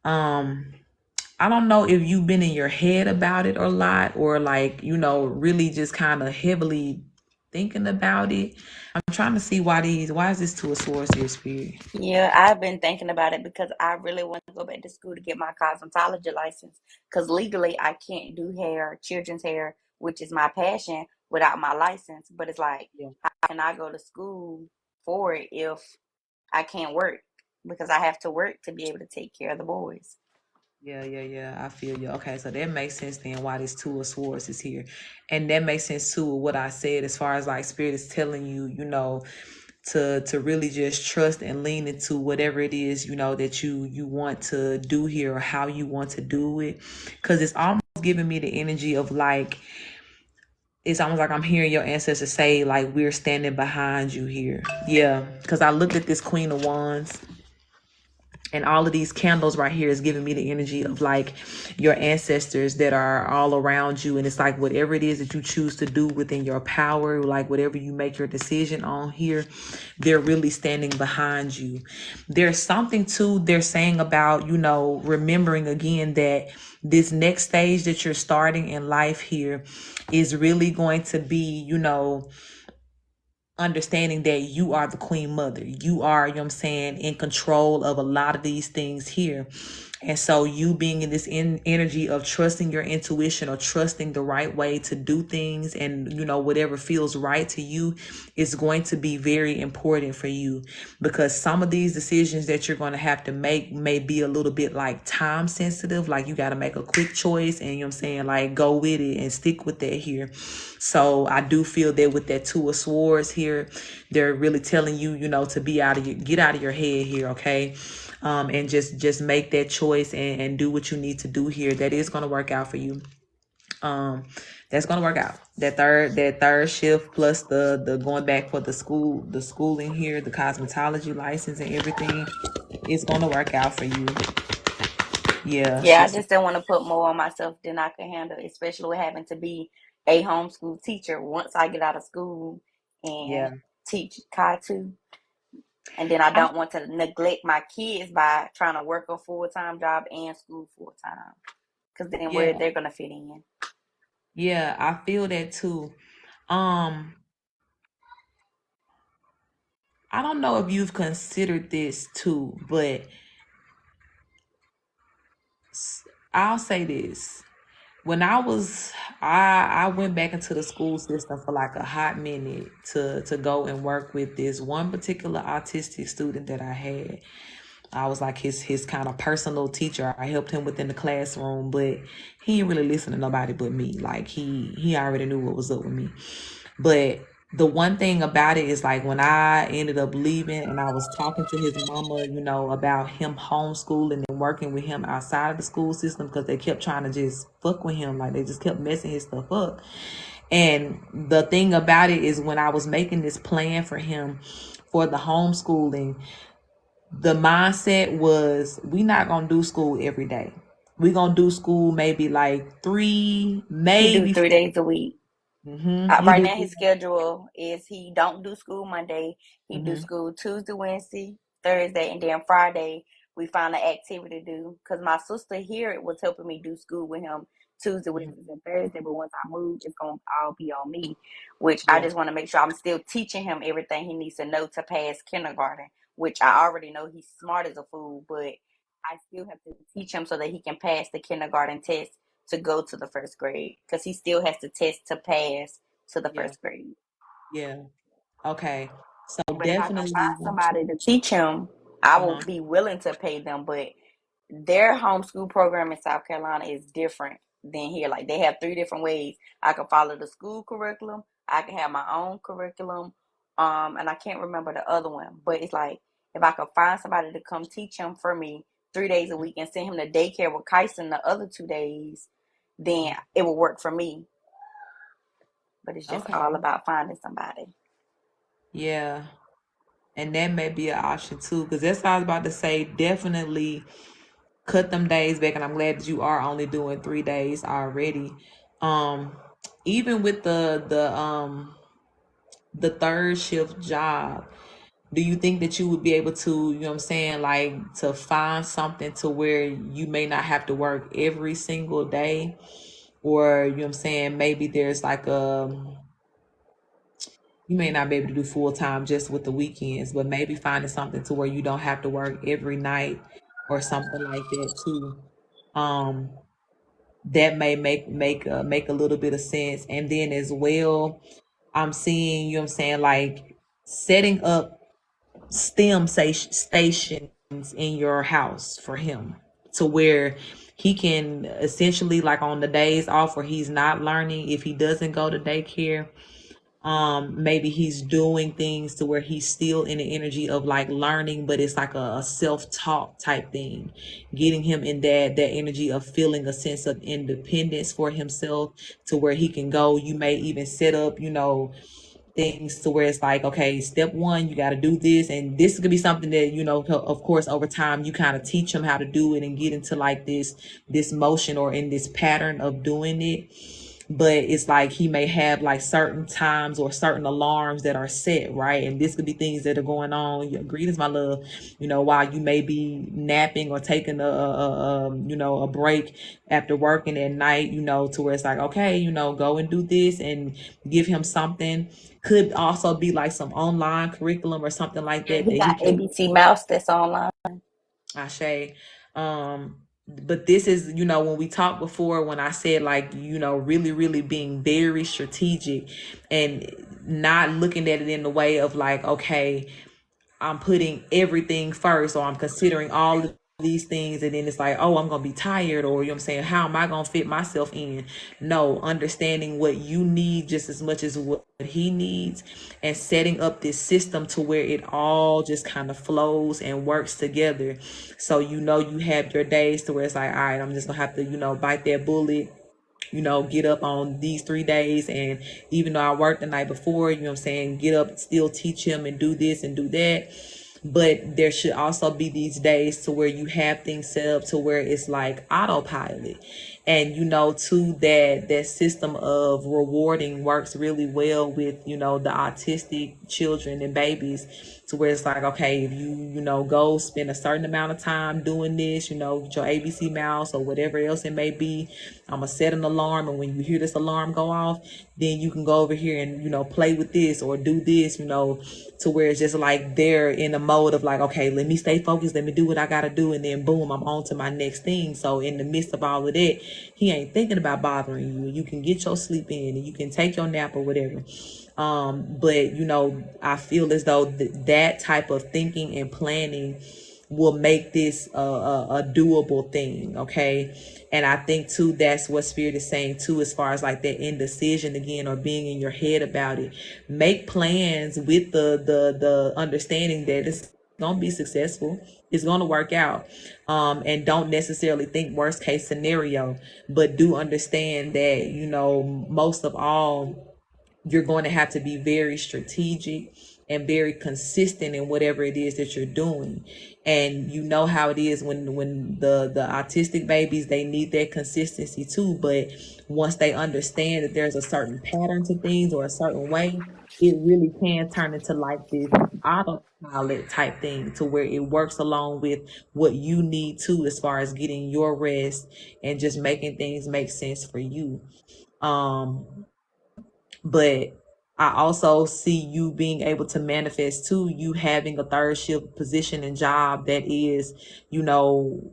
Um, I don't know if you've been in your head about it a lot, or like, really just kind of heavily thinking about it. I'm trying to see why is this to a source here, spirit? Yeah, I've been thinking about it because I really want to go back to school to get my cosmetology license. Because legally, I can't do hair, children's hair, which is my passion, without my license. But it's like, Yeah. how can I go to school for it if I can't work? Because I have to work to be able to take care of the boys. Yeah, yeah, yeah. I feel you. Okay, so that makes sense then why this two of swords is here. And that makes sense too with what I said as far as like spirit is telling you, to really just trust and lean into whatever it is, that you want to do here or how you want to do it. Cause it's almost giving me the energy of like it's almost like I'm hearing your ancestors say, like, we're standing behind you here. Yeah. Cause I looked at this Queen of Wands, and all of these candles right here is giving me the energy of like your ancestors that are all around you. And it's like whatever it is that you choose to do within your power, like whatever you make your decision on here, they're really standing behind you. There's something too they're saying about, remembering again that this next stage that you're starting in life here is really going to be, understanding that you are the queen mother. You are, you know what I'm saying, in control of a lot of these things here. And so you being in this energy of trusting your intuition or trusting the right way to do things, and whatever feels right to you is going to be very important for you, because some of these decisions that you're going to have to make may be a little bit like time sensitive. Like you got to make a quick choice, and what I'm saying, like go with it and stick with that here. So I do feel that with that two of swords here, they're really telling you, to be get out of your head here. Okay. And just make that choice, and do what you need to do here. That is going to work out for you. Um, that's going to work out. That third shift plus the going back for the schooling here, the cosmetology license and everything, it's going to work out for you. Yeah, Yeah, I she's just didn't want to put more on myself than I can handle, especially with having to be a homeschool teacher once I get out of school and yeah. teach Kai too. And then I I, don't want to neglect my kids by trying to work a full time job and school full time. Because then where yeah, they're going to fit in. yeah, I feel that too. Um, I don't know if you've considered this too, but I'll say this. When I went back into the school system for like a hot minute to go and work with this one particular autistic student that I had. I was like his kind of personal teacher. I helped him within the classroom, but he didn't really listen to nobody but me. Like he already knew what was up with me. But the one thing about it is like when I ended up leaving and I was talking to his mama, about him homeschooling and working with him outside of the school system, because they kept trying to just fuck with him. Like they just kept messing his stuff up. And the thing about it is when I was making this plan for him for the homeschooling, the mindset was we not gonna do school every day. We gonna do school maybe like three, He do maybe 3 days a week. he Right do now, his 3 days. schedule is he don't do school Monday. He do Mm-hmm. school Tuesday, Wednesday, Thursday, and then Friday we find an activity to do. Cause my sister here was helping me do school with him Tuesday, Wednesday, and Thursday. But once I move, it's gonna all be on me. Which I Yeah, just want to make sure I'm still teaching him everything he needs to know to pass kindergarten. Which I already know he's smart as a fool, but I still have to teach him so that he can pass the kindergarten test to go to the first grade. Cause he still has to test to pass to the yeah, first grade. yeah. Okay. So But if I can definitely find somebody to teach him, I will uh-huh. be willing to pay them. But their homeschool program in South Carolina is different than here. Like they have three different ways. I can follow the school curriculum. I can have my own curriculum. And I can't remember the other one. But it's like if I could find somebody to come teach him for me 3 days a week and send him to daycare with Kyson the other 2 days, then it will work for me. But it's just all Okay. about finding somebody. Yeah. And that may be an option too. Because that's what I was about to say. Definitely cut them days back. And I'm glad that you are only doing 3 days already. Um, even with the third shift job. Do you think that you would be able to, you know what I'm saying, like to find something to where you may not have to work every single day? Or, you know what I'm saying, maybe there's like you may not be able to do full time just with the weekends, but maybe finding something to where you don't have to work every night or something like that too. Um, that may make a little bit of sense. And then as well, I'm seeing, you know what I'm saying, like setting up stations in your house for him to where he can essentially, like on the days off where he's not learning, if he doesn't go to daycare, maybe he's doing things to where he's still in the energy of like learning, but it's like a self-talk type thing, getting him in that energy of feeling a sense of independence for himself to where he can go. You may even set up, things to where it's like, okay, step one, you got to do this, and this could be something that, of course, over time you kind of teach them how to do it and get into like this motion or in this pattern of doing it. But it's like he may have like certain times or certain alarms that are set, right? And this could be things that are going on. Greetings, my love. While you may be napping or taking a break after working at night, to where it's like, okay, go and do this and give him something. Could also be like some online curriculum or something like Yeah, that he that he got can. ABC Mouse that's online. Ashe. But this is, when we talked before, when I said like, really, really being very strategic and not looking at it in the way of like, okay, I'm putting everything first, or I'm considering all of these things, and then it's like, oh, I'm gonna be tired, or I'm saying, how am I gonna fit myself in? No, understanding what you need just as much as what he needs, and setting up this system to where it all just kind of flows and works together. So you have your days to where it's like, all right, I'm just gonna have to, bite that bullet, get up on these 3 days. And even though I worked the night before, what I'm saying, get up, still teach him and do this and do that. But there should also be these days to where you have things set up to where it's like autopilot. And too, that system of rewarding works really well with, the autistic children and babies, to where it's like, okay, if you go spend a certain amount of time doing this, with your ABC mouse or whatever else it may be, I'm gonna set an alarm, and when you hear this alarm go off, then you can go over here and play with this or do this, to where it's just like they're in a mode of like, okay, let me stay focused, let me do what I gotta do, and then boom, I'm on to my next thing. So in the midst of all of that, he ain't thinking about bothering you. You can get your sleep in and you can take your nap or whatever. But I feel as though that type of thinking and planning will make this a doable thing. Okay. And I think too, that's what spirit is saying too, as far as like that indecision again, or being in your head about it. Make plans with the understanding that it's gonna be successful, it's gonna work out. And don't necessarily think worst case scenario, but do understand that, most of all, you're going to have to be very strategic and very consistent in whatever it is that you're doing. And you know how it is when the autistic babies, they need that consistency too. But once they understand that there's a certain pattern to things or a certain way, it really can turn into like this autopilot type thing, to where it works along with what you need to, as far as getting your rest and just making things make sense for you. Um but I also see you being able to manifest too, you having a third shift position and job that is, you know,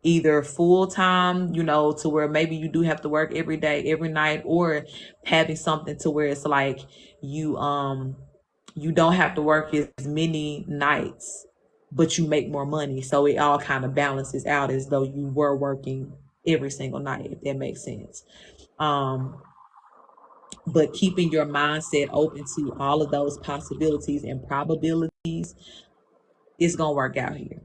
either full time, to where maybe you do have to work every day, every night, or having something to where it's like you you don't have to work as many nights, but you make more money. So it all kind of balances out as though you were working every single night, if that makes sense. Um but keeping your mindset open to all of those possibilities and probabilities is gonna work out here.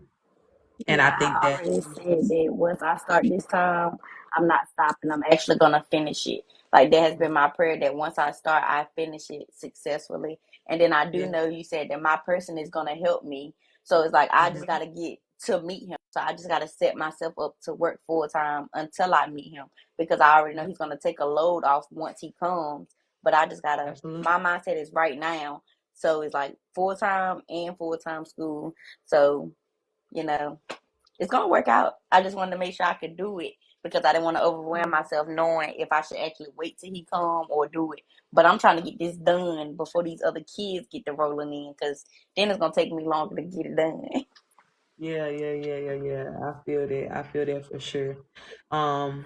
And I Yeah, think I that already said that once I start this time, I'm not stopping. I'm actually gonna finish it. Like that has been my prayer that once I start, I finish it successfully. And then I do yeah. know you said that my person is gonna help me. So it's like I just Mhm. gotta get to meet him. So I just gotta set myself up to work full time until I meet him because I already know Yep. he's gonna take a load off once he comes. But I just gotta Absolutely. my mindset is right now So it's like full time and full time school. So, you know, it's gonna work out. I just wanted to make sure I could do it because I didn't want to overwhelm myself knowing if I should actually wait till he come or do it. But I'm trying to get this done before these other kids get to rolling in because then it's gonna take me longer to get it done. Yeah, yeah, yeah, yeah, yeah. I feel that. I feel that for sure. Um,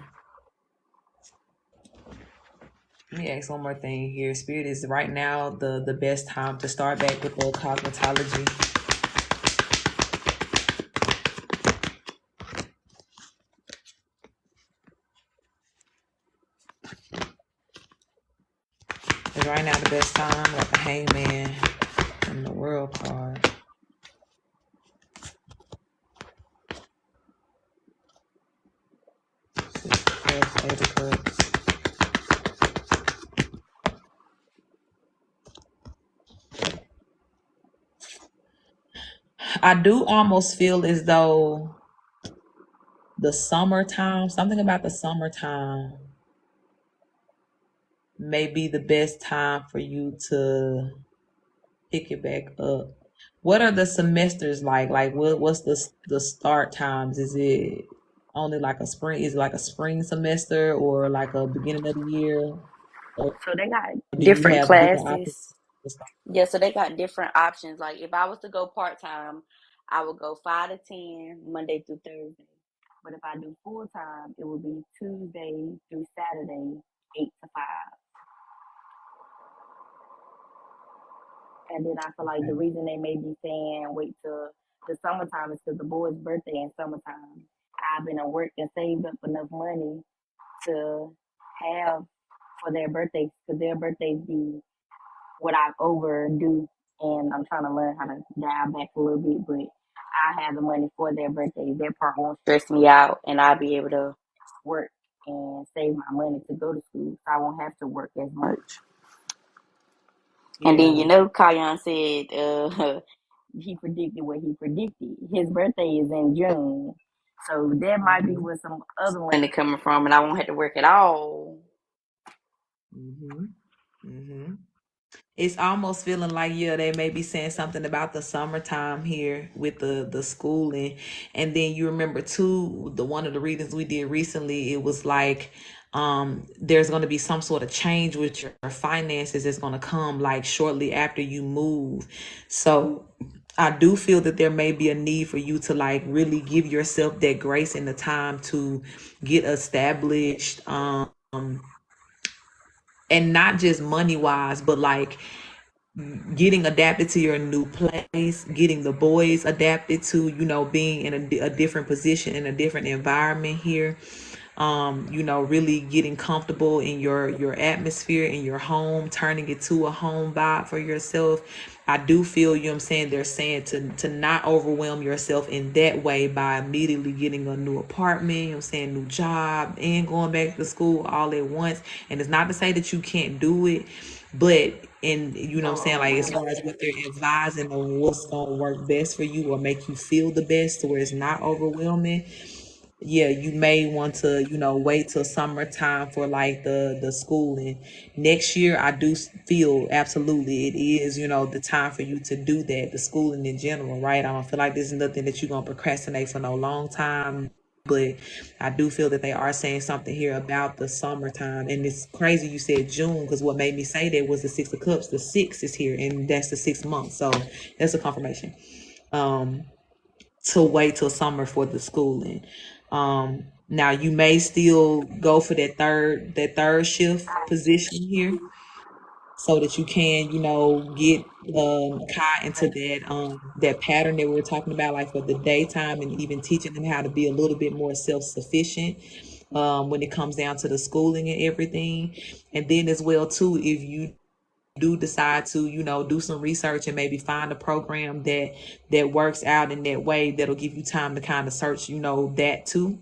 Let me ask one more thing here. Spirit, is right now the best time to start back with the cosmetology? Is right now the best time? Like a hangman in the world card. Six of Cups, Eight of Cups. I do almost feel as though the summertime, something about the summertime may be the best time for you to pick it back up. What are the semesters like? Like what's the start times? Is it only like a spring? Is it like a spring semester or like a beginning of the year? Or So they got do you different have different options classes. to start? Yeah, so they got different options. Like if I was to go part time, I would go 5 to 10 Monday through Thursday. But if I do full time, it would be Tuesday through Saturday, 8 to 5. And then I feel like the Okay. reason they may be saying wait till the summertime is because the boys' birthday in summertime. I've been at work and saved up enough money to have for their birthdays because their birthdays be what I overdo, and I'm trying to learn how to dial back a little bit. But I have the money for their birthdays. Their part won't stress me out, and I'll be able to work and save my money to go to school, so I won't have to work as much. And then Yeah. Kayan said he predicted what he predicted. His birthday is in June, so that might be Mhm. where some other money coming from, and I won't have to work at all. Mhm. Mhm. It's almost feeling like, yeah, they may be saying something about the summertime here with the schooling. And then you remember too, the one of the readings we did recently, it was like there's going to be some sort of change with your finances that's going to come like shortly after you move. So I do feel that there may be a need for you to like really give yourself that grace and the time to get established, and not just money wise, but like getting adapted to your new place, getting the boys adapted to, being in a different position, in a different environment here. Really getting comfortable in your atmosphere in your home, turning it to a home vibe for yourself. I do feel, you know what I'm saying, they're saying to not overwhelm yourself in that way by immediately getting a new apartment, you know what I'm saying, new job and going back to school all at once. And it's not to say that you can't do it, but and you know what I'm saying, like as far as what they're advising on what's gonna work best for you or make you feel the best to where it's not overwhelming, yeah, you may want to, wait till summertime for like the schooling. Next year, I do feel absolutely it is, the time for you to do that, the schooling in general, right? I don't feel like this is nothing that you're gonna procrastinate for no long time. But I do feel that they are saying something here about the summertime. And it's crazy you said June, because what made me say that was the Six of Cups. The six is here, and that's the 6 months. So that's a confirmation. Um, to wait till summer for the schooling. Now you may still go for that third shift position here so that you can, get Kai into that pattern that we were talking about, like for the daytime, and even teaching them how to be a little bit more self-sufficient when it comes down to the schooling and everything. And then as well too, if you do decide to, do some research and maybe find a program that works out in that way, that'll give you time to kind of search, that too,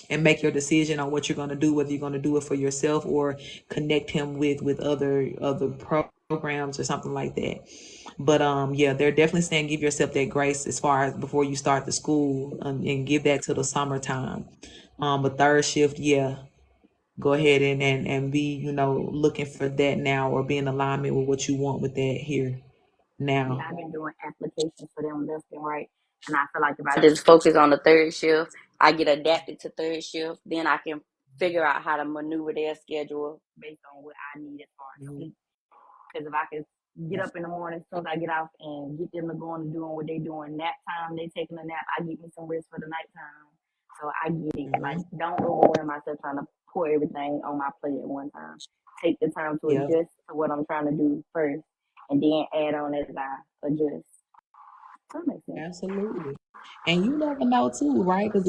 and make your decision on what you're going to do, whether you're going to do it for yourself or connect him with other programs or something like that. But yeah, they're definitely saying give yourself that grace as far as before you start the school, and give that to the summertime. But third shift, yeah, go ahead and be, looking for that now, or be in alignment with what you want with that here. Yeah, now. I've been doing applications for them left and right. And I feel like if I just focus on the third shift, I get adapted to third shift, then I can figure out how to maneuver their schedule based on what I need as far as Mhm. sleep. Because if I can get up in the morning as soon as I get off and get them to going and doing what they doing nap time, they taking a nap, I get me some rest for the nighttime. So I get it. Like, Mhm. don't overwhelm myself trying to pour everything on my plate at one time. Take the time to Yeah, adjust to what I'm trying to do first and then add on as I adjust. So that makes sense. absolutely. And you never know too, right? Because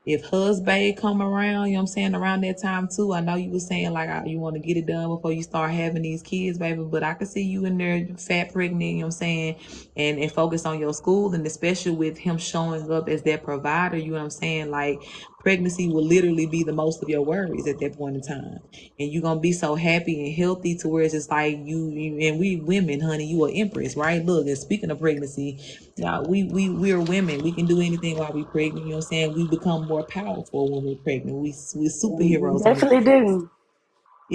if husband come around, you know what I'm saying, around that time too, I know you were saying like you want to get it done before you start having these kids, baby, but I could see you in there fat pregnant, you know what I'm saying, and focus on your school, and especially with him showing up as that provider, you know what I'm saying, like pregnancy will literally be the most of your worries at that point in time, and you're gonna be so happy and healthy to where it's just like and we women, honey, you are empress, right? Look, and speaking of pregnancy, y'all, we're women. We can do anything while we pregnant. You know what I'm saying? We become more powerful when we're pregnant. We're We superheroes on this. definitely do.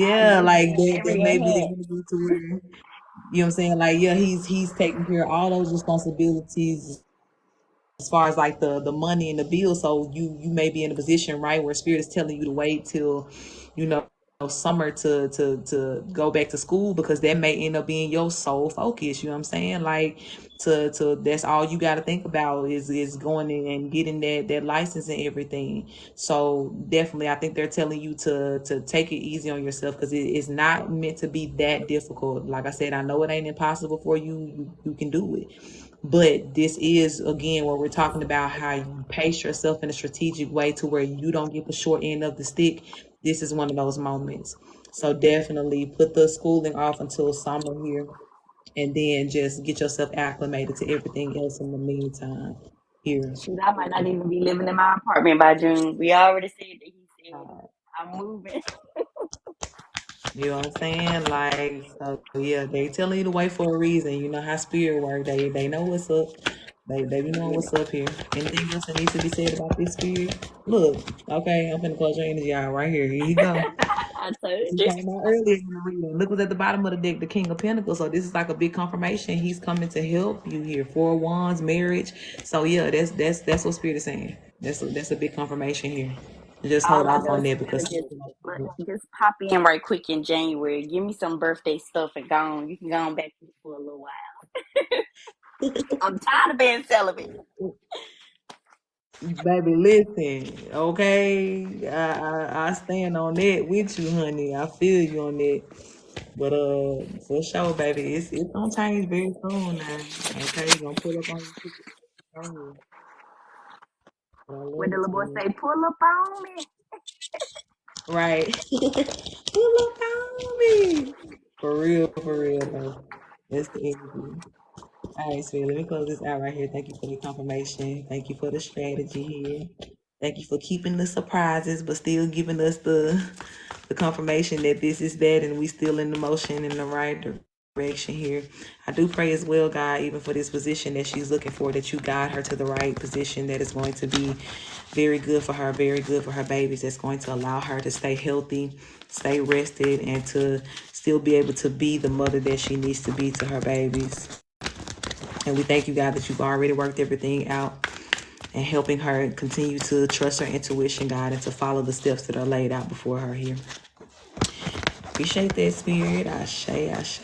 I Yeah, agree. like that Every may be the enhance. energy to where you know what I'm saying. Like yeah, he's taking care of all those responsibilities as far as like the money and the bill. So you may be in a position right where spirit is telling you to wait till you know summer to go back to school because that may end up being your sole focus. You know what I'm saying? Like to that's all you got to think about is going in and getting that license and everything. So definitely I think they're telling you to take it easy on yourself because it's not meant to be that difficult. Like I said, I know it ain't impossible for you. You can do it, but this is again where we're talking about how you pace yourself in a strategic way to where you don't get the short end of the stick. This is one of those moments. So definitely put the schooling off until summer here and then just get yourself acclimated to everything else in the meantime here. Shoot, I might not even be living in my apartment by June. We already said that he said I'm moving. You know what I'm saying? Like, so yeah, they telling you to wait for a reason. You know how spirit work. They know what's up. They be knowing what's up here. Anything else that needs to be said about this spirit? Look, okay, I'm finna close your energy out right here. Here you go. I told He you. came out earlier in the reading. Look what's at the bottom of the deck, the King of Pentacles. So this is like a big confirmation. He's coming to help you here. Four of Wands, marriage. So yeah, that's what spirit is saying. That's a big confirmation here. Just All hold I off know on is that you better because just pop in right quick in January. Give me some birthday stuff and go on. You can go on back for a little while. I'm tired of being celibate. baby, listen, okay. I stand on that with you, honey. I feel you on that. But for sure, baby, it's gonna change very soon now. Okay, you gonna pull up on your ticket. Oh, I When love the it little boy to say, "Pull up on me," right. Pull up on me. For real though. That's the energy. All right, sweetie, let me close this out right here. Thank you for the confirmation. Thank you for the strategy here. Thank you for keeping the surprises, but still giving us the confirmation that this is that, and we still in the motion in the right direction here. I do pray as well, God, even for this position that she's looking for, that you guide her to the right position that is going to be very good for her, very good for her babies. That's going to allow her to stay healthy, stay rested, and to still be able to be the mother that she needs to be to her babies. And we thank you, God, that you've already worked everything out and helping her continue to trust her intuition, God, and to follow the steps that are laid out before her here. Appreciate that, spirit. Ashe, ashe.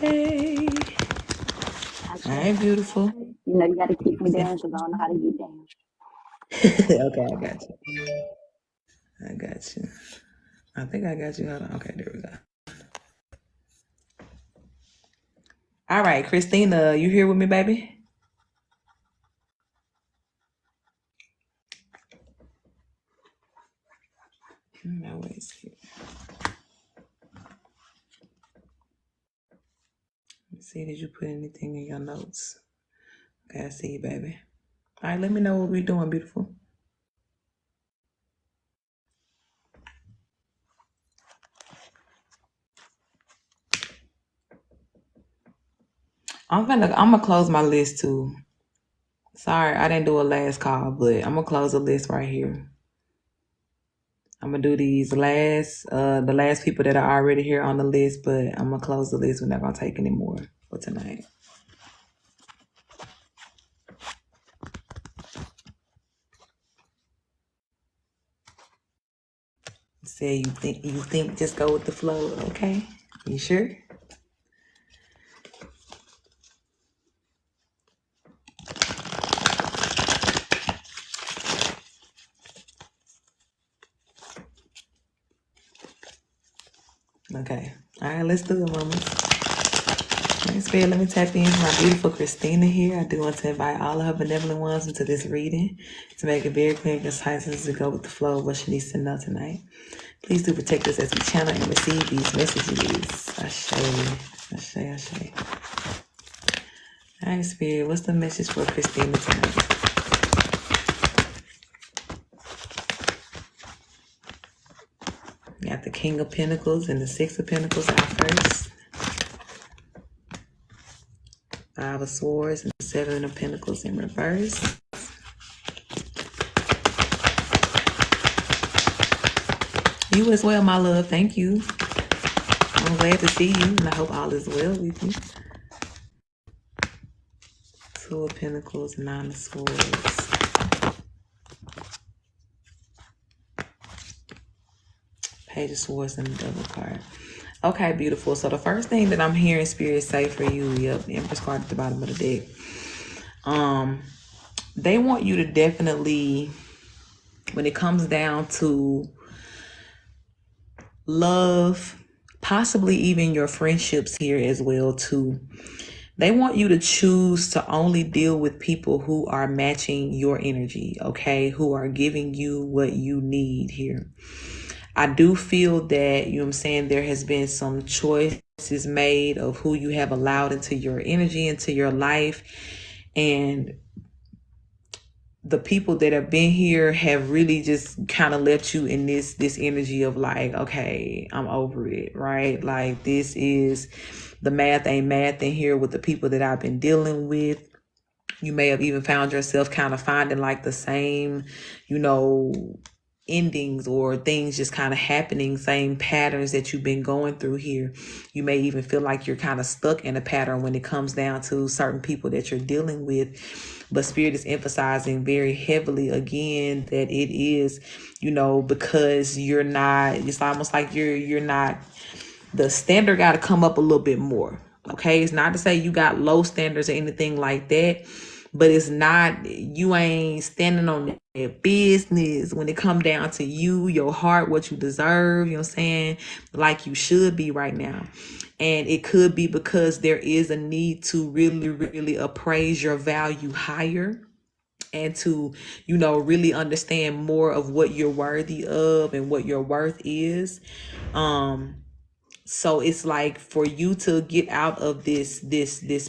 I All say, right, beautiful. you know, you got to keep me down because I don't know how to get down. Okay, I got you. I got you. I think I got you. Hold on. Okay, there we go. All right, Christina, you here with me, baby? No, wait. Let's see, did you put anything in your notes? Okay, I see you, baby. All right, let me know what we're doing, beautiful. I'm gonna close my list too. Sorry, I didn't do a last call, but I'm gonna close the list right here. I'm gonna do these the last people that are already here on the list, but I'm gonna close the list. We're not gonna take any more for tonight. Say you think just go with the flow, okay? You sure? Okay. All right, let's do it, mamas. Next spirit, let me tap in my beautiful Christina here. I do want to invite all of her benevolent ones into this reading to make it very clear and concise as to go with the flow of what she needs to know tonight. Please do protect us as we channel and receive these messages. Ashe, ashe, ashe. All right, spirit, what's the message for Christina tonight? Got the King of Pentacles and the Six of Pentacles out first. Five of Swords and Seven of Pentacles in reverse. You as well, my love. Thank you. I'm glad to see you, and I hope all is well with you. Two of Pentacles, Nine of Swords. Page of Swords and the Devil card. Okay, beautiful. So the first thing that I'm hearing Spirit say for you, yep, Empress card at the bottom of the deck. They want you to definitely, when it comes down to love, possibly even your friendships here as well too, they want you to choose to only deal with people who are matching your energy, okay? Who are giving you what you need here. I do feel that, you know what I'm saying, there has been some choices made of who you have allowed into your energy, into your life. And the people that have been here have really just kind of left you in this energy of like, okay, I'm over it, right? Like, this is the math ain't math in here with the people that I've been dealing with. You may have even found yourself kind of finding like the same, you know, endings or things just kind of happening, same patterns that you've been going through here. You may even feel like you're kind of stuck in a pattern when it comes down to certain people that you're dealing with. But Spirit is emphasizing very heavily again that it is, you know, because you're not, it's almost like you're not, the standard got to come up a little bit more. Okay, it's not to say you got low standards or anything like that, but it's not, you ain't standing on their business when it come down to you, your heart, what you deserve, you know what I'm saying, like you should be right now. And it could be because there is a need to really, really appraise your value higher and to, you know, really understand more of what you're worthy of and what your worth is. So it's like for you to get out of this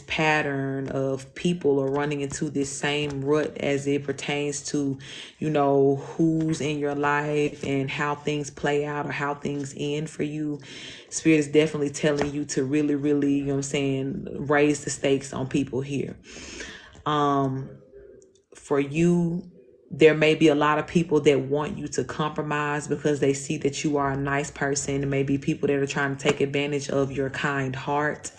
pattern of people or running into this same rut as it pertains to, you know, who's in your life and how things play out or how things end for you. Spirit is definitely telling you to really, really, you know what I'm saying, raise the stakes on people here. For you, there may be a lot of people that want you to compromise because they see that you are a nice person. It may be people that are trying to take advantage of your kind heart.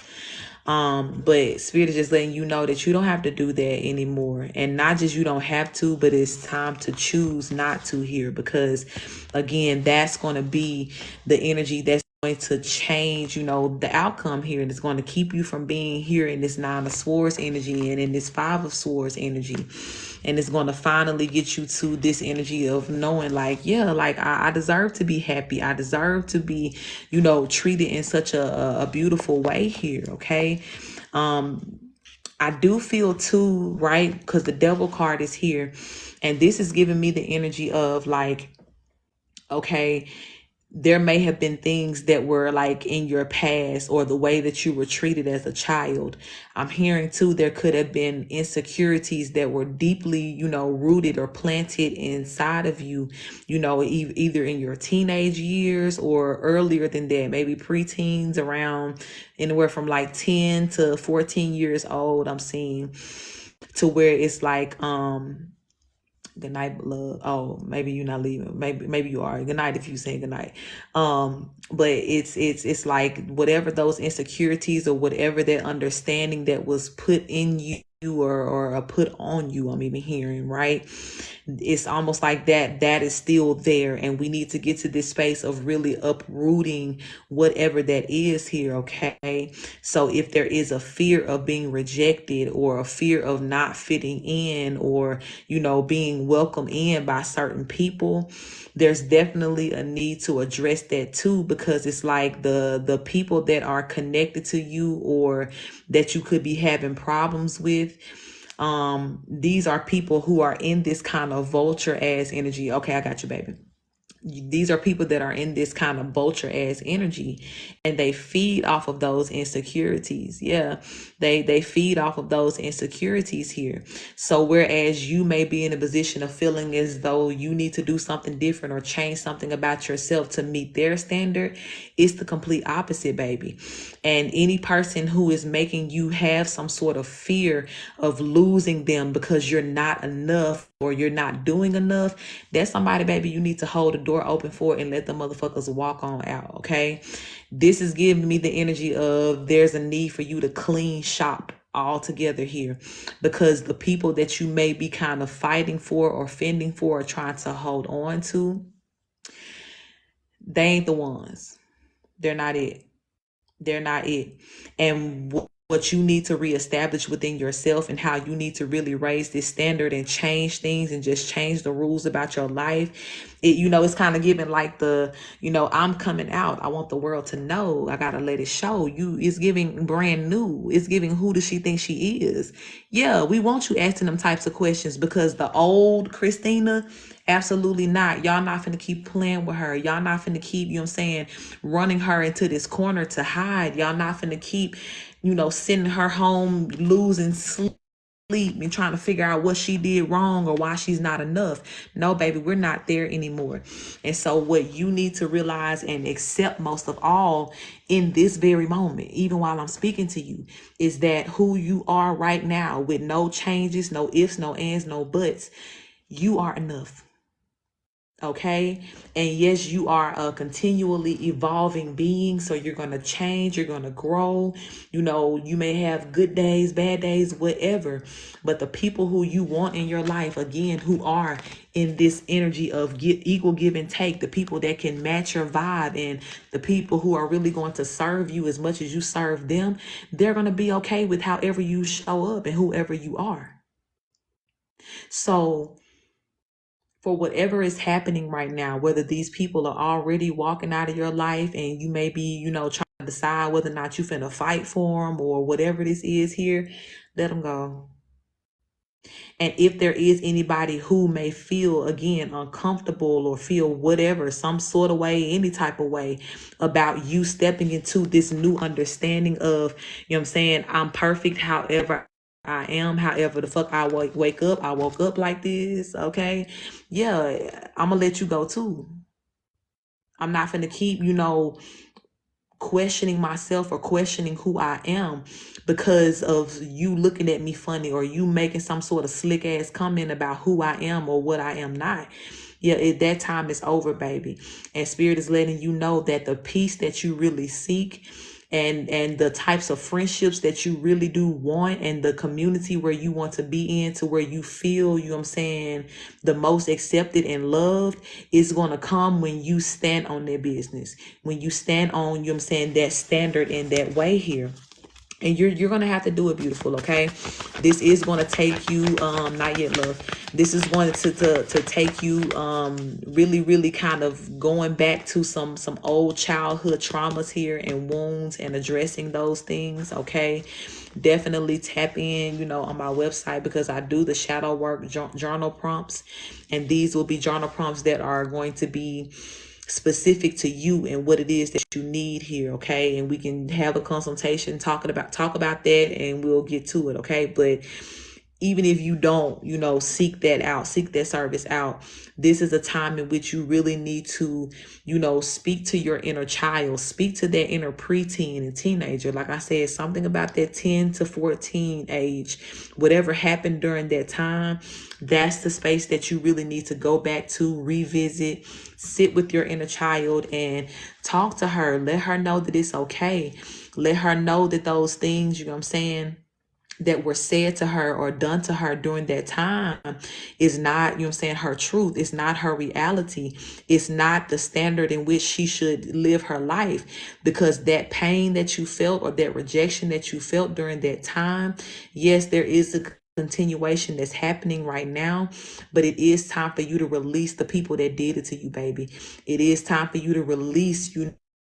But Spirit is just letting you know that you don't have to do that anymore. And not just you don't have to, but it's time to choose not to here, because again, that's going to be the energy that's going to change, you know, the outcome here. And it's going to keep you from being here in this Nine of Swords energy and in this Five of Swords energy. And it's going to finally get you to this energy of knowing like, yeah, like I deserve to be happy. I deserve to be, you know, treated in such a beautiful way here. Okay. I do feel too, right? Because the Devil card is here, and this is giving me the energy of like, okay, there may have been things that were like in your past or the way that you were treated as a child. I'm hearing too, there could have been insecurities that were deeply, you know, rooted or planted inside of you, you know, either in your teenage years or earlier than that, maybe preteens, around anywhere from like 10 to 14 years old. I'm seeing to where it's like, Good night, love. Oh, maybe you're not leaving. Maybe you are. Good night if you say good night. But it's like whatever those insecurities or whatever that understanding that was put in you or put on you, I'm even hearing, right? It's almost like that is still there, and we need to get to this space of really uprooting whatever that is here, okay? So if there is a fear of being rejected or a fear of not fitting in or being welcomed in by certain people, there's definitely a need to address that too, because it's like the people that are connected to you or that you could be having problems with, these are people who are in this kind of vulture ass energy. Okay, I got you, baby. These are people that are in this kind of vulture ass energy, and they feed off of those insecurities. Yeah, they feed off of those insecurities here. So whereas you may be in a position of feeling as though you need to do something different or change something about yourself to meet their standard, it's the complete opposite, baby. And any person who is making you have some sort of fear of losing them because you're not enough or you're not doing enough, that's somebody, baby, you need to hold the door open for and let the motherfuckers walk on out, okay? This is giving me the energy of there's a need for you to clean shop all together here, because the people that you may be kind of fighting for or fending for or trying to hold on to, they ain't the ones. They're not it. They're not it. And what you need to reestablish within yourself and how you need to really raise this standard and change things and just change the rules about your life. It's kind of giving like I'm coming out. I want the world to know. I got to let it show you. It's giving brand new. It's giving, who does she think she is? Yeah, we want you asking them types of questions, because the old Christina, absolutely not. Y'all not finna keep playing with her. Y'all not finna keep, running her into this corner to hide. Y'all not finna keep, sending her home losing sleep and trying to figure out what she did wrong or why she's not enough. No, baby, we're not there anymore. And so what you need to realize and accept most of all in this very moment, even while I'm speaking to you, is that who you are right now, with no changes, no ifs, no ands, no buts, you are enough. Okay. And yes, you are a continually evolving being. So you're going to change, you're going to grow. You may have good days, bad days, whatever. But the people who you want in your life, again, who are in this energy of equal give and take, the people that can match your vibe and the people who are really going to serve you as much as you serve them, they're going to be okay with however you show up and whoever you are. So for whatever is happening right now, whether these people are already walking out of your life and you may be, trying to decide whether or not you finna fight for them or whatever this is here, let them go. And if there is anybody who may feel, again, uncomfortable or feel whatever, some sort of way, any type of way about you stepping into this new understanding of, I'm perfect, however I am, however the fuck I wake up. I woke up like this, okay? Yeah, I'm gonna let you go too. I'm not finna keep, questioning myself or questioning who I am because of you looking at me funny or you making some sort of slick ass comment about who I am or what I am not. Yeah, that time is over, baby. And Spirit is letting you know that the peace that you really seek and the types of friendships that you really do want and the community where you want to be in, to where you feel, the most accepted and loved, is going to come when you stand on their business, when you stand on, that standard in that way here. And you're gonna have to do it, beautiful, okay? This is gonna take you, not yet, love. This is going to take you really, really kind of going back to some old childhood traumas here and wounds and addressing those things, okay? Definitely tap in, on my website, because I do the shadow work journal prompts, and these will be journal prompts that are going to be specific to you and what it is that you need here, okay? And we can have a consultation talk about that, and we'll get to it, okay? But even if you don't, seek that out, seek that service out, this is a time in which you really need to, speak to your inner child, speak to that inner preteen and teenager. Like I said, something about that 10 to 14 age, whatever happened during that time, that's the space that you really need to go back to, revisit, sit with your inner child and talk to her. Let her know that it's okay. Let her know that those things, that were said to her or done to her during that time is not, her truth. It's not her reality. It's not the standard in which she should live her life, because that pain that you felt or that rejection that you felt during that time, yes, there is a continuation that's happening right now, but it is time for you to release the people that did it to you, baby. It is time for you to release,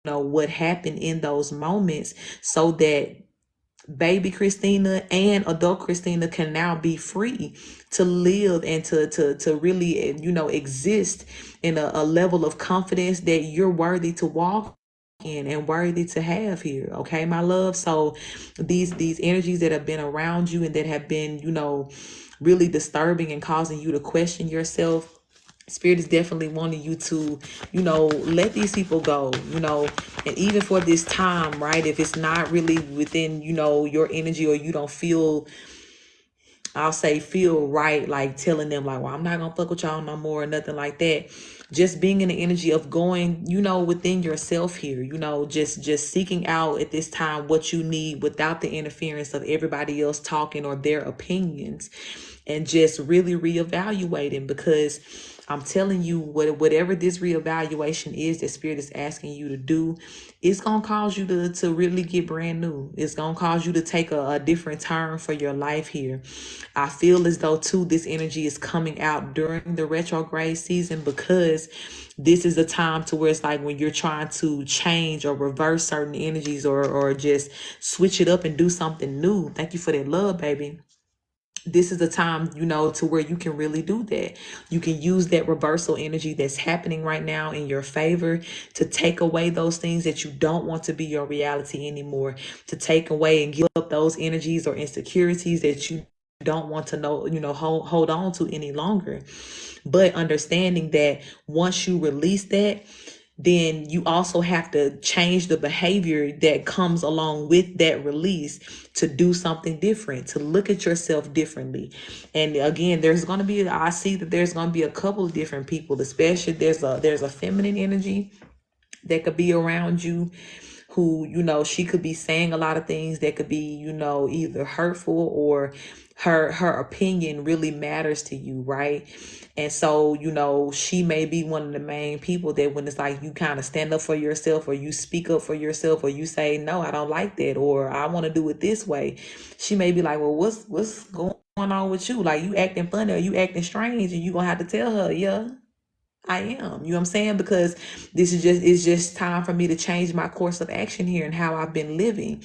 what happened in those moments, so that baby Christina and adult Christina can now be free to live and to really, exist in a level of confidence that you're worthy to walk in and worthy to have here. Okay, my love. So these energies that have been around you and that have been, really disturbing and causing you to question yourself, Spirit is definitely wanting you to, let these people go, and even for this time, right? If it's not really within, your energy, or you don't feel, I'll say feel right, like telling them like, well, I'm not gonna fuck with y'all no more or nothing like that. Just being in the energy of going, within yourself here, just seeking out at this time what you need without the interference of everybody else talking or their opinions, and just really reevaluating, because I'm telling you, whatever this reevaluation is that Spirit is asking you to do, it's going to cause you to really get brand new. It's going to cause you to take a different turn for your life here. I feel as though, too, this energy is coming out during the retrograde season, because this is a time to where it's like when you're trying to change or reverse certain energies, or just switch it up and do something new. Thank you for that love, baby. This is a time, to where you can really do that. You can use that reversal energy that's happening right now in your favor to take away those things that you don't want to be your reality anymore, to take away and give up those energies or insecurities that you don't want to hold on to any longer. But understanding that once you release that, then you also have to change the behavior that comes along with that release, to do something different, to look at yourself differently. And again, I see that there's going to be a couple of different people, especially there's a feminine energy that could be around you, who, she could be saying a lot of things that could be, either hurtful, or her opinion really matters to you, right? And so, she may be one of the main people that when it's like you kind of stand up for yourself, or you speak up for yourself, or you say, no, I don't like that, or I want to do it this way. She may be like, well, what's going on with you? Like, you acting funny or you acting strange, and you gonna have to tell her, yeah, I am. You know what I'm saying? Because it's just time for me to change my course of action here and how I've been living.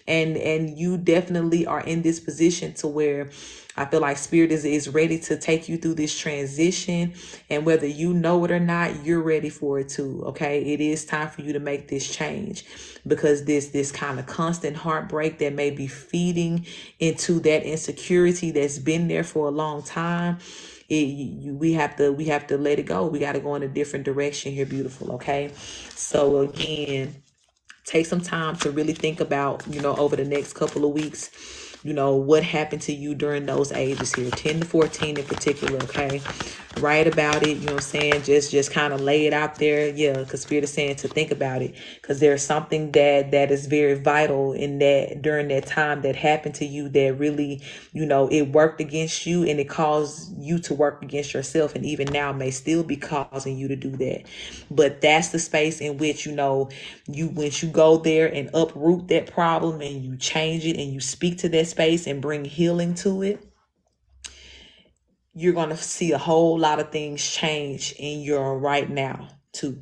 And you definitely are in this position to where I feel like Spirit is ready to take you through this transition. And whether you know it or not, you're ready for it too. Okay. It is time for you to make this change, because this kind of constant heartbreak that may be feeding into that insecurity that's been there for a long time, we have to let it go. We got to go in a different direction here, beautiful. Okay. So again, take some time to really think about, over the next couple of weeks, what happened to you during those ages here, 10 to 14 in particular. Okay. Write about it. You know what I'm saying? Just kind of lay it out there. Yeah. Because Spirit is saying to think about it, because there's something that is very vital in that during that time that happened to you, that really, it worked against you, and it caused you to work against yourself, and even now may still be causing you to do that. But that's the space in which, once you go there and uproot that problem, and you change it, and you speak to that space and bring healing to it, you're going to see a whole lot of things change in your right now too,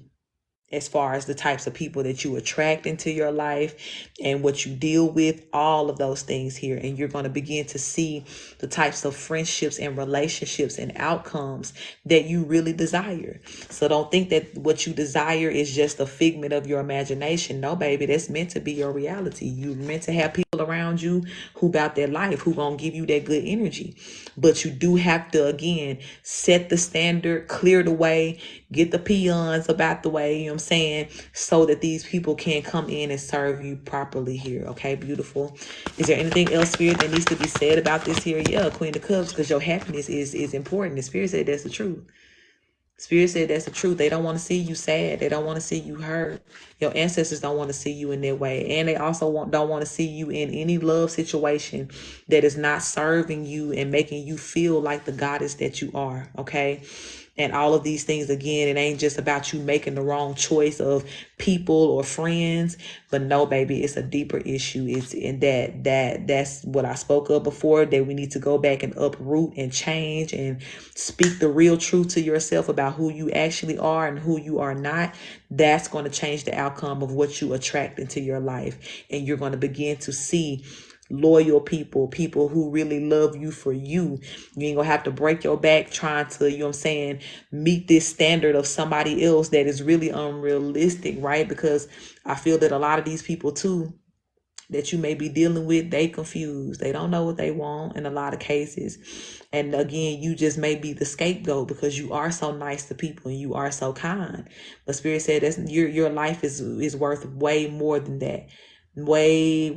as far as the types of people that you attract into your life and what you deal with, all of those things here. And you're going to begin to see the types of friendships and relationships and outcomes that you really desire. So don't think that what you desire is just a figment of your imagination. No, baby, that's meant to be your reality. You're meant to have people people around you who about their life, who gonna give you that good energy. But you do have to, again, set the standard, clear the way, get the peons about the way, you know what I'm saying, so that these people can come in and serve you properly here. Okay, beautiful. Is there anything else, Spirit, that needs to be said about this here? Yeah, Queen of Cups, because your happiness is important. The Spirit said that's the truth. Spirit said that's the truth. They don't want to see you sad. They don't want to see you hurt. Your ancestors don't want to see you in that way. And they also don't want to see you in any love situation that is not serving you and making you feel like the goddess that you are. Okay. And all of these things, again, it ain't just about you making the wrong choice of people or friends, but no, baby, it's a deeper issue. It's in that's what I spoke of before, that we need to go back and uproot and change and speak the real truth to yourself about who you actually are and who you are not. That's going to change the outcome of what you attract into your life. And you're going to begin to see loyal people who really love you for you. You ain't gonna have to break your back trying to, you know what I'm saying, meet this standard of somebody else that is really unrealistic, right? Because I feel that a lot of these people too that you may be dealing with, they confused. They don't know what they want in a lot of cases. And again, you just may be the scapegoat because you are so nice to people and you are so kind. But Spirit said that's your life is worth way more than that. Way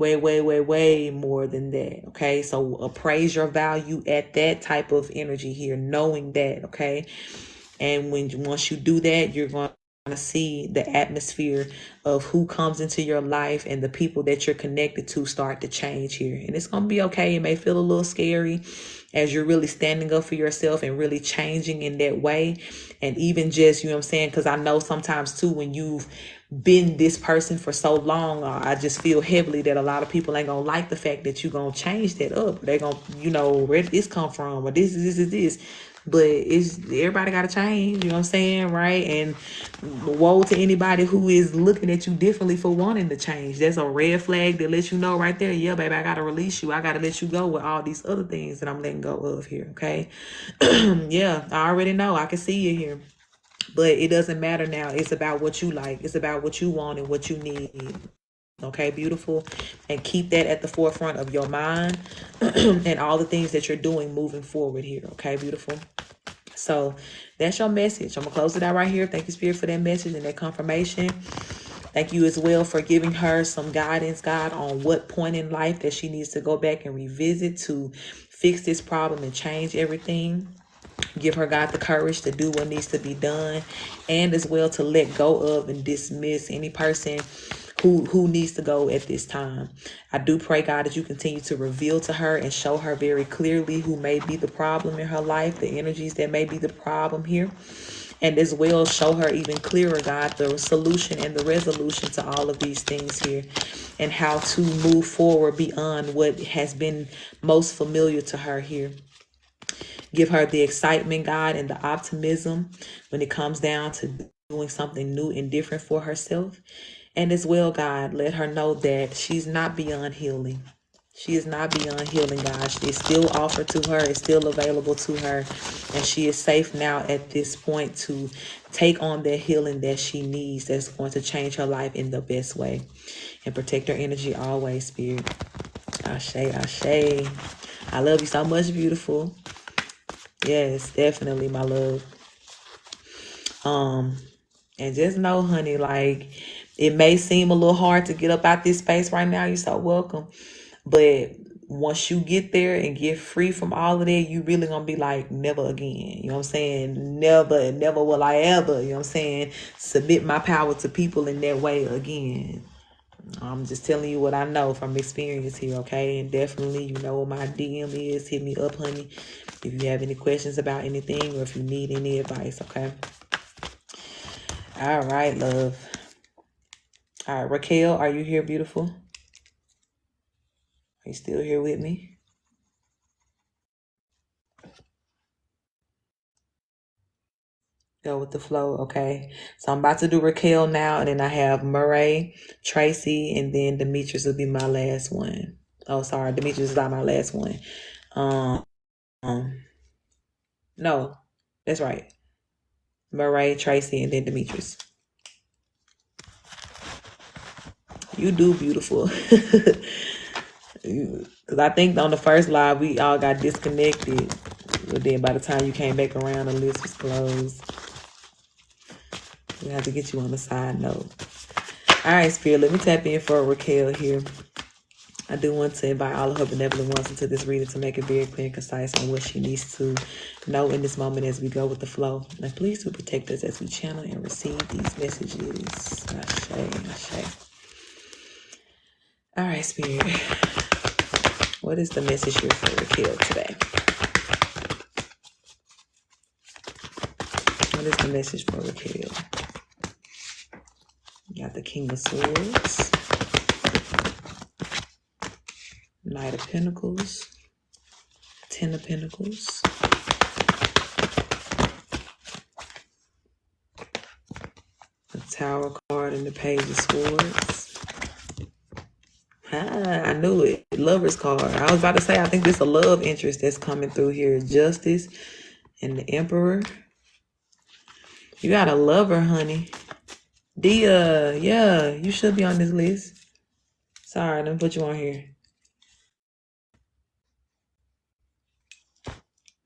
more than that. Okay, so appraise your value at that type of energy here, knowing that. Okay, and once you do that, you're going to see the atmosphere of who comes into your life and the people that you're connected to start to change here. And it's going to be okay. It may feel a little scary as you're really standing up for yourself and really changing in that way. And even just, you know what I'm saying, because I know sometimes too, when you've been this person for so long, I just feel heavily that a lot of people ain't gonna like the fact that you gonna change that up. They're gonna, you know, where did this come from, or this is this. But it's everybody gotta change, you know what I'm saying, right? And woe to anybody who is looking at you differently for wanting to change. That's a red flag that lets you know right there, yeah, baby, I gotta release you. I gotta let you go with all these other things that I'm letting go of here. Okay. Yeah, I already know. I can see you here. But it doesn't matter now. It's about what you like. It's about what you want and what you need. Okay, beautiful. And keep that at the forefront of your mind and all the things that you're doing moving forward here. Okay, beautiful. So that's your message. I'm going to close it out right here. Thank you, Spirit, for that message and that confirmation. Thank you as well for giving her some guidance, God, on what point in life that she needs to go back and revisit to fix this problem and change everything. Give her, God, the courage to do what needs to be done, and as well to let go of and dismiss any person who needs to go at this time. I do pray, God, that you continue to reveal to her and show her very clearly who may be the problem in her life, the energies that may be the problem here. And as well, show her even clearer, God, the solution and the resolution to all of these things here, and how to move forward beyond what has been most familiar to her here. Give her the excitement, God, and the optimism when it comes down to doing something new and different for herself. And as well, God, let her know that she's not beyond healing. She is not beyond healing, God. It's still offered to her. It's still available to her. And she is safe now at this point to take on that healing that she needs, that's going to change her life in the best way. And protect her energy always, Spirit. Ashe, ashe. I love you so much, beautiful. Yes, definitely, my love. And just know, honey, like, it may seem a little hard to get up out this space right now. You're so welcome. But once you get there and get free from all of that, you really gonna be like, never again. You know what I'm saying? Never will I ever, you know what I'm saying, submit my power to people in that way again. I'm just telling you what I know from experience here, okay? And definitely, you know what my DM is. Hit me up, honey, if you have any questions about anything or if you need any advice, okay? All right, love. All right, Raquel, are you here, beautiful? Are you still here with me? Go with the flow, okay? So I'm about to do Raquel now, and then I have Murray, Tracy, and then Demetrius will be my last one. Oh, sorry, Demetrius is not my last one. Um, no, that's right. Murray, Tracy, and then Demetrius. You do, beautiful. Because I think on the first live, we all got disconnected. But then by the time you came back around, the list was closed. We have to get you on the side note. All right, Spirit, let me tap in for Raquel here. I do want to invite all of her benevolent ones into this reading to make it very clear and concise on what she needs to know in this moment as we go with the flow. And please do protect us as we channel and receive these messages. Ashe, ashe. All right, Spirit. What is the message here for Raquel today? What is the message for Raquel? You got the King of Swords, Knight of Pentacles, Ten of Pentacles, the Tower card, and the Page of Swords. I knew it. Lover's card. I was about to say, I think this is a love interest that's coming through here. Justice and the Emperor. You got a lover, honey. Dia, yeah, you should be on this list. Sorry, let me put you on here.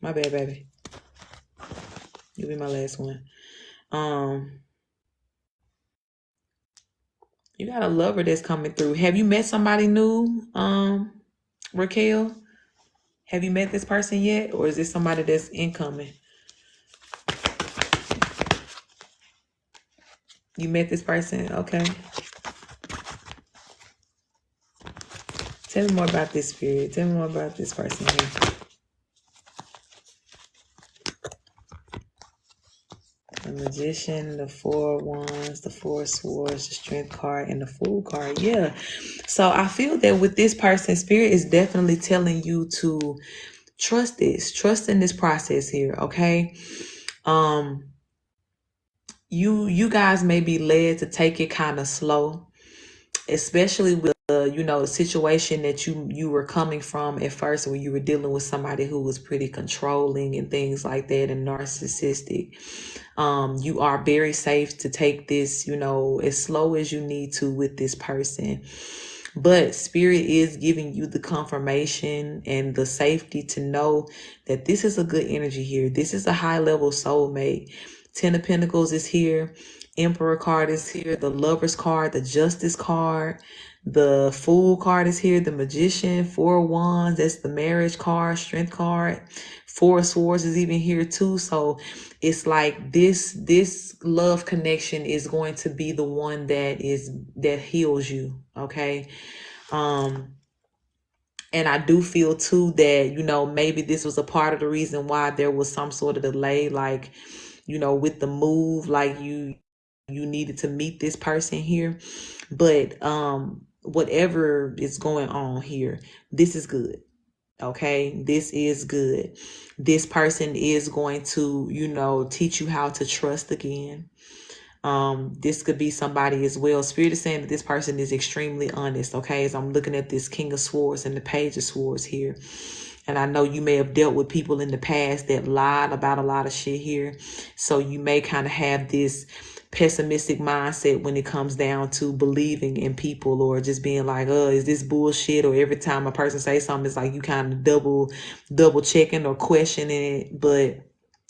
My bad, baby. You'll be my last one. You got a lover that's coming through. Have you met somebody new, Raquel? Have you met this person yet? Or is this somebody that's incoming? You met this person? Okay. Tell me more about this, Spirit. Tell me more about this person here. The Magician, the Four of Wands, the Four of Swords, the Strength card, and the Fool card. Yeah. So I feel that with this person, Spirit is definitely telling you to trust this. Trust in this process here, okay? You guys may be led to take it kind of slow, especially with the situation that you were coming from at first, when you were dealing with somebody who was pretty controlling and things like that and narcissistic. You are very safe to take this, as slow as you need to with this person. But Spirit is giving you the confirmation and the safety to know that this is a good energy here. This is a high level soulmate. Ten of Pentacles is here. Emperor card is here. The Lover's card, the Justice card, the Fool card is here. The Magician, Four of Wands, that's the Marriage card, Strength card. Four of Swords is even here too. So it's like this love connection is going to be the one that heals you. Okay. And I do feel too that, maybe this was a part of the reason why there was some sort of delay, like, with the move, like you needed to meet this person here. But whatever is going on here, this is good. Okay, this is good. This person is going to, teach you how to trust again. This could be somebody as well. Spirit is saying that this person is extremely honest. Okay, as I'm looking at this King of Swords and the Page of Swords here. And I know you may have dealt with people in the past that lied about a lot of shit here. So you may kind of have this pessimistic mindset when it comes down to believing in people, or just being like, is this bullshit? Or every time a person says something, it's like you kind of double checking or questioning it. But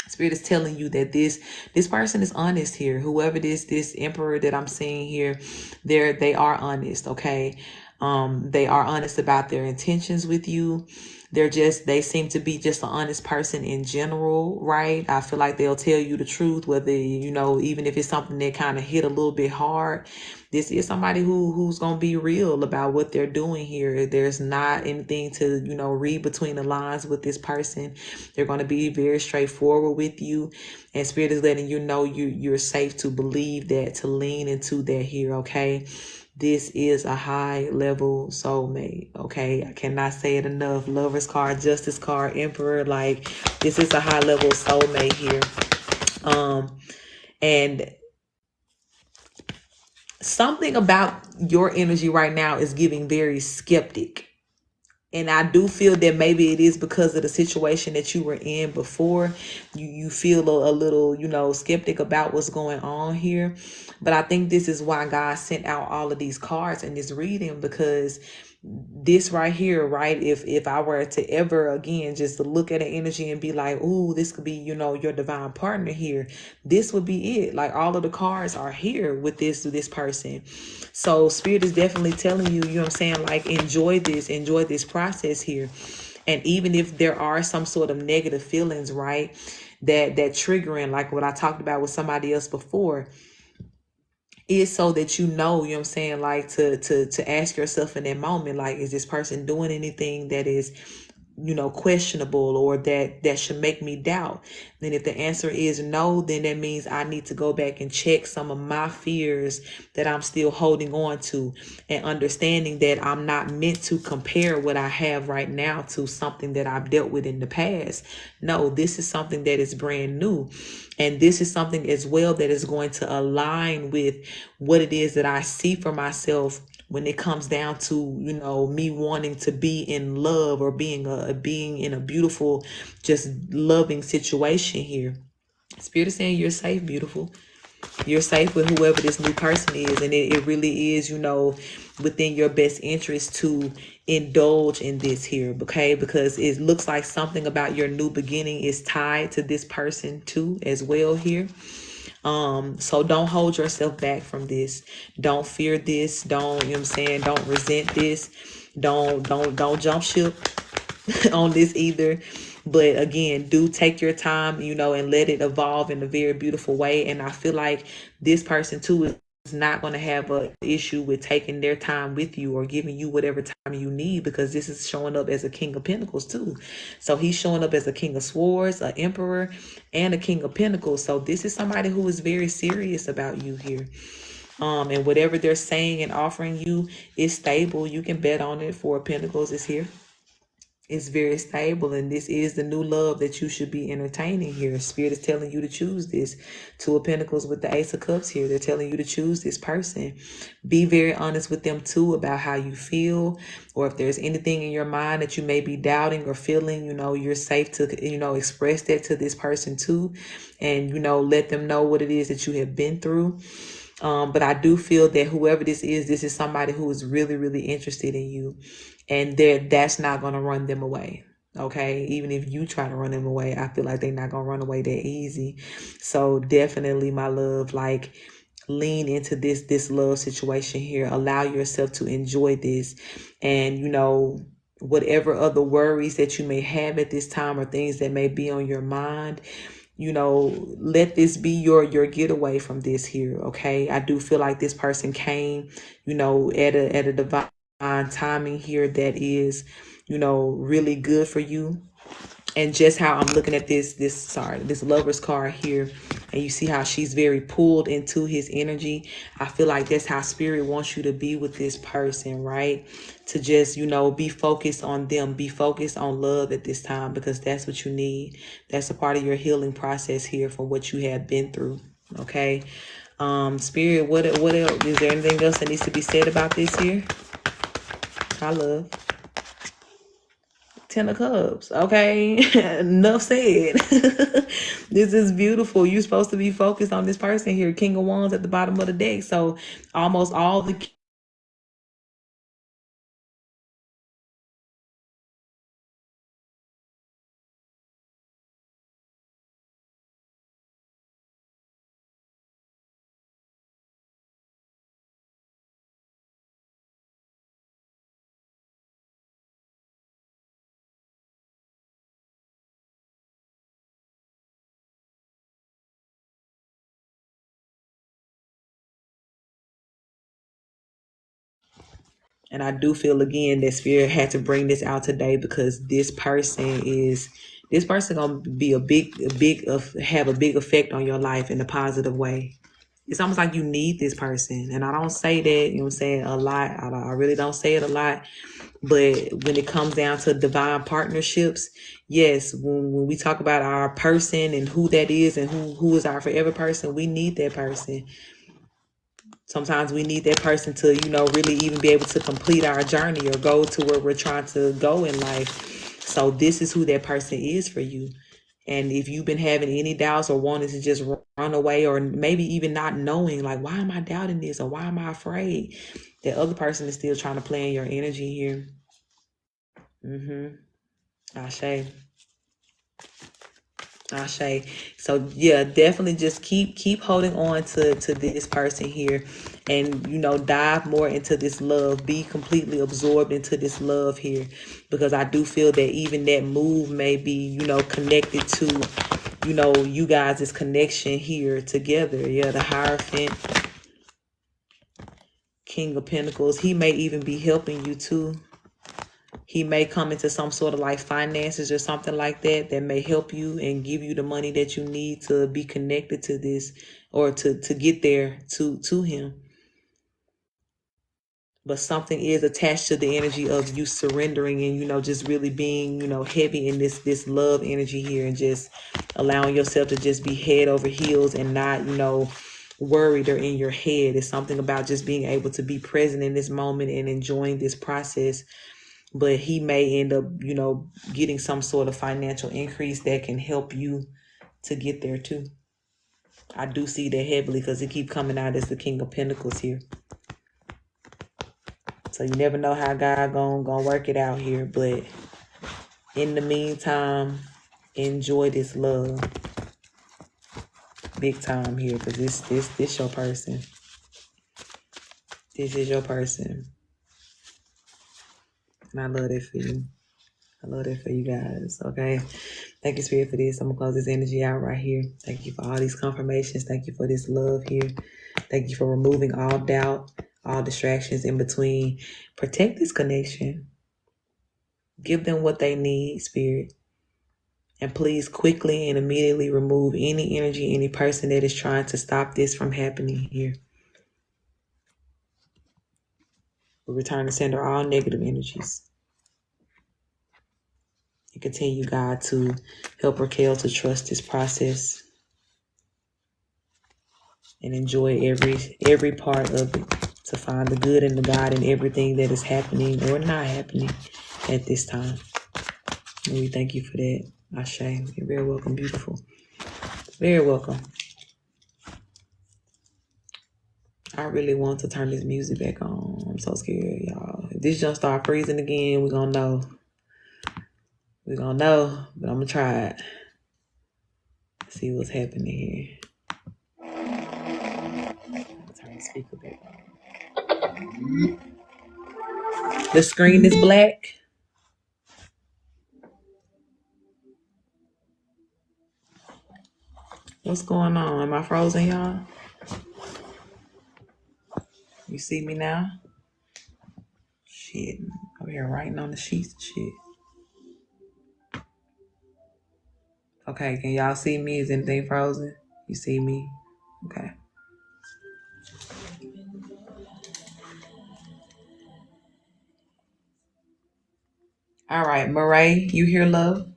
Spirit is telling you that this person is honest here. Whoever this Emperor that I'm seeing here, they are honest. Okay. They are honest about their intentions with you. They seem to be just an honest person in general, right? I feel like they'll tell you the truth, whether, even if it's something that kind of hit a little bit hard. This is somebody who's going to be real about what they're doing here. There's not anything to, read between the lines with this person. They're going to be very straightforward with you. And Spirit is letting you know you're safe to believe that, to lean into that here, okay? This is a high level soulmate. Okay. I cannot say it enough. Lover's card, Justice card, Emperor. Like, this is a high level soulmate here. And something about your energy right now is giving very skeptic. And I do feel that maybe it is because of the situation that you were in before. You feel a little, skeptic about what's going on here. But I think this is why God sent out all of these cards in this reading, because this right here, right? If I were to ever again just to look at an energy and be like, "Ooh, this could be, your divine partner here," this would be it. Like, all of the cards are here with this person. So spirit is definitely telling you, you know what I'm saying, like, enjoy this process here. And even if there are some sort of negative feelings, right, that triggering, like what I talked about with somebody else before, is so that you know what I'm saying, like, to ask yourself in that moment, like, is this person doing anything that is, questionable, or that should make me doubt? Then if the answer is no, then that means I need to go back and check some of my fears that I'm still holding on to, and understanding that I'm not meant to compare what I have right now to something that I've dealt with in the past. No, this is something that is brand new. And this is something as well that is going to align with what it is that I see for myself when it comes down to, me wanting to be in love, or being in a beautiful, just loving situation here. Spirit is saying you're safe, beautiful. You're safe with whoever this new person is. And it really is, within your best interest to indulge in this here, okay? Because it looks like something about your new beginning is tied to this person too, as well here. So don't hold yourself back from this. Don't fear this. Don't, you know what I'm saying, don't resent this. Don't jump ship on this either. But again, do take your time, and let it evolve in a very beautiful way. And I feel like this person too is not going to have an issue with taking their time with you, or giving you whatever time you need, because this is showing up as a King of Pentacles too. So he's showing up as a King of Swords, an Emperor, and a King of Pentacles. So this is somebody who is very serious about you here. And whatever they're saying and offering you is stable. You can bet on it. Four of Pentacles is here. It's very stable, and this is the new love that you should be entertaining here. Spirit is telling you to choose this. Two of Pentacles with the Ace of Cups here. They're telling you to choose this person. Be very honest with them too about how you feel, or if there's anything in your mind that you may be doubting or feeling, you're safe to, express that to this person too, and, let them know what it is that you have been through. But I do feel that whoever this is somebody who is really, really interested in you. And that's not going to run them away. Okay. Even if you try to run them away, I feel like they're not going to run away that easy. So definitely, my love, like, lean into this love situation here. Allow yourself to enjoy this. And, whatever other worries that you may have at this time, or things that may be on your mind, let this be your getaway from this here. Okay. I do feel like this person came, at a divine timing here that is, really good for you. And just how I'm looking at this Lover's card here, and you see how she's very pulled into his energy. I feel like that's how Spirit wants you to be with this person, right? To just, be focused on them, be focused on love at this time, because that's what you need. That's a part of your healing process here from what you have been through. Okay. Spirit, what else? Is there anything else that needs to be said about this here? I love. Ten of Cups. Okay. Enough said. This is beautiful. You're supposed to be focused on this person here. King of Wands at the bottom of the deck. So almost all the and I do feel again that Spirit had to bring this out today, because this person gonna be have a big effect on your life in a positive way. It's almost like you need this person. And I don't say that, I'm saying, a lot. I really don't say it a lot. But when it comes down to divine partnerships, yes, when we talk about our person and who that is, and who is our forever person, we need that person. Sometimes we need that person to, really even be able to complete our journey or go to where we're trying to go in life. So this is who that person is for you. And if you've been having any doubts or wanting to just run away, or maybe even not knowing, like, why am I doubting this, or why am I afraid? That other person is still trying to play in your energy here. Ashe. Ashe. So yeah, definitely just keep holding on to this person here, and dive more into this love. Be completely absorbed into this love here, because I do feel that even that move may be connected to you guys' connection here together. Yeah, the Hierophant, King of Pentacles. He may even be helping you too. He may come into some sort of like finances or something like that may help you and give you the money that you need to be connected to this, or to get there to him. But something is attached to the energy of you surrendering and just really being heavy in this love energy here, and just allowing yourself to just be head over heels and not worried or in your head. It's something about just being able to be present in this moment and enjoying this process. But he may end up, getting some sort of financial increase that can help you to get there too. I do see that heavily because it keep coming out as the King of Pentacles here. So you never know how God gonna work it out here. But in the meantime, enjoy this love big time here, because this your person. This is your person. And I love that for you. I love that for you guys. Okay. Thank you, Spirit, for this. I'm going to close this energy out right here. Thank you for all these confirmations. Thank you for this love here. Thank you for removing all doubt, all distractions in between. Protect this connection. Give them what they need, Spirit. And please quickly and immediately remove any energy, any person that is trying to stop this from happening here. We return to sender all negative energies. And continue, God, to help Raquel to trust this process and enjoy every part of it, to find the good and the God in everything that is happening or not happening at this time. And we thank you for that. Ashe. You're very welcome, beautiful. Very welcome. I really want to turn this music back on. I'm so scared, y'all. If this jump start freezing again, we're gonna know. We're gonna know, but I'm gonna try it. See what's happening here. Turn the speaker back on. The screen is black. What's going on? Am I frozen, y'all? You see me now? Shit. Over here writing on the sheets and shit. Okay, can y'all see me? Is anything frozen? You see me? Okay. All right, Marae, you here, love?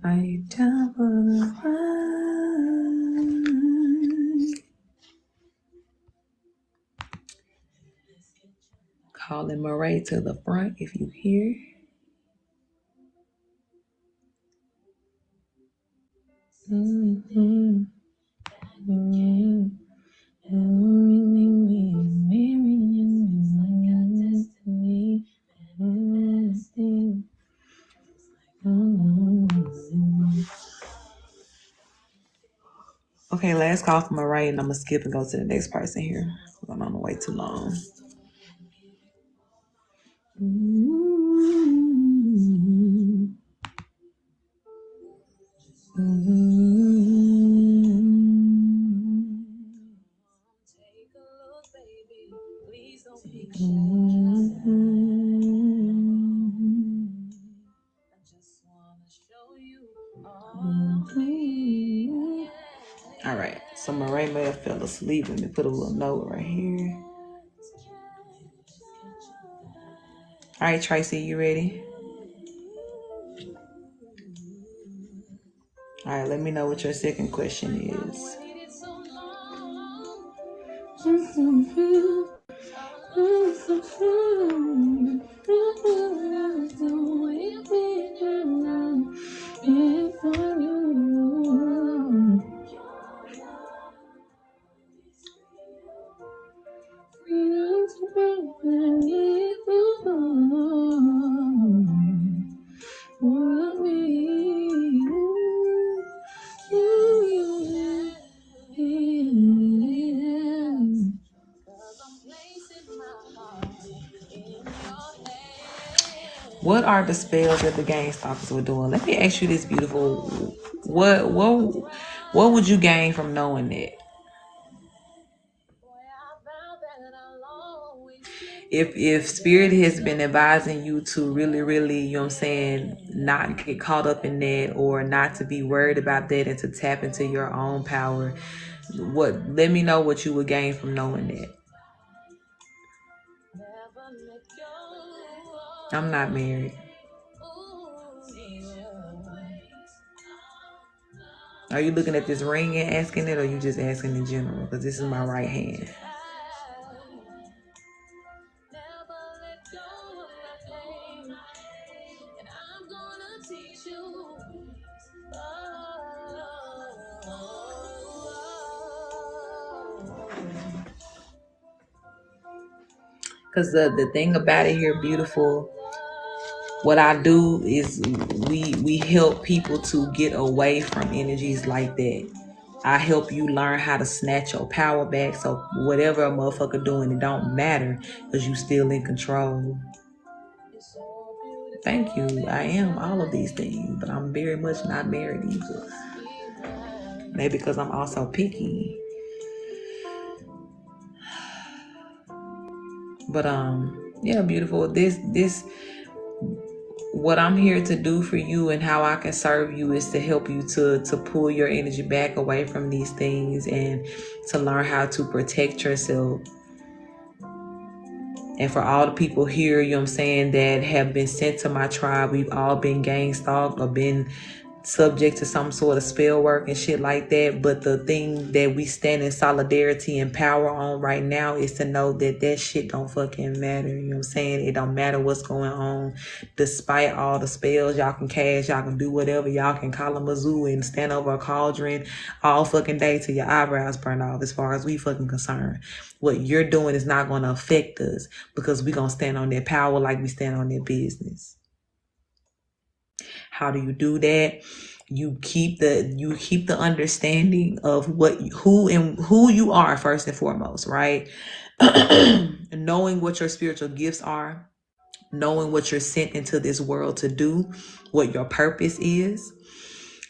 I down for the ride. Calling Marae to the front if you hear. Mm-hmm. Mm-hmm. Okay, last call for Marae, and I'm gonna skip and go to the next person here. I'm going on the way too long. All right, so Marae may have fell asleep. Let me put a little note right here. All right, Tracy, you ready? All right, let me know what your second question is. What are the spells that the gang stalkers were doing? Let me ask you this, beautiful. What would you gain from knowing that? If spirit has been advising you to really, you know what I'm saying, not get caught up in that, or not to be worried about that, and to tap into your own power, let me know what you would gain from knowing that. I'm not married. Are you looking at this ring and asking it, or are you just asking in general? Because this is my right hand. Because the thing about it here, beautiful, what I do is we help people to get away from energies like that. I help you learn how to snatch your power back. So whatever a motherfucker doing, it don't matter, because you still in control. Thank you. I am all of these things, but I'm very much not married either. Maybe because I'm also picky. But yeah, beautiful. This what I'm here to do for you and how I can serve you is to help you to pull your energy back away from these things, and to learn how to protect yourself. And for all the people here, you know what I'm saying, that have been sent to my tribe, we've all been gang stalked or been subject to some sort of spell work and shit like that. But the thing that we stand in solidarity and power on right now is to know that that shit don't fucking matter. You know what I'm saying? It don't matter what's going on. Despite all the spells y'all can cast, y'all can do whatever, y'all can call a Mizzou and stand over a cauldron all fucking day till your eyebrows burn off. As far as we fucking concerned, what you're doing is not going to affect us, because we going to stand on their power like we stand on their business. How do you do that? You keep the understanding of who you are first and foremost, right? Knowing what your spiritual gifts are, knowing what you're sent into this world to do, what your purpose is.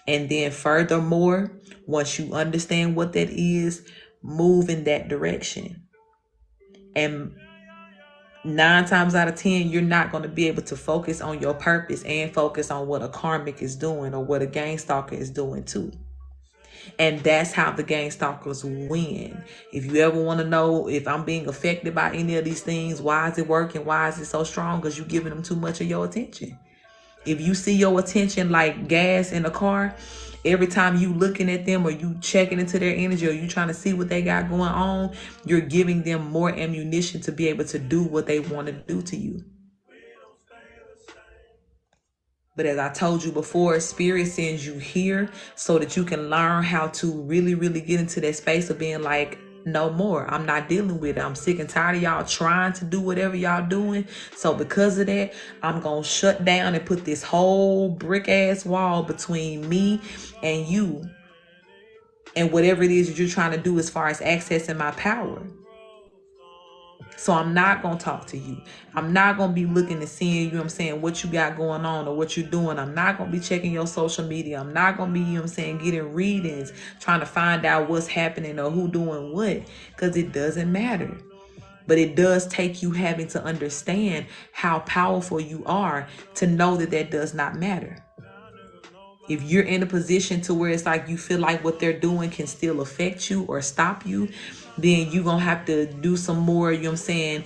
And then furthermore, once you understand what that is, move in that direction. And 9 times out of 10, you're not going to be able to focus on your purpose and focus on what a karmic is doing or what a gang stalker is doing too. And that's how the gang stalkers win. If you ever want to know if I'm being affected by any of these things, why is it working? Why is it so strong? Because you're giving them too much of your attention. If you see your attention like gas in a car, every time you looking at them or you checking into their energy or you trying to see what they got going on, you're giving them more ammunition to be able to do what they want to do to you. But as I told you before, spirit sends you here so that you can learn how to really, really get into that space of being like, no more. I'm not dealing with it. I'm sick and tired of y'all trying to do whatever y'all doing. So because of that, I'm going to shut down and put this whole brick ass wall between me and you and whatever it is that you're trying to do as far as accessing my power. So I'm not going to talk to you. I'm not going to be looking and seeing, you know what I'm saying, what you got going on or what you're doing. I'm not going to be checking your social media. I'm not going to be, you know what I'm saying, getting readings, trying to find out what's happening or who doing what, because it doesn't matter. But it does take you having to understand how powerful you are to know that that does not matter. If you're in a position to where it's like you feel like what they're doing can still affect you or stop you, then you're going to have to do some more, you know what I'm saying,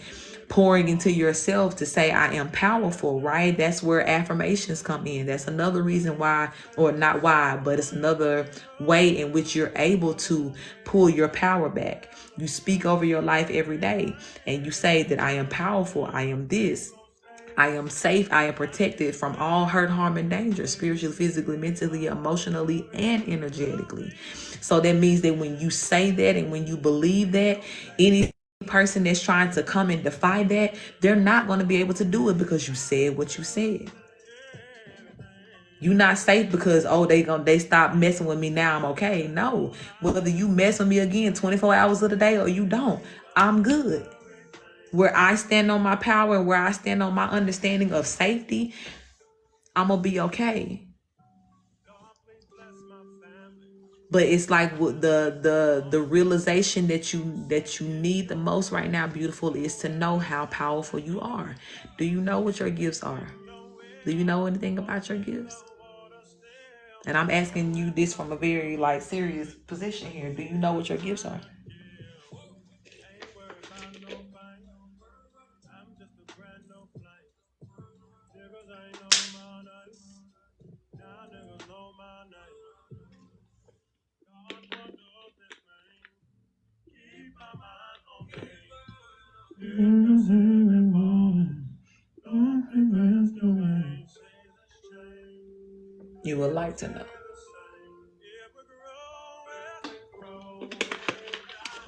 pouring into yourself to say, I am powerful, right? That's where affirmations come in. That's another reason why, or not why, but it's another way in which you're able to pull your power back. You speak over your life every day and you say that I am powerful, I am this, I am safe, I am protected from all hurt, harm, and danger, spiritually, physically, mentally, emotionally, and energetically. So that means that when you say that and when you believe that, any person that's trying to come and defy that, they're not going to be able to do it because you said what you said. You're not safe because, oh, they stop messing with me now, I'm okay. No, whether you mess with me again 24 hours of the day or you don't, I'm good. Where I stand on my power and where I stand on my understanding of safety, I'm gonna be okay. But it's like the realization that you need the most right now, beautiful, is to know how powerful you are. Do you know what your gifts are? Do you know anything about your gifts? And I'm asking you this from a very serious position here. Do you know what your gifts are? You would like to know.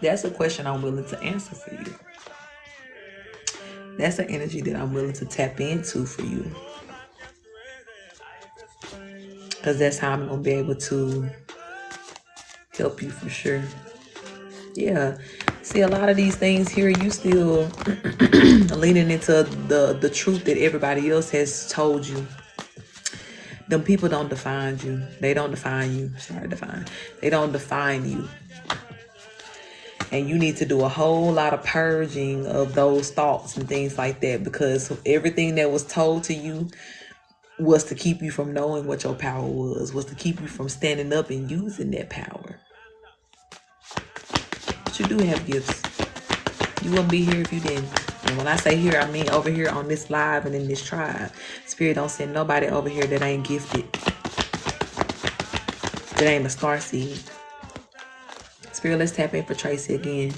That's a question I'm willing to answer for you. That's an energy that I'm willing to tap into for you. Because that's how I'm going to be able to help you for sure. Yeah. See, a lot of these things here, you still leaning into the truth that everybody else has told you. Them people don't define you. They don't define you. Sorry, define. They don't define you. And you need to do a whole lot of purging of those thoughts and things like that, because everything that was told to you was to keep you from knowing what your power was to keep you from standing up and using that power. But you do have gifts. You wouldn't be here if you didn't. And when I say here, I mean over here on this live and in this tribe. Spirit don't send nobody over here that ain't gifted. That ain't a star seed. Spirit, let's tap in for Tracy again.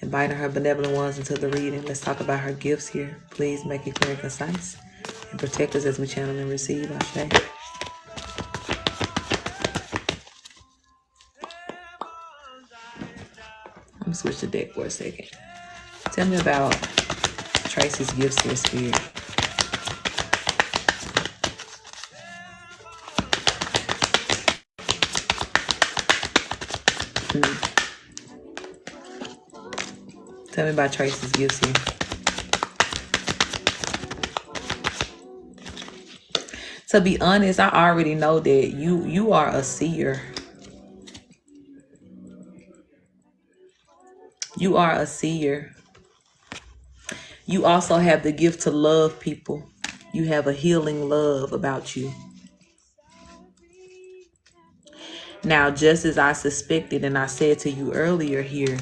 Inviting her benevolent ones into the reading. Let's talk about her gifts here. Please make it clear and concise. And protect us as we channel and receive. Ashe. I'm going to switch the deck for a second. Tell me about Tracy's gifts here, Spirit. Tell me about Tracy's gifts here. To be honest, I already know that you are a seer. You are a seer. You also have the gift to love people. You have a healing love about you. Now, just as I suspected and I said to you earlier here,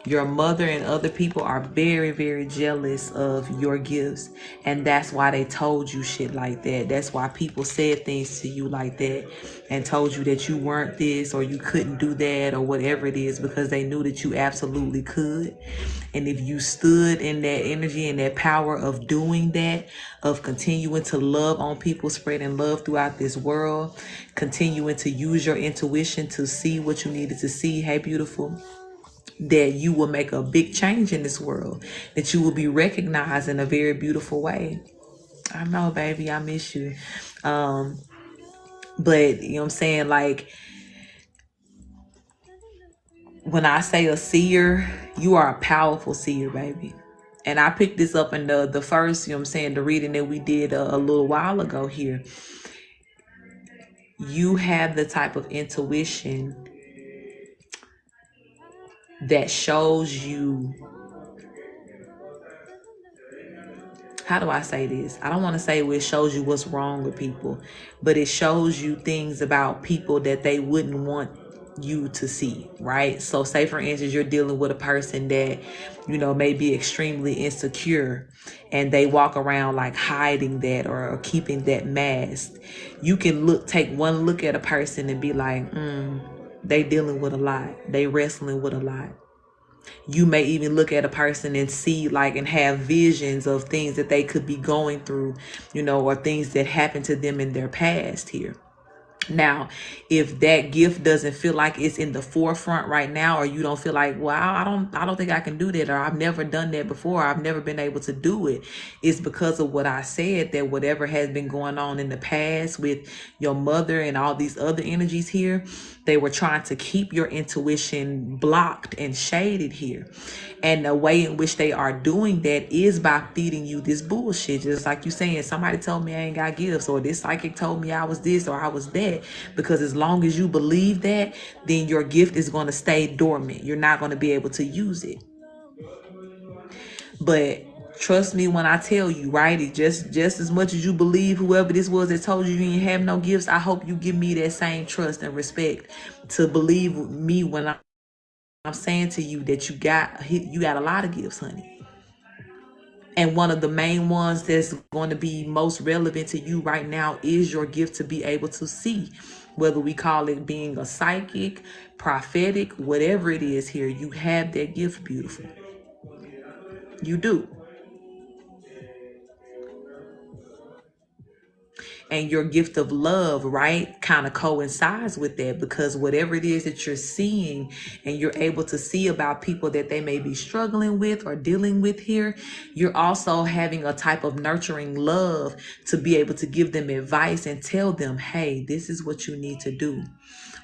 your mother and other people are very, very jealous of your gifts. And that's why they told you shit like that. That's why people said things to you like that and told you that you weren't this or you couldn't do that or whatever it is, because they knew that you absolutely could. And if you stood in that energy and that power of doing that, of continuing to love on people, spreading love throughout this world, continuing to use your intuition to see what you needed to see, hey, beautiful, that you will make a big change in this world, that you will be recognized in a very beautiful way. I know, baby, I miss you. But you know what I'm saying? Like, when I say a seer, you are a powerful seer, baby. And I picked this up in the first, you know what I'm saying, the reading that we did a little while ago here. You have the type of intuition that shows you, how do I say this? I don't want to say it shows you what's wrong with people, but it shows you things about people that they wouldn't want you to see, right? So say for instance, you're dealing with a person that, may be extremely insecure, and they walk around like hiding that or keeping that mask. You can take one look at a person and be like, they dealing with a lot. They wrestling with a lot. You may even look at a person and see and have visions of things that they could be going through, or things that happened to them in their past here. Now, if that gift doesn't feel like it's in the forefront right now, or you don't feel like, wow, I don't think I can do that, or I've never done that before, I've never been able to do it, it's because of what I said, that whatever has been going on in the past with your mother and all these other energies here, they were trying to keep your intuition blocked and shaded here. And the way in which they are doing that is by feeding you this bullshit. Just like you saying, somebody told me I ain't got gifts, or this psychic told me I was this or I was that. Because as long as you believe that, then your gift is going to stay dormant. You're not going to be able to use it. But trust me when I tell you, right? It just as much as you believe whoever this was that told you you didn't have no gifts, I hope you give me that same trust and respect to believe me when I'm saying to you that you got a lot of gifts, honey. And one of the main ones that's going to be most relevant to you right now is your gift to be able to see. Whether we call it being a psychic, prophetic, whatever it is here, you have that gift, beautiful. You do. And your gift of love, right, kind of coincides with that, because whatever it is that you're seeing and you're able to see about people that they may be struggling with or dealing with here, you're also having a type of nurturing love to be able to give them advice and tell them, hey, this is what you need to do.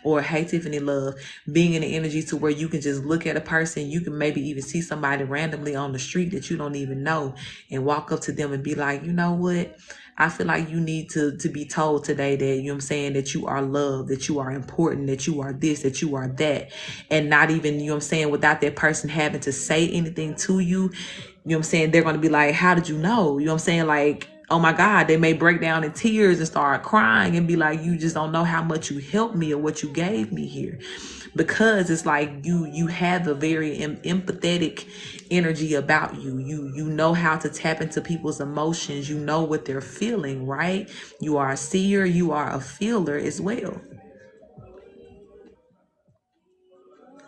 Or, hey, Tiffany love, being in the energy to where you can just look at a person, you can maybe even see somebody randomly on the street that you don't even know, and walk up to them and be like, you know what? I feel like you need to be told today that, you know what I'm saying, that you are loved, that you are important, that you are this, that you are that. And not even, you know what I'm saying, without that person having to say anything to you, you know what I'm saying, they're going to be like, how did you know? You know what I'm saying? Like, oh my God, they may break down in tears and start crying and be like, you just don't know how much you helped me or what you gave me here. Because it's like you have a very empathetic energy about you. You know how to tap into people's emotions. You know what they're feeling, right? You are a seer. You are a feeler as well.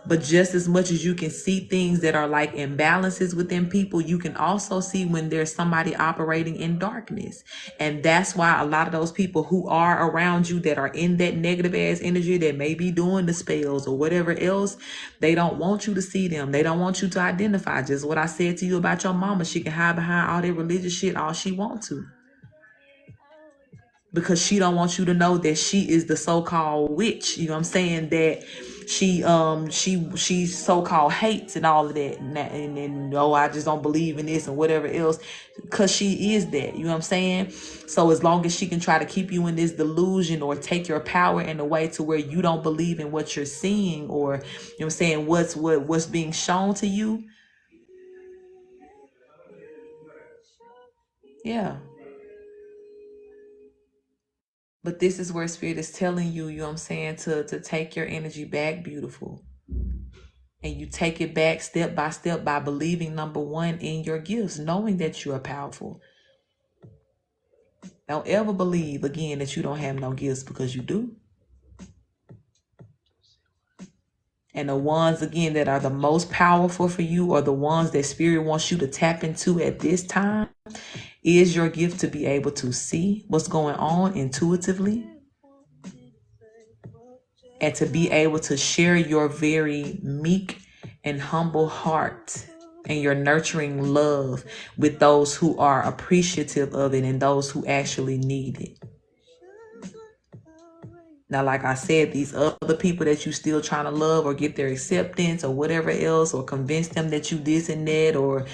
But just as much as you can see things that are like imbalances within people, you can also see when there's somebody operating in darkness. And that's why a lot of those people who are around you that are in that negative ass energy, that may be doing the spells or whatever else, they don't want you to see them. They don't want you to identify. Just what I said to you about your mama. She can hide behind all that religious shit all she wants to, because she don't want you to know that she is the so-called witch. You know what I'm saying? That she so-called hates and all of that, and oh, I just don't believe in this and whatever else, because she is that. You know what I'm saying? So as long as she can try to keep you in this delusion or take your power in a way to where you don't believe in what you're seeing, or, you know what I'm saying, what's being shown to you. Yeah. But this is where Spirit is telling you, you know what I'm saying, to take your energy back, beautiful. And you take it back step by step by believing, number one, in your gifts, knowing that you are powerful. Don't ever believe again that you don't have no gifts, because you do. And the ones, again, that are the most powerful for you, or the ones that Spirit wants you to tap into at this time, is your gift to be able to see what's going on intuitively, and to be able to share your very meek and humble heart and your nurturing love with those who are appreciative of it and those who actually need it. Now, like I said, these other people that you still trying to love or get their acceptance or whatever else, or convince them that you this and that, or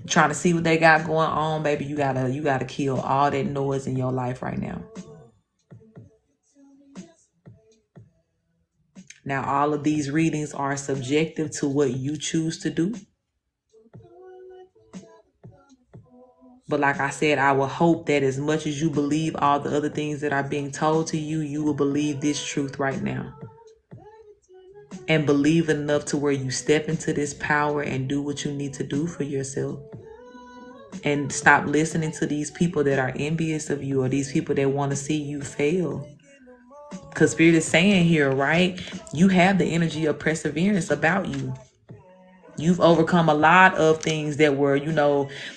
trying to see what they got going on, baby, you gotta kill all that noise in your life right now. Now, all of these readings are subjective to what you choose to do. But like I said, I will hope that as much as you believe all the other things that are being told to you, you will believe this truth right now. and believe enough to where you step into this power and do what you need to do for yourself. And stop listening to these people that are envious of you or these people that want to see you fail. Because Spirit is saying here, right? You have the energy of perseverance about you. You've overcome a lot of things that were,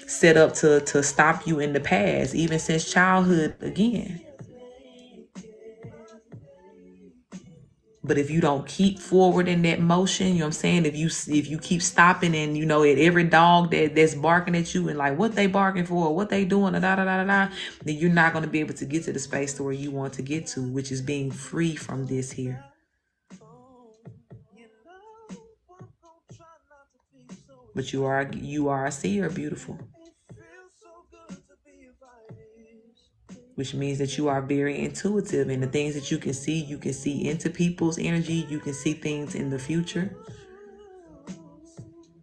set up to stop you in the past, even since childhood again. But if you don't keep forward in that motion, you know what I'm saying? If you keep stopping and, at every dog that's barking at you and like what they barking for, what they doing, then you're not going to be able to get to the space to where you want to get to, which is being free from this here. But you are a seer, beautiful. Which means that you are very intuitive, and the things that you can see into people's energy. You can see things in the future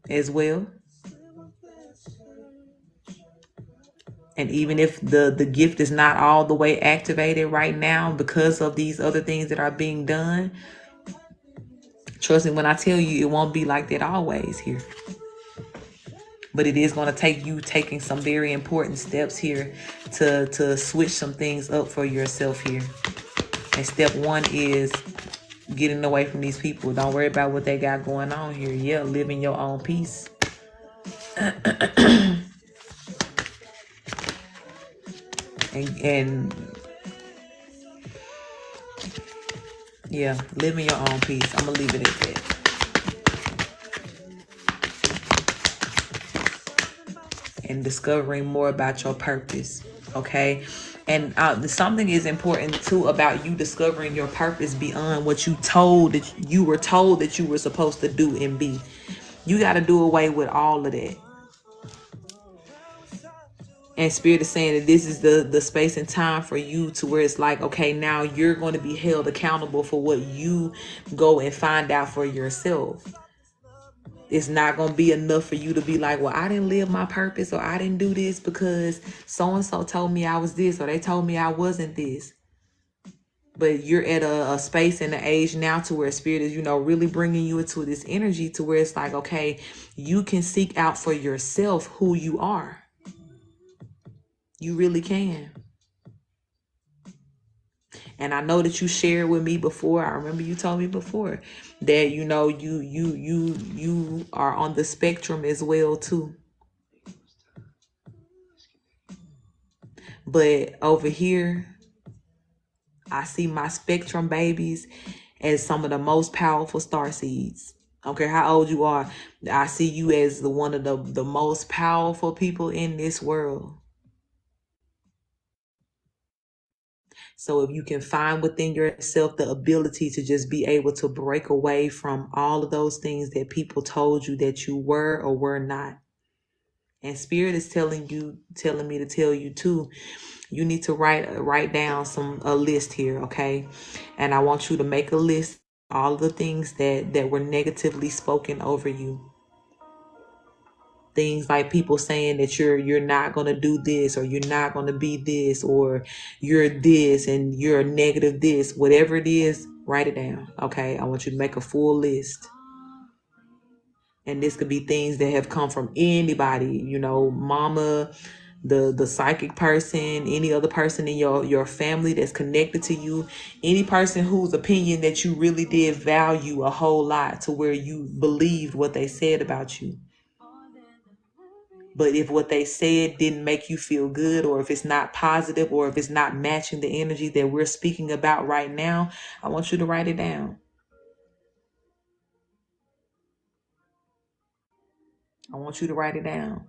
as well. And even if the gift is not all the way activated right now because of these other things that are being done, trust me when I tell you it won't be like that always here. But it is going to take you taking some very important steps here to switch some things up for yourself here. And step one is getting away from these people. Don't worry about what they got going on here. Yeah, live in your own peace. and yeah, live in your own peace. I'm gonna leave it at that. And discovering more about your purpose. Okay. And something is important too about you discovering your purpose beyond what you were told that you were supposed to do and be. You got to do away with all of that. And Spirit is saying that this is the space and time for you to where it's like, okay, now you're going to be held accountable for what you go and find out for yourself. It's not going to be enough for you to be like, well, I didn't live my purpose, or I didn't do this because so-and-so told me I was this, or they told me I wasn't this. But you're at a space and an age now to where Spirit is, really bringing you into this energy to where it's like, okay, you can seek out for yourself who you are. You really can. And I know that you shared with me before. I remember you told me before that, you are on the spectrum as well too. But over here, I see my spectrum babies as some of the most powerful star seeds. I don't care how old you are. I see you as one of the most powerful people in this world. So if you can find within yourself the ability to just be able to break away from all of those things that people told you that you were or were not. And Spirit is telling me to tell you too, you need to write down a list here, okay? And I want you to make a list of all the things that were negatively spoken over you. Things like people saying that you're not going to do this, or you're not going to be this, or you're this and you're negative this, whatever it is, write it down. Okay. I want you to make a full list. And this could be things that have come from anybody, mama, the psychic person, any other person in your family that's connected to you, any person whose opinion that you really did value a whole lot to where you believed what they said about you. But if what they said didn't make you feel good, or if it's not positive, or if it's not matching the energy that we're speaking about right now, I want you to write it down. I want you to write it down.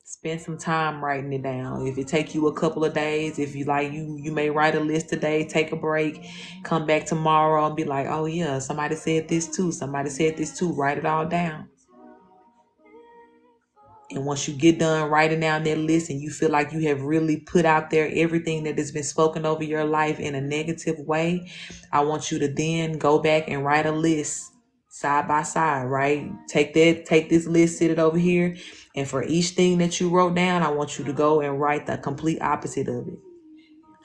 Spend some time writing it down. If it take you a couple of days, if you like, you may write a list today, take a break, come back tomorrow and be like, oh yeah, somebody said this too. Somebody said this too. Write it all down. And once you get done writing down that list and you feel like you have really put out there everything that has been spoken over your life in a negative way, I want you to then go back and write a list side by side, right? Take this list, sit it over here. And for each thing that you wrote down, I want you to go and write the complete opposite of it.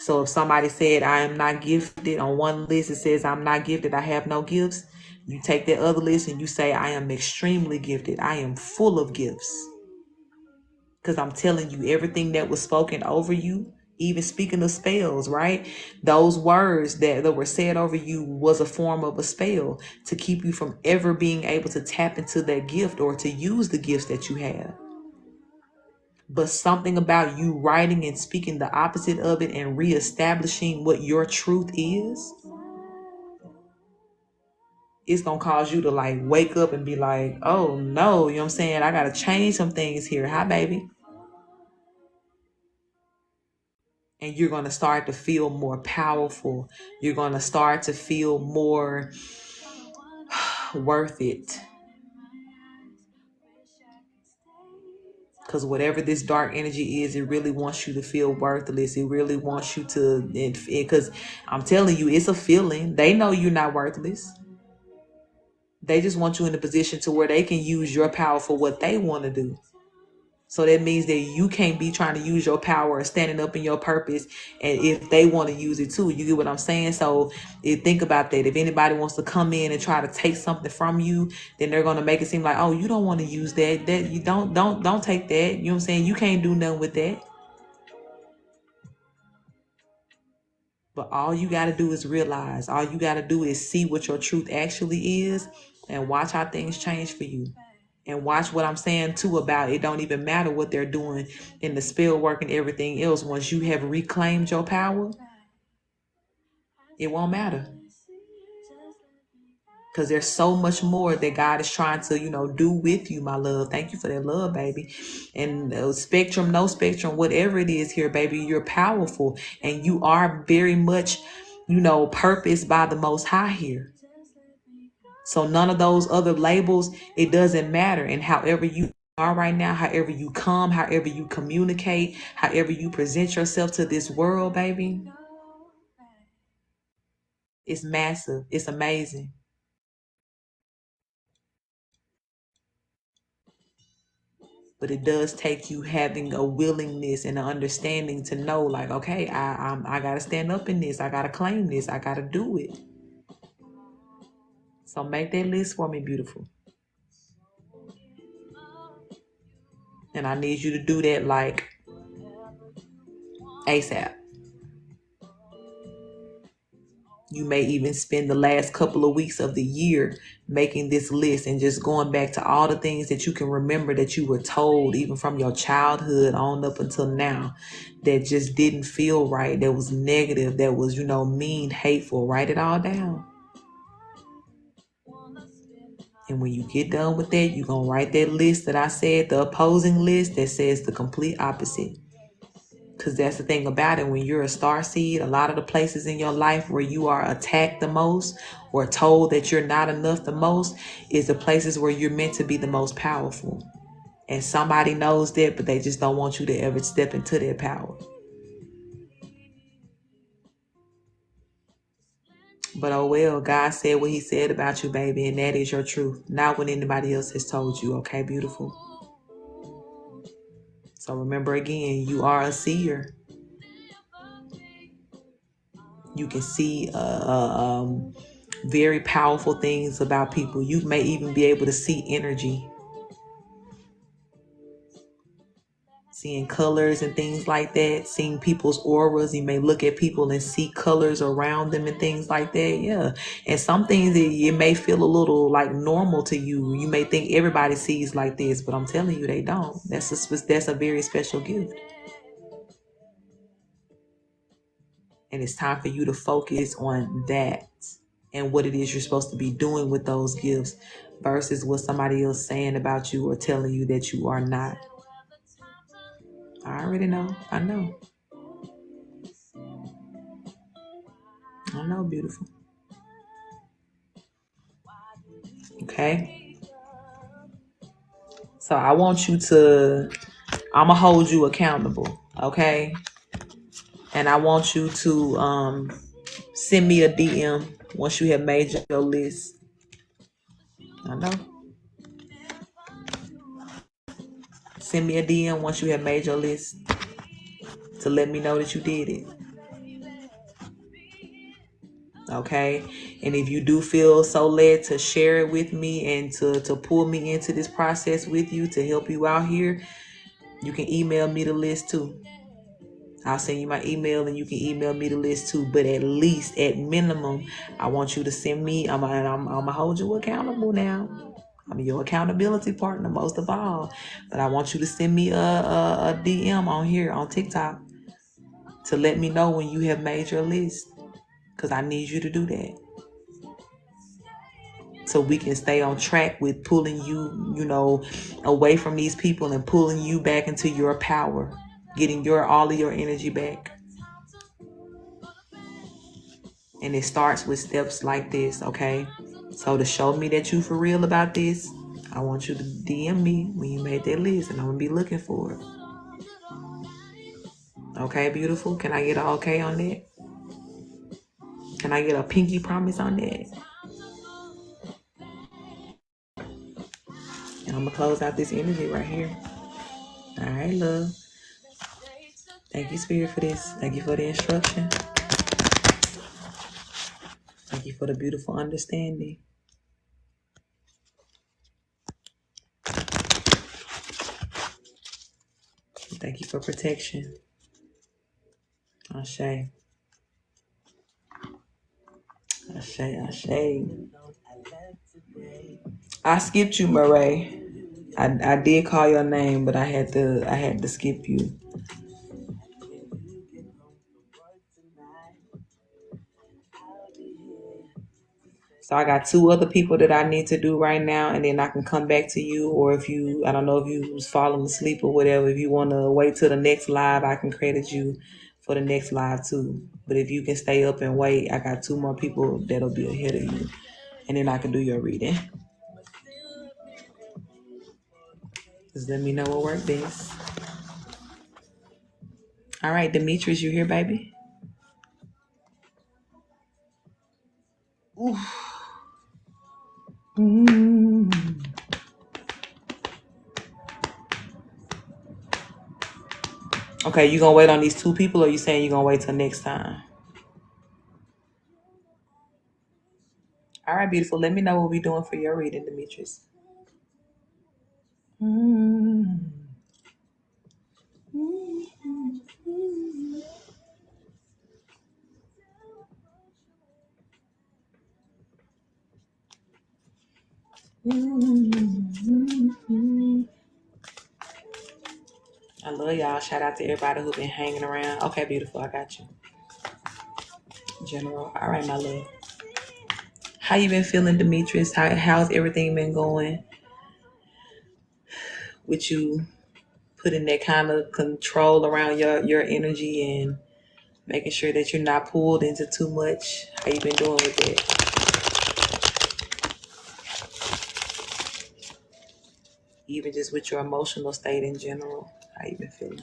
So if somebody said I am not gifted, on one list it says I'm not gifted, I have no gifts. You take that other list and you say I am extremely gifted. I am full of gifts. Because I'm telling you, everything that was spoken over you, even speaking of spells, right? Those words that were said over you was a form of a spell to keep you from ever being able to tap into that gift or to use the gifts that you have. But something about you writing and speaking the opposite of it and reestablishing what your truth is, it's going to cause you to like wake up and be like, oh no, you know what I'm saying? I got to change some things here. Hi, baby. And you're going to start to feel more powerful. You're going to start to feel more worth it. Because whatever this dark energy is, it really wants you to feel worthless. It really wants you to, because I'm telling you, it's a feeling. They know you're not worthless. They just want you in a position to where they can use your power for what they want to do. So that means that you can't be trying to use your power or standing up in your purpose. And if they want to use it too, you get what I'm saying? So think about that. If anybody wants to come in and try to take something from you, then they're going to make it seem like, oh, you don't want to use that. That you don't take that. You know what I'm saying? You can't do nothing with that. But all you got to do is realize, all you got to do is see what your truth actually is and watch how things change for you. And watch what I'm saying too about it don't even matter what they're doing in the spell work and everything else. Once you have reclaimed your power, it won't matter. Because there's so much more that God is trying to, do with you, my love. Thank you for that love, baby. And spectrum, no spectrum, whatever it is here, baby, you're powerful. And you are very much, purposed by the Most High here. So none of those other labels, it doesn't matter. And however you are right now, however you come, however you communicate, however you present yourself to this world, baby, it's massive. It's amazing. But it does take you having a willingness and an understanding to know, like, okay, I gotta stand up in this. I gotta claim this. I gotta do it. So make that list for me, beautiful. And I need you to do that like ASAP. You may even spend the last couple of weeks of the year making this list and just going back to all the things that you can remember that you were told, even from your childhood on up until now, that just didn't feel right, that was negative, that was, mean, hateful. Write it all down. And when you get done with that, you're going to write that list that I said, the opposing list that says the complete opposite. Because that's the thing about it. When you're a starseed, a lot of the places in your life where you are attacked the most or told that you're not enough the most is the places where you're meant to be the most powerful. And somebody knows that, but they just don't want you to ever step into their power. But oh well, God said what he said about you, baby, and that is your truth. Not what anybody else has told you, okay, beautiful? So remember again, you are a seer. You can see very powerful things about people. You may even be able to see energy, seeing colors and things like that, seeing people's auras. You may look at people and see colors around them and things like that. Yeah. And some things it may feel a little like normal to you. You may think everybody sees like this, but I'm telling you, they don't. That's a very special gift. And it's time for you to focus on that and what it is you're supposed to be doing with those gifts versus what somebody else saying about you or telling you that you are not. I already know. I know. I know, beautiful. Okay? So I want you to, I'm going to hold you accountable. Okay? And I want you to send me a DM once you have made your list. I know. Send me a DM once you have made your list to let me know that you did it. Okay. And if you do feel so led to share it with me and to pull me into this process with you to help you out here, you can email me the list too. I'll send you my email and you can email me the list too. But at least, at minimum, I want you to send me. I'm gonna hold you accountable now. I'm your accountability partner most of all. But I want you to send me a DM on here on TikTok to let me know when you have made your list. Because I need you to do that. So we can stay on track with pulling you, away from these people and pulling you back into your power. Getting all of your energy back. And it starts with steps like this, okay? So to show me that you for real about this, I want you to DM me when you made that list, and I'm gonna be looking for it. Okay, beautiful. Can I get an okay on that? Can I get a pinky promise on that? And I'm gonna close out this energy right here. All right, love. Thank you, Spirit, for this. Thank you for the instruction. Thank you for the beautiful understanding. Thank you for protection. Ashe. Ashe, Ashe. I skipped you, Murray. I did call your name, but I had to skip you. So I got 2 other people that I need to do right now, and then I can come back to you. Or if you, I don't know if you was falling asleep or whatever, if you want to wait till the next live, I can credit you for the next live too. But if you can stay up and wait, I got 2 more people that'll be ahead of you, and then I can do your reading. Just let me know what worked best. All right, Demetrius, you here, baby? Ooh. Okay, you gonna wait on these 2 people, or you saying you gonna wait till next time? All right, beautiful. Let me know what we're doing for your reading, Demetrius. I love y'all. Shout out to everybody who been hanging around. Okay, beautiful. I got you. General. All right, my love. How you been feeling, Demetrius? How's everything been going with you putting that kind of control around your energy and making sure that you're not pulled into too much? How you been doing with that? Even just with your emotional state in general, how you been feeling?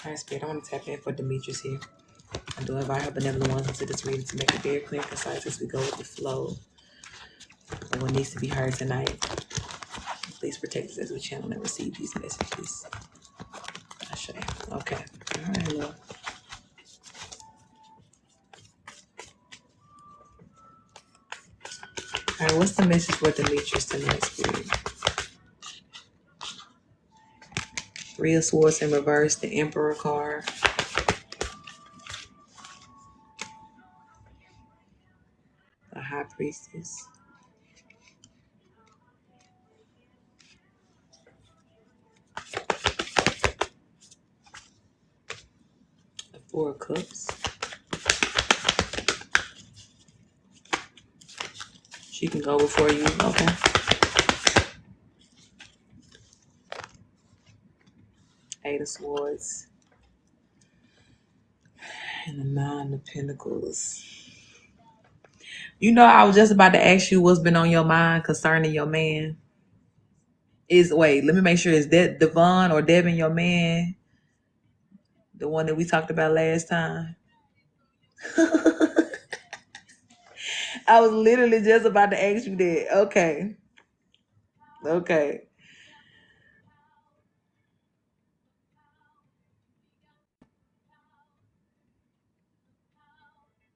All right, Spirit, I want to tap in for Demetrius here. I do invite her benevolent ones into this reading to make it very clear and concise as we go with the flow of what needs to be heard tonight. Please protect us as we channel and receive these messages. Ashe. Okay. All right, love. All right, what's the message for Demetrius tonight, Spirit? Real Swords in reverse, the Emperor card. The High Priestess. The Four of Cups. She can go before you. Okay. Eight of Swords. And the Nine of Pentacles. You know, I was just about to ask you what's been on your mind concerning your man. Wait, let me make sure, is that Devon or Devin your man? The one that we talked about last time? I was literally just about to ask you that. Okay. Okay.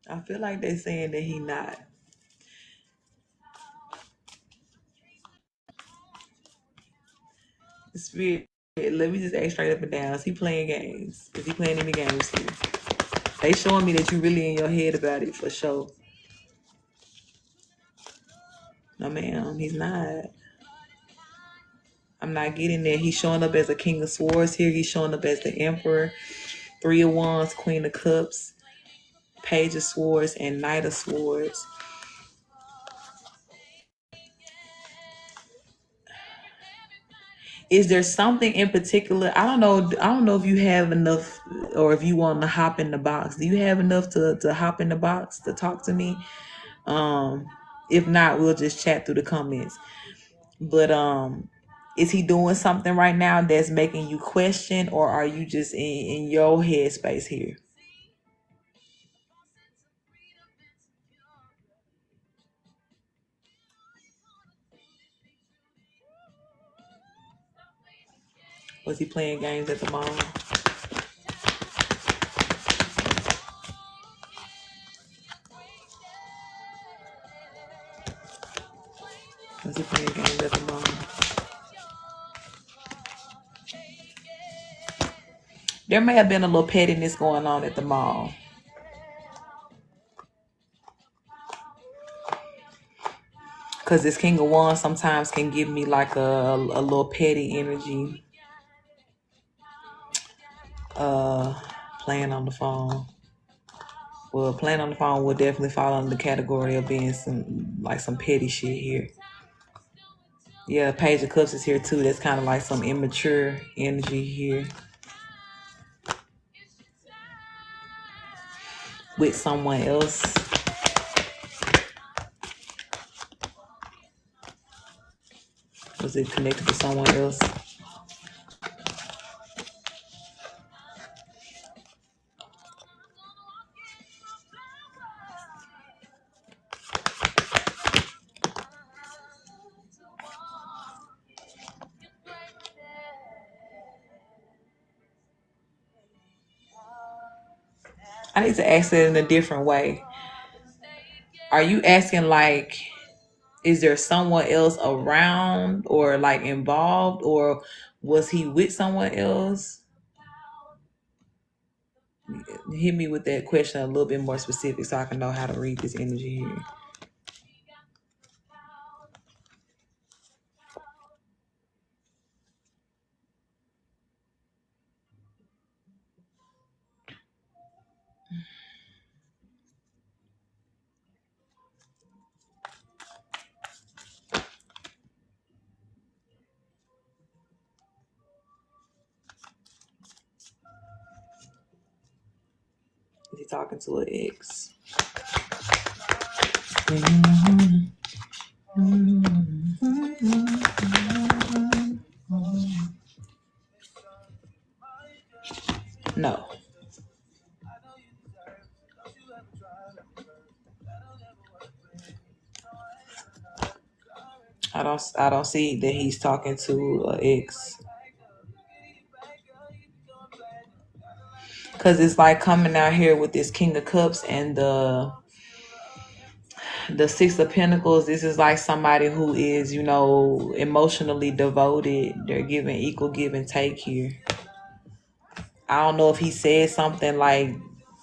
I feel like they're saying that he not. Spirit, let me just ask straight up and down. Is he playing games? Is he playing any games here? They showing me that you really in your head about it for sure. No, ma'am, he's not. I'm not getting there. He's showing up as a king of swords here. He's showing up as the emperor. 3 of Wands, Queen of Cups, Page of Swords, and Knight of Swords. Is there something in particular? I don't know. I don't know if you have enough, or if you want to hop in the box. Do you have enough to hop in the box to talk to me? Um, if not, we'll just chat through the comments. But is he doing something right now that's making you question, or are you just in your headspace here? Was he playing games at the mall? Was he playing games at the mall? There may have been a little pettiness going on at the mall. Because this King of Wands sometimes can give me like a little petty energy. Playing on the phone. Well, playing on the phone would definitely fall under the category of being some petty shit here. Yeah, Page of Cups is here too. That's kind of like some immature energy here. With someone else. Was it connected to someone else? I need to ask it in a different way. Are you asking like, is there someone else around or like involved, or was he with someone else? Hit me with that question a little bit more specific so I can know how to read this energy here. Is he talking to an ex? No. I don't see that he's talking to an ex. Cause it's like coming out here with this King of Cups and the Six of Pentacles. This is like somebody who is, emotionally devoted. They're giving equal give and take here. I don't know if he said something like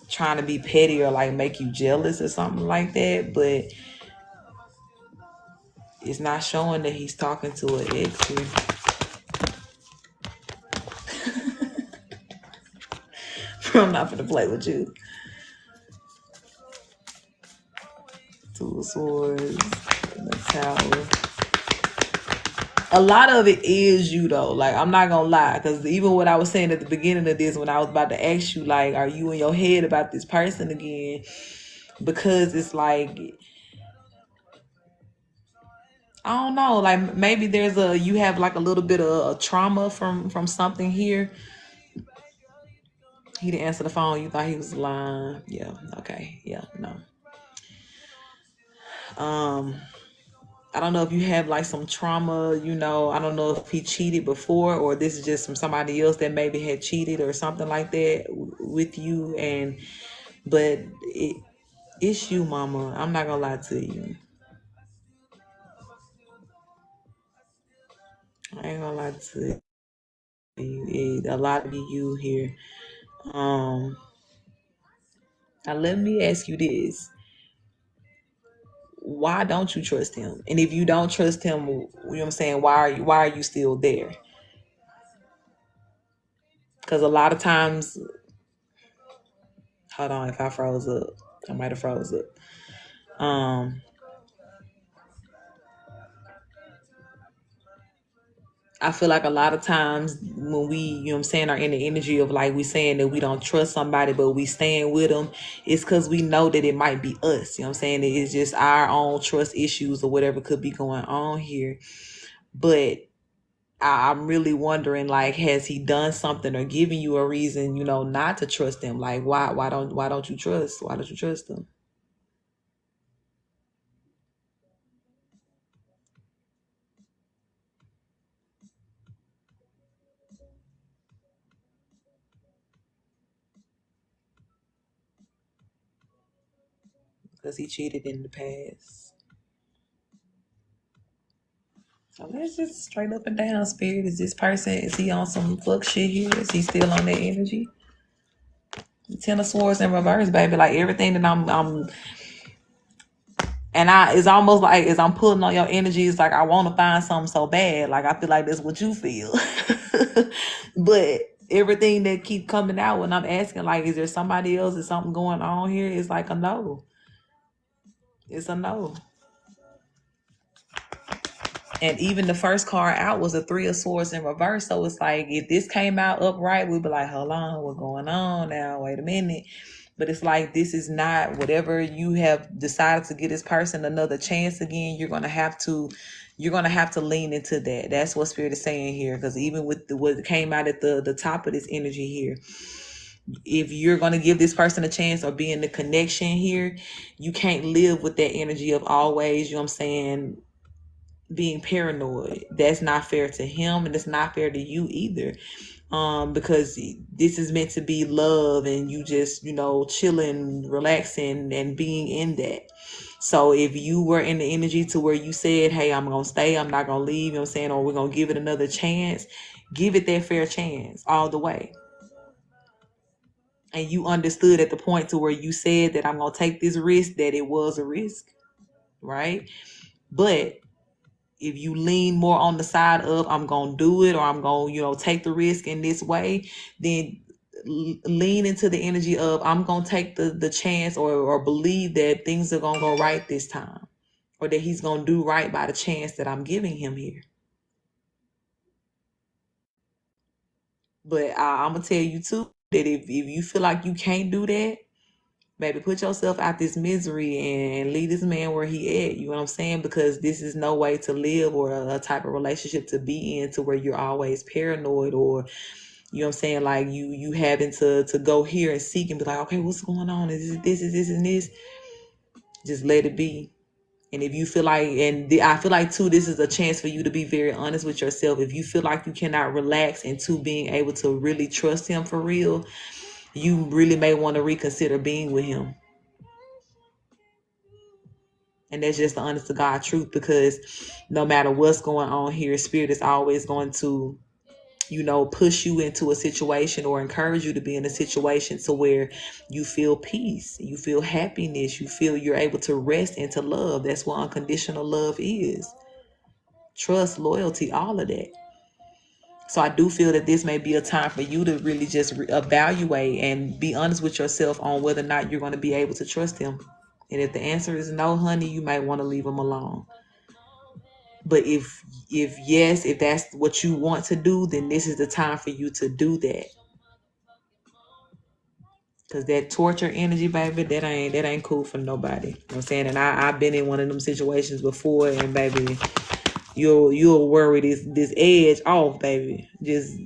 trying to be petty or like make you jealous or something like that, but it's not showing that he's talking to an ex here. I'm not gonna play with you. Two of Swords and the Tower. A lot of it is you though. Like, I'm not gonna lie, because even what I was saying at the beginning of this, when I was about to ask you, like, are you in your head about this person again? Because it's like, I don't know, like maybe you have like a little bit of a trauma from something here. He didn't answer the phone. You thought he was lying. Yeah. Okay. Yeah. No. Um, I don't know if you have like some trauma, I don't know if he cheated before or this is just from somebody else that maybe had cheated or something like that with you. But it's you, mama. I'm not gonna lie to you. I ain't gonna lie to you. A lot of you here. Um, Now let me ask you this. Why don't you trust him? And if you don't trust him, you know what I'm saying, why are you still there? Because a lot of times, hold on, if I froze up, I might have froze up. Um, I feel like a lot of times when we, are in the energy of like we saying that we don't trust somebody, but we staying with them, it's because we know that it might be us. You know what I'm saying? It's just our own trust issues or whatever could be going on here. But I'm really wondering, like, has he done something or given you a reason, not to trust him? Like, why don't you trust? Why don't you trust him? Because he cheated in the past. So let's just straight up and down, spirit. Is he on some fuck shit here? Is he still on that energy? The Ten of Swords in reverse, baby. Like everything that I'm and it's almost like as I'm pulling on your energy, it's like I want to find something so bad. Like I feel like that's what you feel. But everything that keep coming out when I'm asking, like, is there somebody else? Is something going on here? It's like a no. It's a no. And even the first card out was a Three of Swords in reverse. So it's like if this came out upright, we'd be like, hold on, what's going on now? Wait a minute. But it's like this is not whatever you have decided to give this person another chance again. You're gonna have to lean into that. That's what Spirit is saying here. Because even with what came out at the top of this energy here, if you're going to give this person a chance or be in the connection here, you can't live with that energy of always, being paranoid. That's not fair to him and it's not fair to you either. Because this is meant to be love and you just, chilling, relaxing and being in that. So if you were in the energy to where you said, hey, I'm going to stay, I'm not going to leave, or we're going to give it another chance, give it that fair chance all the way. And you understood at the point to where you said that I'm going to take this risk, that it was a risk, right? But if you lean more on the side of I'm going to do it or I'm going to, take the risk in this way, then lean into the energy of I'm going to take the chance or believe that things are going to go right this time or that he's going to do right by the chance that I'm giving him here. But I'm going to tell you too that if you feel like you can't do that, baby, put yourself out this misery and leave this man where he at. You know what I'm saying? Because this is no way to live or a type of relationship to be in to where you're always paranoid or, you know what I'm saying? Like you having to go here and seek and be like, okay, what's going on? Is this and this? Just let it be. And if you feel like, I feel like too, this is a chance for you to be very honest with yourself. If you feel like you cannot relax into being able to really trust him for real, you really may want to reconsider being with him. And that's just the honest to God truth, because no matter what's going on here, Spirit is always going to, push you into a situation or encourage you to be in a situation to where you feel peace, you feel happiness, you feel you're able to rest into love. That's what unconditional love is. Trust, loyalty, all of that. So I do feel that this may be a time for you to really just evaluate and be honest with yourself on whether or not you're going to be able to trust him. And if the answer is no, honey, you might want to leave him alone. But if yes, if that's what you want to do, then this is the time for you to do that. Cause that torture energy, baby, that ain't cool for nobody. You know what I'm saying? And I've been in one of them situations before, and baby, you'll worry this edge off, baby. Just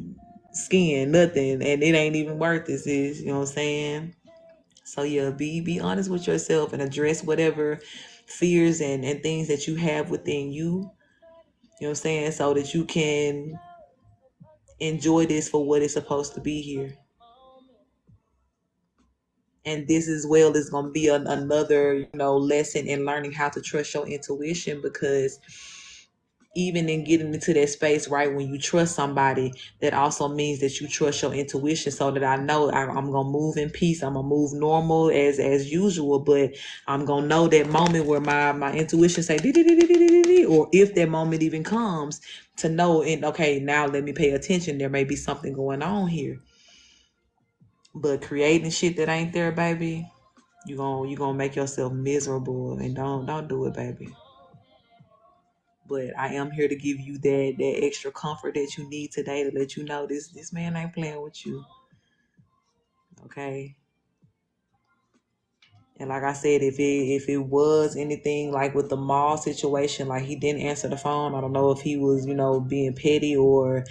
skin, nothing, and it ain't even worth this. Is you know what I'm saying? So yeah, be honest with yourself and address whatever fears and things that you have within you. You know what I'm saying? So that you can enjoy this for what it's supposed to be here. And this as well is going to be another, lesson in learning how to trust your intuition, because even in getting into that space, right, when you trust somebody, that also means that you trust your intuition, so that I know I'm gonna move in peace, I'm gonna move normal as usual, but I'm gonna know that moment where my intuition say "Dee-dee-dee-dee-dee-dee," or if that moment even comes, to know, and okay, now let me pay attention, there may be something going on here. But creating shit that ain't there, baby, you gonna make yourself miserable, and don't do it, baby. But I am here to give you that extra comfort that you need today, to let you know this man ain't playing with you. Okay. And like I said, if it was anything like with the mall situation, like he didn't answer the phone, I don't know if he was, being petty or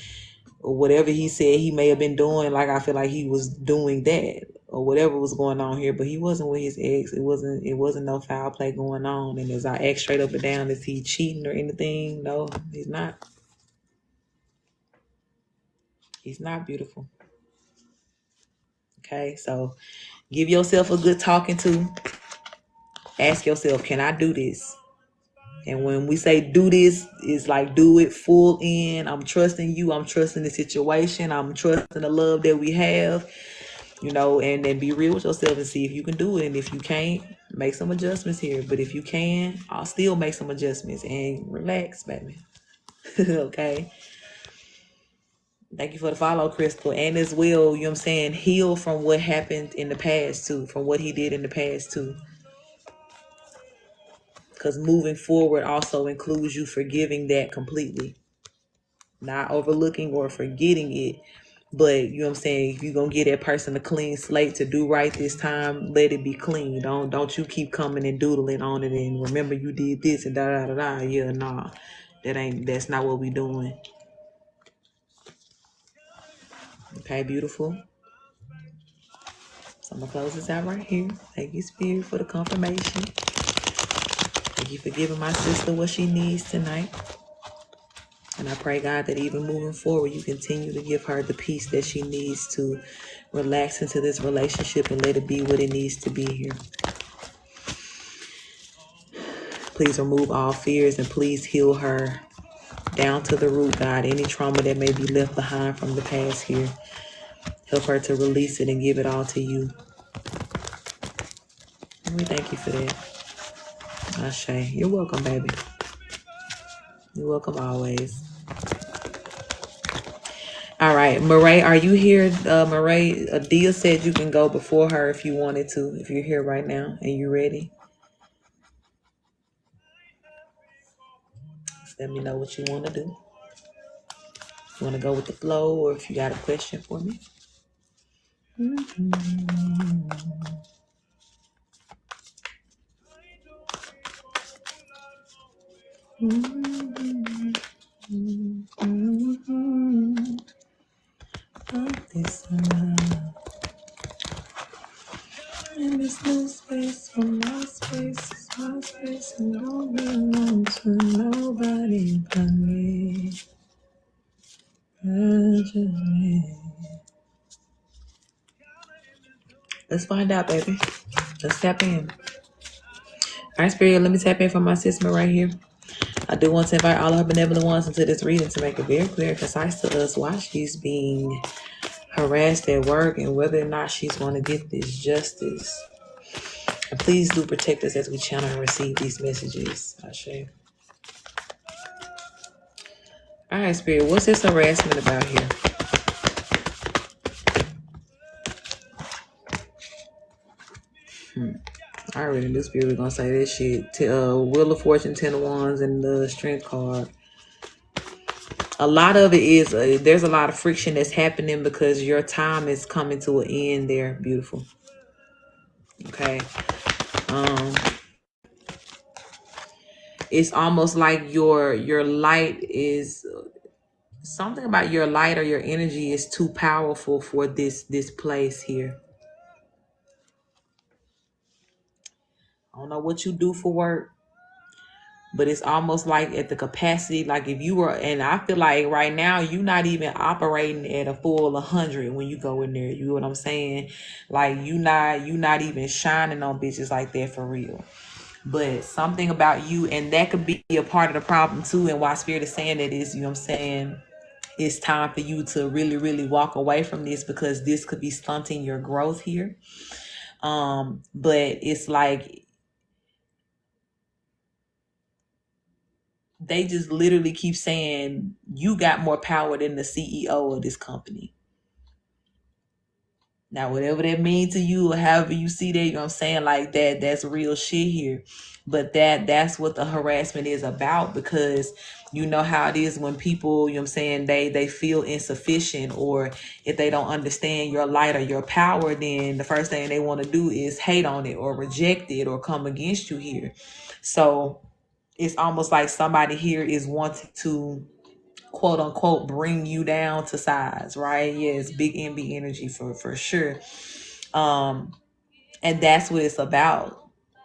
whatever he said he may have been doing. Like I feel like he was doing that or whatever was going on here, but he wasn't with his ex. It wasn't no foul play going on. And as I asked straight up and down, is he cheating or anything? No, he's not. He's not, beautiful. Okay, so give yourself a good talking to. Ask yourself, can I do this? And when we say do this, it's like do it full in. I'm trusting you. I'm trusting the situation. I'm trusting the love that we have, and then be real with yourself and see if you can do it. And if you can't, make some adjustments here. But if you can, I'll still make some adjustments and relax, baby. Okay. Thank you for the follow, Crystal. And as well, you know what I'm saying, heal from what happened in the past too, from what he did in the past too. Because moving forward also includes you forgiving that completely. Not overlooking or forgetting it. But you know what I'm saying, if you're gonna get that person a clean slate to do right this time, let it be clean. Don't you keep coming and doodling on it and remember you did this and da da da da. Yeah, nah. That's not what we doing. Okay, beautiful. So I'm gonna close this out right here. Thank you, Spirit, for the confirmation. Thank you for giving my sister what she needs tonight. And I pray, God, that even moving forward, you continue to give her the peace that she needs to relax into this relationship and let it be what it needs to be here. Please remove all fears and please heal her down to the root, God. Any trauma that may be left behind from the past here, help her to release it and give it all to you. And we thank you for that. Ashe. You're welcome, baby. You're welcome always. All right, Marae, are you here? Marae, Adia said you can go before her if you wanted to, if you're here right now and you're ready. Just let me know what you want to do. You want to go with the flow, or if you got a question for me. This and there's no space for my space. It's my space and don't belong to nobody but me. Let's find out, baby. Let's tap in. All right, Spirit, let me tap in for my sister right here. I do want to invite all of her benevolent ones into this reading to make it very clear and concise to us why she's being harassed at work and whether or not she's going to get this justice. And please do protect us as we channel and receive these messages. Ashe. All right, Spirit, what's this harassment about here? I already knew Spirit was going to say this shit. Wheel of Fortune, 10 of Wands, and the Strength card. A lot of it is, there's a lot of friction that's happening because your time is coming to an end there, beautiful. Okay. It's almost like your light is, something about your light or your energy is too powerful for this place here. I don't know what you do for work. but it's almost like at the capacity, like if you were, and I feel like right now you're not even operating at a full 100 when you go in there. You know what I'm saying? Like you not even shining on bitches like that for real. But something about you, and that could be a part of the problem too, and why Spirit is saying that is, you know what I'm saying, it's time for you to really, really walk away from this, because this could be stunting your growth here. But it's like they just literally keep saying you got more power than the CEO of this company. Now, whatever that means to you, or however you see that, you know what I'm saying, like that's real shit here. But that's what the harassment is about, because you know how it is when people, you know what I'm saying, they feel insufficient, or if they don't understand your light or your power, then the first thing they want to do is hate on it or reject it or come against you here. So it's almost like somebody here is wanting to quote unquote bring you down to size, right? Yes, big MB energy for sure. And that's what it's about.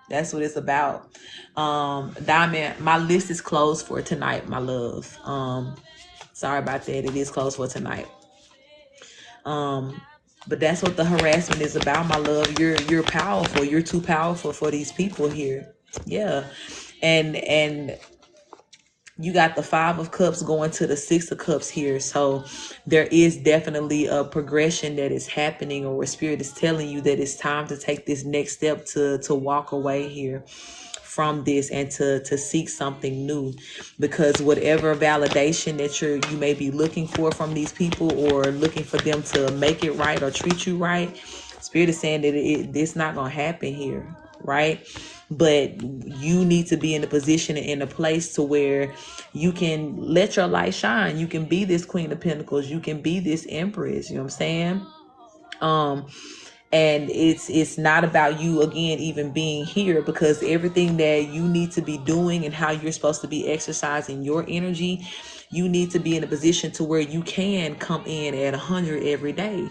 That's what it's about. Diamond, my list is closed for tonight, my love. Sorry about that. It is closed for tonight. But that's what the harassment is about, my love. You're powerful. You're too powerful for these people here. Yeah. And you got the 5 of Cups going to the 6 of Cups here. So there is definitely a progression that is happening, or where Spirit is telling you that it's time to take this next step to walk away here from this, and to seek something new, because whatever validation that you may be looking for from these people, or looking for them to make it right or treat you right, Spirit is saying that it's not gonna happen here, right? But you need to be in a position and in a place to where you can let your light shine. You can be this Queen of Pentacles. You can be this Empress. You know what I'm saying? And it's not about you again even being here, because everything that you need to be doing and how you're supposed to be exercising your energy, you need to be in a position to where you can come in at 100 every day.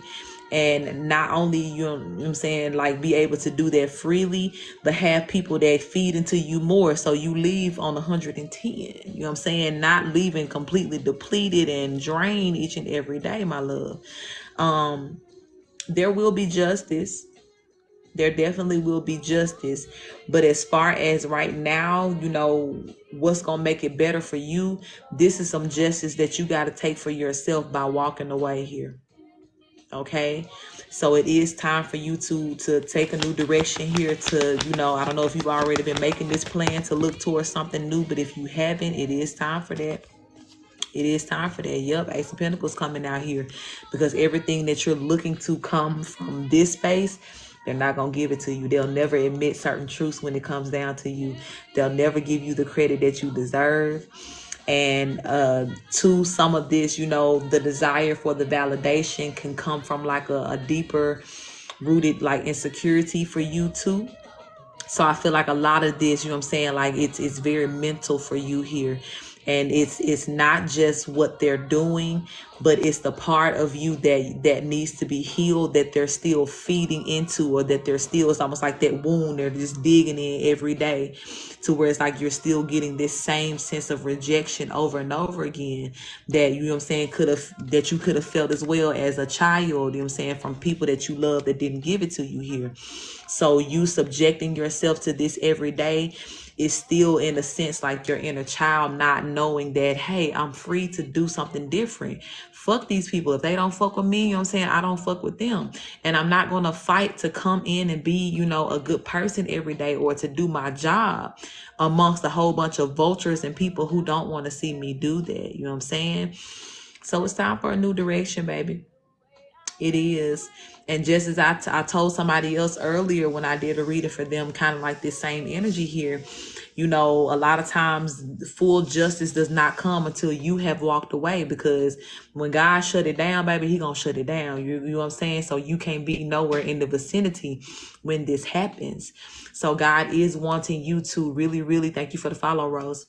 And not only, you know what I'm saying, like be able to do that freely, but have people that feed into you more, so you leave on 110. You know what I'm saying? Not leaving completely depleted and drained each and every day, my love. There will be justice. There definitely will be justice. But as far as right now, you know, what's going to make it better for you, this is some justice that you got to take for yourself by walking away here. Okay, so it is time for you to take a new direction here, to, you know, I don't know if you've already been making this plan to look towards something new, but if you haven't, it is time for that. It is time for that. Yep, Ace of Pentacles coming out here, because everything that you're looking to come from this space, they're not going to give it to you. They'll never admit certain truths when it comes down to you. They'll never give you the credit that you deserve. And to some of this, you know, the desire for the validation can come from like a deeper rooted like insecurity for you too. So I feel like a lot of this, you know what I'm saying, like it's very mental for you here. And it's not just what they're doing, but it's the part of you that needs to be healed, that they're still feeding into, or that they're still, it's almost like that wound they're just digging in every day, to where it's like you're still getting this same sense of rejection over and over again, that, you know what I'm saying, that you could have felt as well as a child, you know what I'm saying, from people that you love that didn't give it to you here. So you subjecting yourself to this every day is still, in a sense, like your inner child not knowing that, hey, I'm free to do something different. Fuck these people. If they don't fuck with me, you know what I'm saying, I don't fuck with them. And I'm not going to fight to come in and be, you know, a good person every day, or to do my job amongst a whole bunch of vultures and people who don't want to see me do that. You know what I'm saying? So it's time for a new direction, baby. It is. And just as I told somebody else earlier when I did a reading for them, kind of like this same energy here, you know, a lot of times full justice does not come until you have walked away, because when God shut it down, baby, he gonna shut it down. You know what I'm saying? So you can't be nowhere in the vicinity when this happens. So God is wanting you to really, really, thank you for the follow, Rose.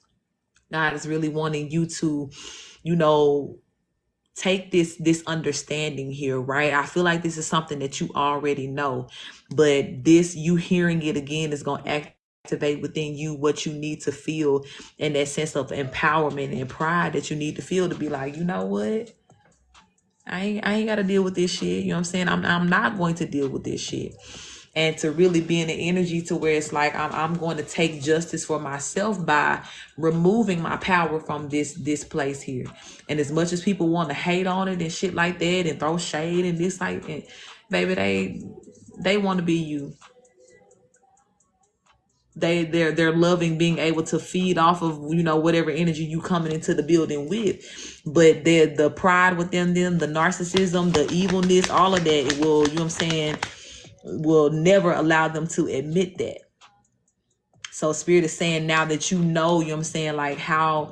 God is really wanting you to, you know, take this understanding here, right? I feel like this is something that you already know, but this, you hearing it again, is going to activate within you what you need to feel, and that sense of empowerment and pride that you need to feel to be like, you know what? I ain't got to deal with this shit. You know what I'm saying? I'm not going to deal with this shit. And to really be in the energy to where it's like I'm going to take justice for myself by removing my power from this place here. And as much as people want to hate on it and shit like that and throw shade and this like, and baby, they want to be you. They're loving being able to feed off of, you know, whatever energy you coming into the building with. But the pride within them, the narcissism, the evilness, all of that, it will, you know what I'm saying, will never allow them to admit that. So Spirit is saying now that you know, you know what I'm saying, like how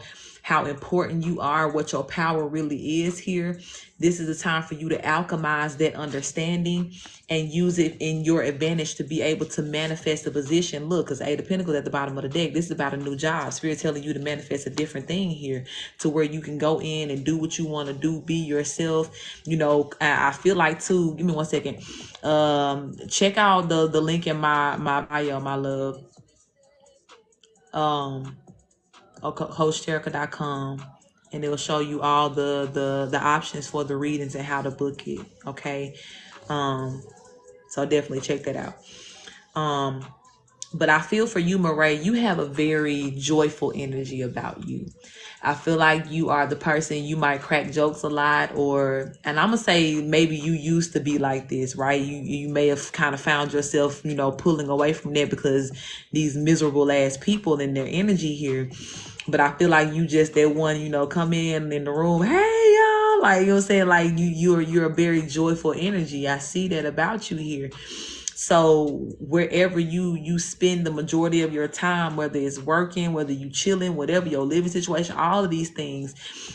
important you are, what your power really is here. This is the time for you to alchemize that understanding and use it in your advantage to be able to manifest the position. Look, because Eight of Pentacles at the bottom of the deck, this is about a new job. Spirit telling you to manifest a different thing here to where you can go in and do what you want to do, be yourself. You know, I feel like too, give me 1 second. Check out the link in my bio, my love. Terrica.com, and it will show you all the options for the readings and how to book it. Okay. So definitely check that out. But I feel for you, Marae, you have a very joyful energy about you. I feel like you are the person, you might crack jokes a lot, and I'm going to say maybe you used to be like this, right? You may have kind of found yourself, you know, pulling away from that because these miserable ass people and their energy here. But I feel like you just that one, you know, come in the room, hey, y'all, like, you know what I'm saying? Like you're a very joyful energy. I see that about you here. So wherever you spend the majority of your time, whether it's working, whether you chilling, whatever your living situation, all of these things,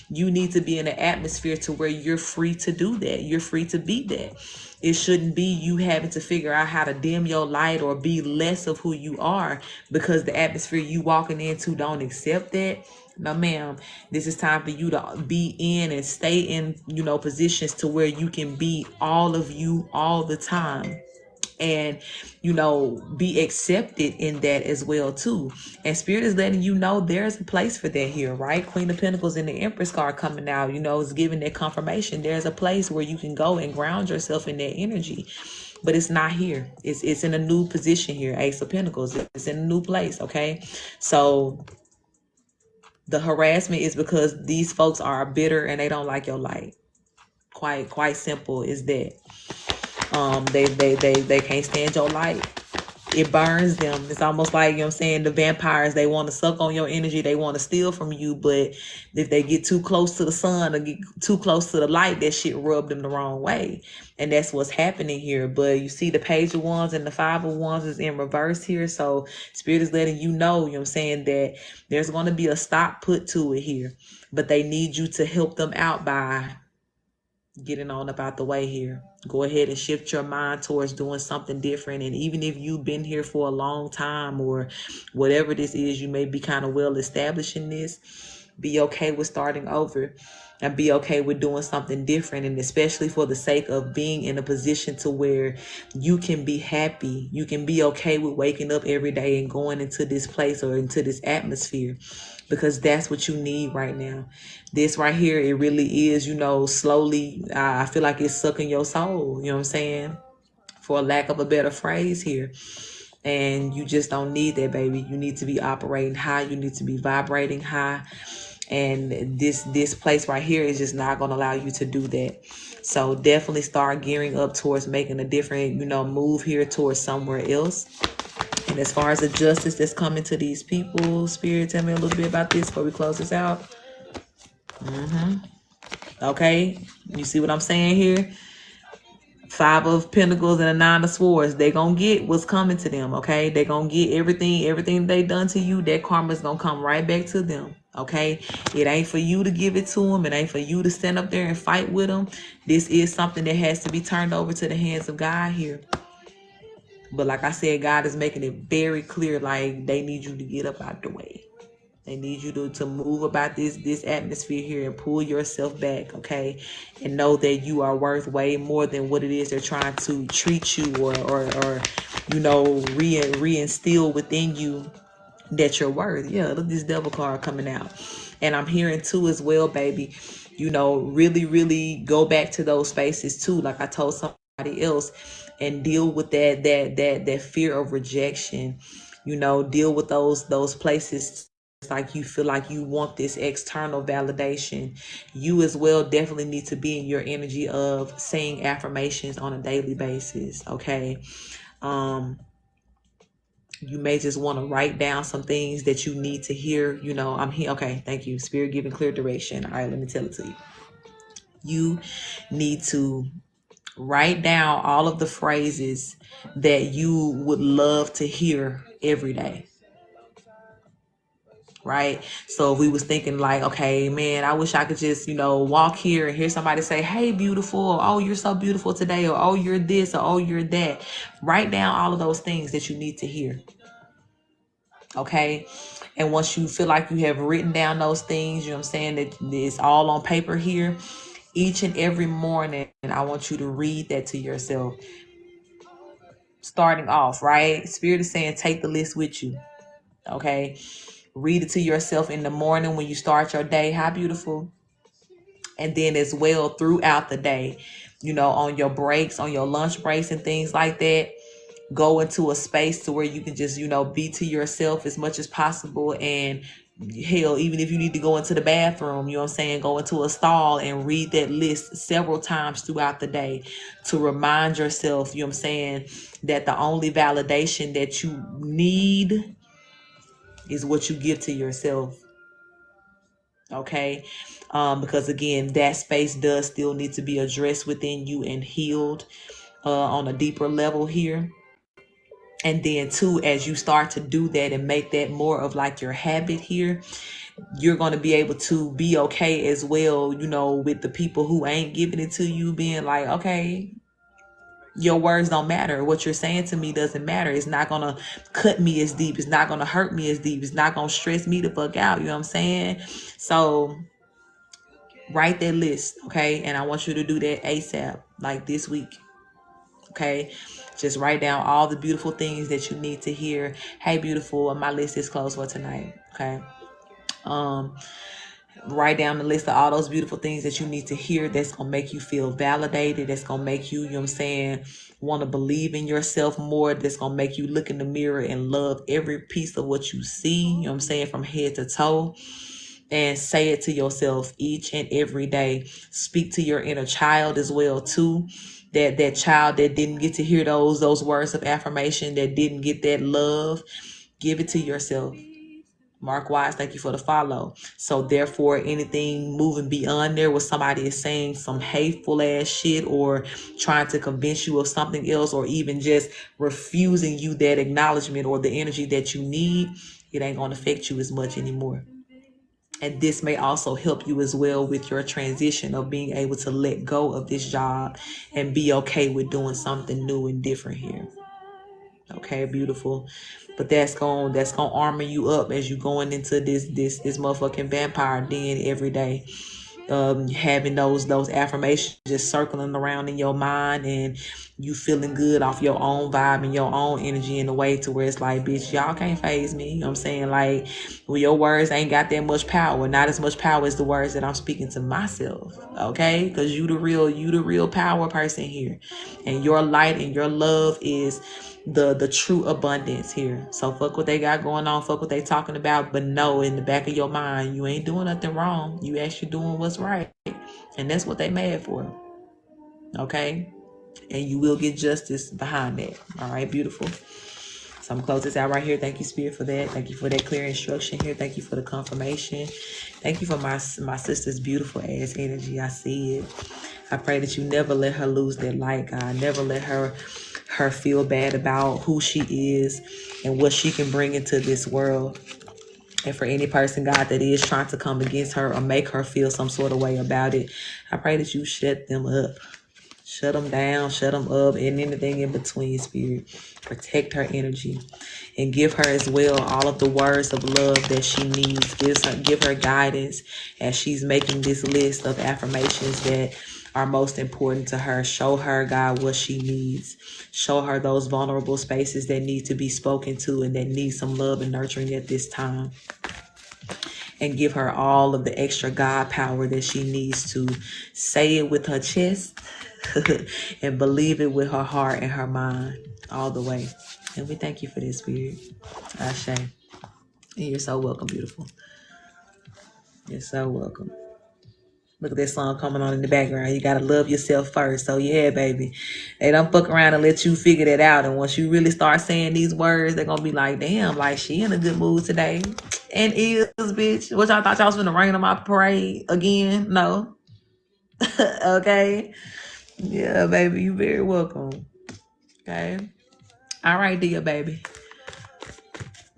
you need to be in an atmosphere to where you're free to do that. You're free to be that. It shouldn't be you having to figure out how to dim your light or be less of who you are because the atmosphere you walking into don't accept that. No, ma'am, this is time for you to be in and stay in, you know, positions to where you can be all of you all the time. And, you know, be accepted in that as well too. And Spirit is letting you know there's a place for that here, right? Queen of Pentacles and the Empress card coming out, you know, is giving that confirmation. There's a place where you can go and ground yourself in that energy. But it's not here. It's in a new position here. Ace of Pentacles. It's in a new place, okay? So the harassment is because these folks are bitter and they don't like your light. Quite simple is that. They can't stand your light. It burns them. It's almost like, you know what I'm saying, the vampires, they want to suck on your energy, they want to steal from you, but if they get too close to the sun or get too close to the light, that shit rub them the wrong way. And that's what's happening here. But you see the Page of Wands and the Five of Wands is in reverse here. So Spirit is letting you know, you know what I'm saying, that there's going to be a stop put to it here. But they need you to help them out by getting on about the way here. Go ahead and shift your mind towards doing something different. And even if you've been here for a long time or whatever this is, you may be kind of well established in this, be okay with starting over and be okay with doing something different. And especially for the sake of being in a position to where you can be happy, you can be okay with waking up every day and going into this place or into this atmosphere, because that's what you need right now. This right here, it really is, you know, slowly, I feel like it's sucking your soul, you know what I'm saying? For a lack of a better phrase here. And you just don't need that, baby. You need to be operating high. You need to be vibrating high. And this place right here is just not going to allow you to do that. So definitely start gearing up towards making a different, you know, move here towards somewhere else. And as far as the justice that's coming to these people, Spirit, tell me a little bit about this before we close this out. Okay, you see what I'm saying here? Five of Pentacles and a Nine of Swords. They gonna get what's coming to them, okay? They gonna get everything they done to you. That karma's gonna come right back to them, okay? It ain't for you to give it to them. It ain't for you to stand up there and fight with them. This is something that has to be turned over to the hands of God here. But like I said, God is making it very clear, like they need you to get up out the way. They need you to move about this atmosphere here and pull yourself back, okay? And know that you are worth way more than what it is they're trying to treat you or reinstill within you that you're worth. Yeah, look, this devil card coming out. And I'm hearing too as well, baby, really, really go back to those spaces too. Like I told somebody else, and deal with that fear of rejection. Deal with those places. It's like you feel like you want this external validation. You as well definitely need to be in your energy of saying affirmations on a daily basis. Okay. You may just want to write down some things that you need to hear. I'm here. Okay, thank you. Spirit giving clear direction. All right, let me tell it to you. You need to write down all of the phrases that you would love to hear every day. Right? So if we was thinking like, okay, man, I wish I could just, walk here and hear somebody say, hey, beautiful, or, oh, you're so beautiful today, or oh, you're this, or oh, you're that. Write down all of those things that you need to hear. Okay. And once you feel like you have written down those things, you know what I'm saying, that it's all on paper here, each and every morning, and I want you to read that to yourself. Starting off, right? Spirit is saying, take the list with you. Okay. Read it to yourself in the morning when you start your day. How beautiful. And then as well throughout the day, on your breaks, on your lunch breaks and things like that. Go into a space to where you can just, be to yourself as much as possible. And hell, even if you need to go into the bathroom, you know what I'm saying, go into a stall and read that list several times throughout the day to remind yourself, you know what I'm saying, that the only validation that you need is what you give to yourself. Okay. Because again, that space does still need to be addressed within you and healed on a deeper level here. And then too, as you start to do that and make that more of like your habit here, you're going to be able to be okay as well, with the people who ain't giving it to you, being like, okay, your words don't matter. What you're saying to me doesn't matter. It's not going to cut me as deep. It's not going to hurt me as deep. It's not going to stress me the fuck out. You know what I'm saying? So write that list. Okay. And I want you to do that ASAP, like this week. Okay. Just write down all the beautiful things that you need to hear. Hey, beautiful, my list is closed for tonight. Okay. Write down the list of all those beautiful things that you need to hear that's going to make you feel validated. That's going to make you, you know what I'm saying, want to believe in yourself more. That's going to make you look in the mirror and love every piece of what you see, you know what I'm saying, from head to toe. And say it to yourself each and every day. Speak to your inner child as well too. That child that didn't get to hear those words of affirmation, that didn't get that love, give it to yourself. Mark Wise, thank you for the follow. So therefore, anything moving beyond there where somebody is saying some hateful ass shit or trying to convince you of something else, or even just refusing you that acknowledgement or the energy that you need, it ain't going to affect you as much anymore. And this may also help you as well with your transition of being able to let go of this job and be okay with doing something new and different here. Okay, beautiful. But that's gonna armor you up as you going into this motherfucking vampire den every day. Having those affirmations just circling around in your mind, and you feeling good off your own vibe and your own energy in a way to where it's like, bitch, y'all can't phase me. You know what I'm saying? Like, well, your words ain't got that much power, not as much power as the words that I'm speaking to myself. Okay, because you the real power person here, and your light and your love is the true abundance here. So fuck what they got going on, fuck what they talking about, but know in the back of your mind, you ain't doing nothing wrong. You actually doing what's right, and that's what they mad for. Okay, and you will get justice behind that. All right, beautiful. So I'm gonna close this out right here. Thank you, Spirit, for that. Thank you for that clear instruction here. Thank you for the confirmation. Thank you for my sister's beautiful ass energy. I see it. I pray that you never let her lose that light, God. Never let her feel bad about who she is and what she can bring into this world. And for any person, God, that is trying to come against her or make her feel some sort of way about it, I pray that you shut them up. Shut them down, shut them up, and anything in between, Spirit. Protect her energy and give her as well all of the words of love that she needs. Give her guidance as she's making this list of affirmations that are most important to her. Show her, God, what she needs. Show her those vulnerable spaces that need to be spoken to and that need some love and nurturing at this time. And give her all of the extra God power that she needs to say it with her chest and believe it with her heart and her mind all the way. And we thank you for this, Spirit. Ashe. And you're so welcome, beautiful. You're so welcome. Look at that song coming on in the background. You gotta love yourself first. So yeah, baby. They don't fuck around and let you figure that out. And once you really start saying these words, they're gonna be like, damn, like she in a good mood today. And is, bitch. What y'all thought y'all was gonna rain on my parade again? No. Okay. Yeah, baby, you very welcome. Okay. All right, dear baby.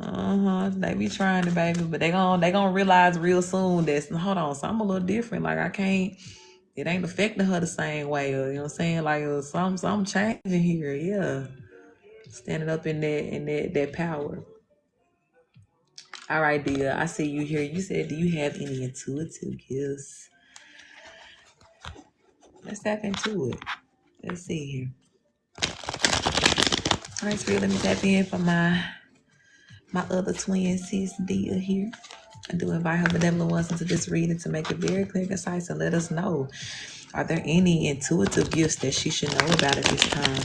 They be trying to, baby, but they gonna realize real soon that hold on, so I'm a little different. Like I can't. It ain't affecting her the same way. Or, you know what I'm saying? Like something changing here. Yeah, standing up in that power. All right, dear. I see you here. You said, do you have any intuitive gifts? Let's tap into it. Let's see here. All right, Spirit, let me tap in for my other twin sis Dia here. I do invite her benevolent ones into this reading to make it very clear, concise, and let us know, are there any intuitive gifts that she should know about at this time?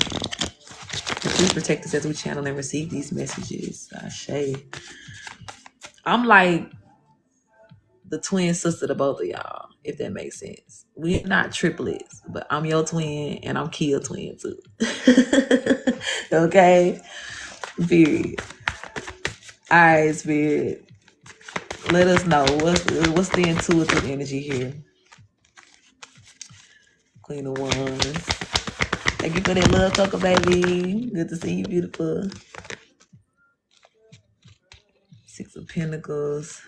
And please protect us as we channel and receive these messages. Ashe. I'm like the twin sister to both of y'all, if that makes sense. We're not triplets, but I'm your twin and I'm Kia's twin too. Okay? Period. All right, Spirit. Let us know what's the intuitive energy here. Queen of Wands. Thank you for that love, Coco, baby. Good to see you, beautiful. Six of Pentacles.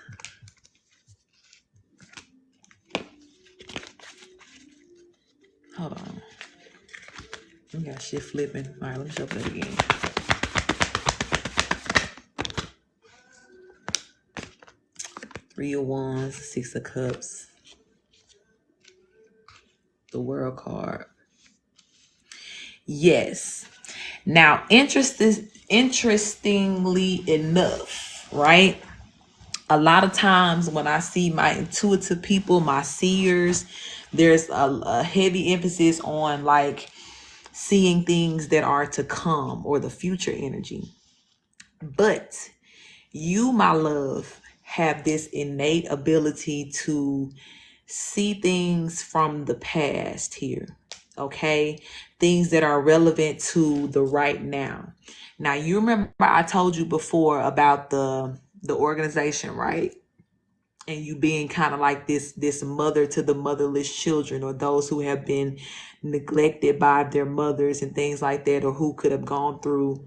Hold on. We got shit flipping. All right, let me shuffle it again. Three of Wands, Six of Cups. The World card. Yes. Now, interestingly enough, right? A lot of times when I see my intuitive people, my seers, there's a heavy emphasis on like seeing things that are to come or the future energy. But you, my love, have this innate ability to see things from the past here. Okay, things that are relevant to the right now. Now, you remember I told you before about the organization, right? And you being kind of like this mother to the motherless children, or those who have been neglected by their mothers and things like that, or who could have gone through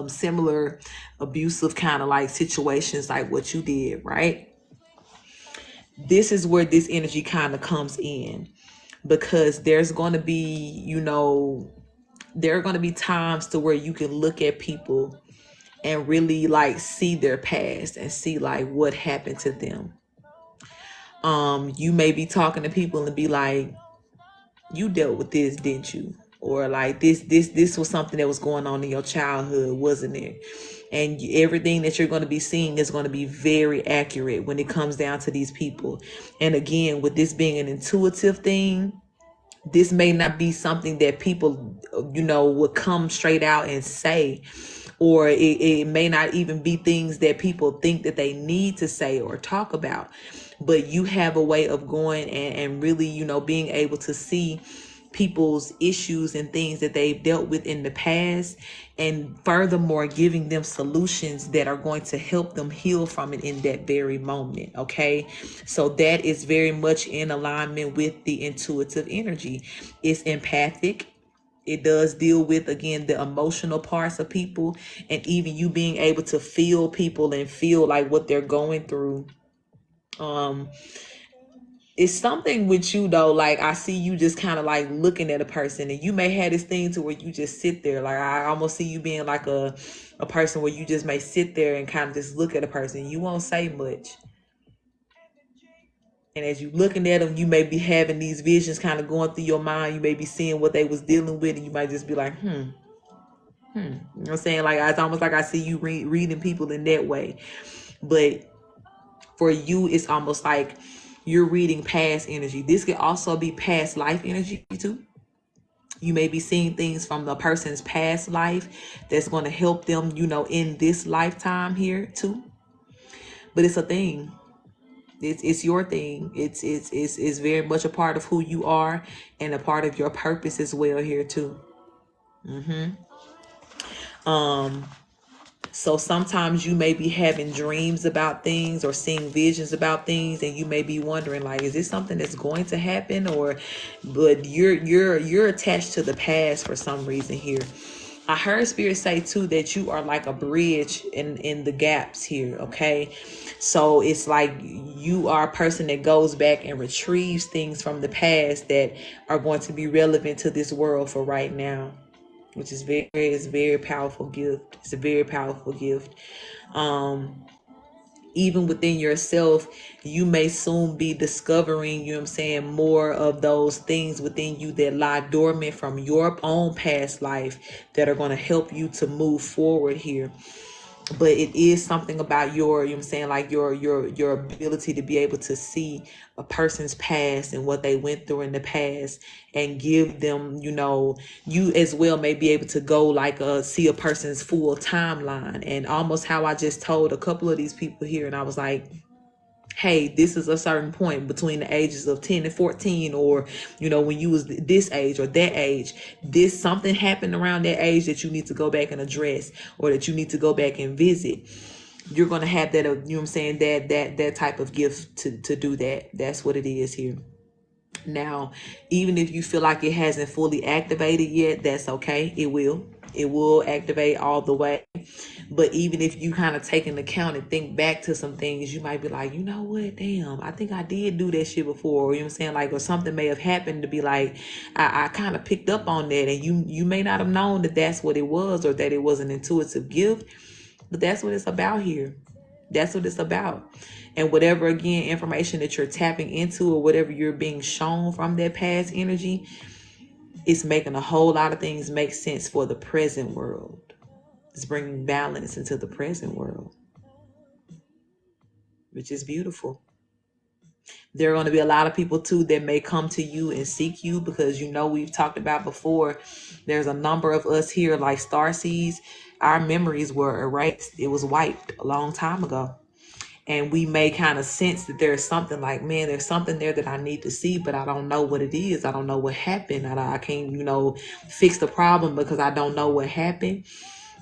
similar abusive kind of like situations like what you did, right? This is where this energy kind of comes in, because there's going to be, there are going to be times to where you can look at people and really like see their past and see like what happened to them. You may be talking to people and be like, you dealt with this, didn't you? Or like this was something that was going on in your childhood, wasn't it? And everything that you're going to be seeing is going to be very accurate when it comes down to these people. And again, with this being an intuitive thing, this may not be something that people, would come straight out and say, or it may not even be things that people think that they need to say or talk about. But you have a way of going and really, being able to see people's issues and things that they've dealt with in the past, and furthermore giving them solutions that are going to help them heal from it in that very moment. Okay, so that is very much in alignment with the intuitive energy. It's empathic. It does deal with, again, the emotional parts of people, and even you being able to feel people and feel like what they're going through. it's something with you though. Like I see you just kind of like looking at a person, and you may have this thing to where you just sit there. Like I almost see you being like a person where you just may sit there and kind of just look at a person. You won't say much. And as you looking at them, you may be having these visions kind of going through your mind. You may be seeing what they was dealing with, and you might just be like, You know what I'm saying? Like it's almost like I see you reading people in that way. But for you, it's almost like you're reading past energy. This could also be past life energy too. You may be seeing things from the person's past life that's going to help them, in this lifetime here too. But it's a thing. It's your thing. It's very much a part of who you are and a part of your purpose as well here too. So sometimes you may be having dreams about things or seeing visions about things, and you may be wondering, like, is this something that's going to happen? But you're attached to the past for some reason here. I heard Spirit say too that you are like a bridge in the gaps here. Okay, so it's like you are a person that goes back and retrieves things from the past that are going to be relevant to this world for right now, which is is a very powerful gift. It's a very powerful gift. Even within yourself, you may soon be discovering, more of those things within you that lie dormant from your own past life that are going to help you to move forward here. But it is something about your, like your ability to be able to see a person's past and what they went through in the past and give them, you as well may be able to go like see a person's full timeline. And almost how I just told a couple of these people here, and I was like, hey, this is a certain point between the ages of 10 and 14, or, when you was this age or that age, this something happened around that age that you need to go back and address, or that you need to go back and visit. You're going to have that, that type of gift to do that. That's what it is here. Now, even if you feel like it hasn't fully activated yet, that's okay. It will activate all the way. But even if you kind of take into account and think back to some things, you might be like, you know what, damn, I think I did do that shit before. You know what I'm saying? Like, or something may have happened to be like, I kind of picked up on that, and you may not have known that that's what it was, or that it was an intuitive gift. But that's what it's about here. That's what it's about. And whatever, again, information that you're tapping into, or whatever you're being shown from that past energy, it's making a whole lot of things make sense for the present world. It's bringing balance into the present world, which is beautiful. There are going to be a lot of people too that may come to you and seek you, because we've talked about before, there's a number of us here like starseeds. Our memories were erased. It was wiped a long time ago. And we may kind of sense that there's something like, man, there's something there that I need to see, but I don't know what it is. I don't know what happened. I can't, fix the problem because I don't know what happened.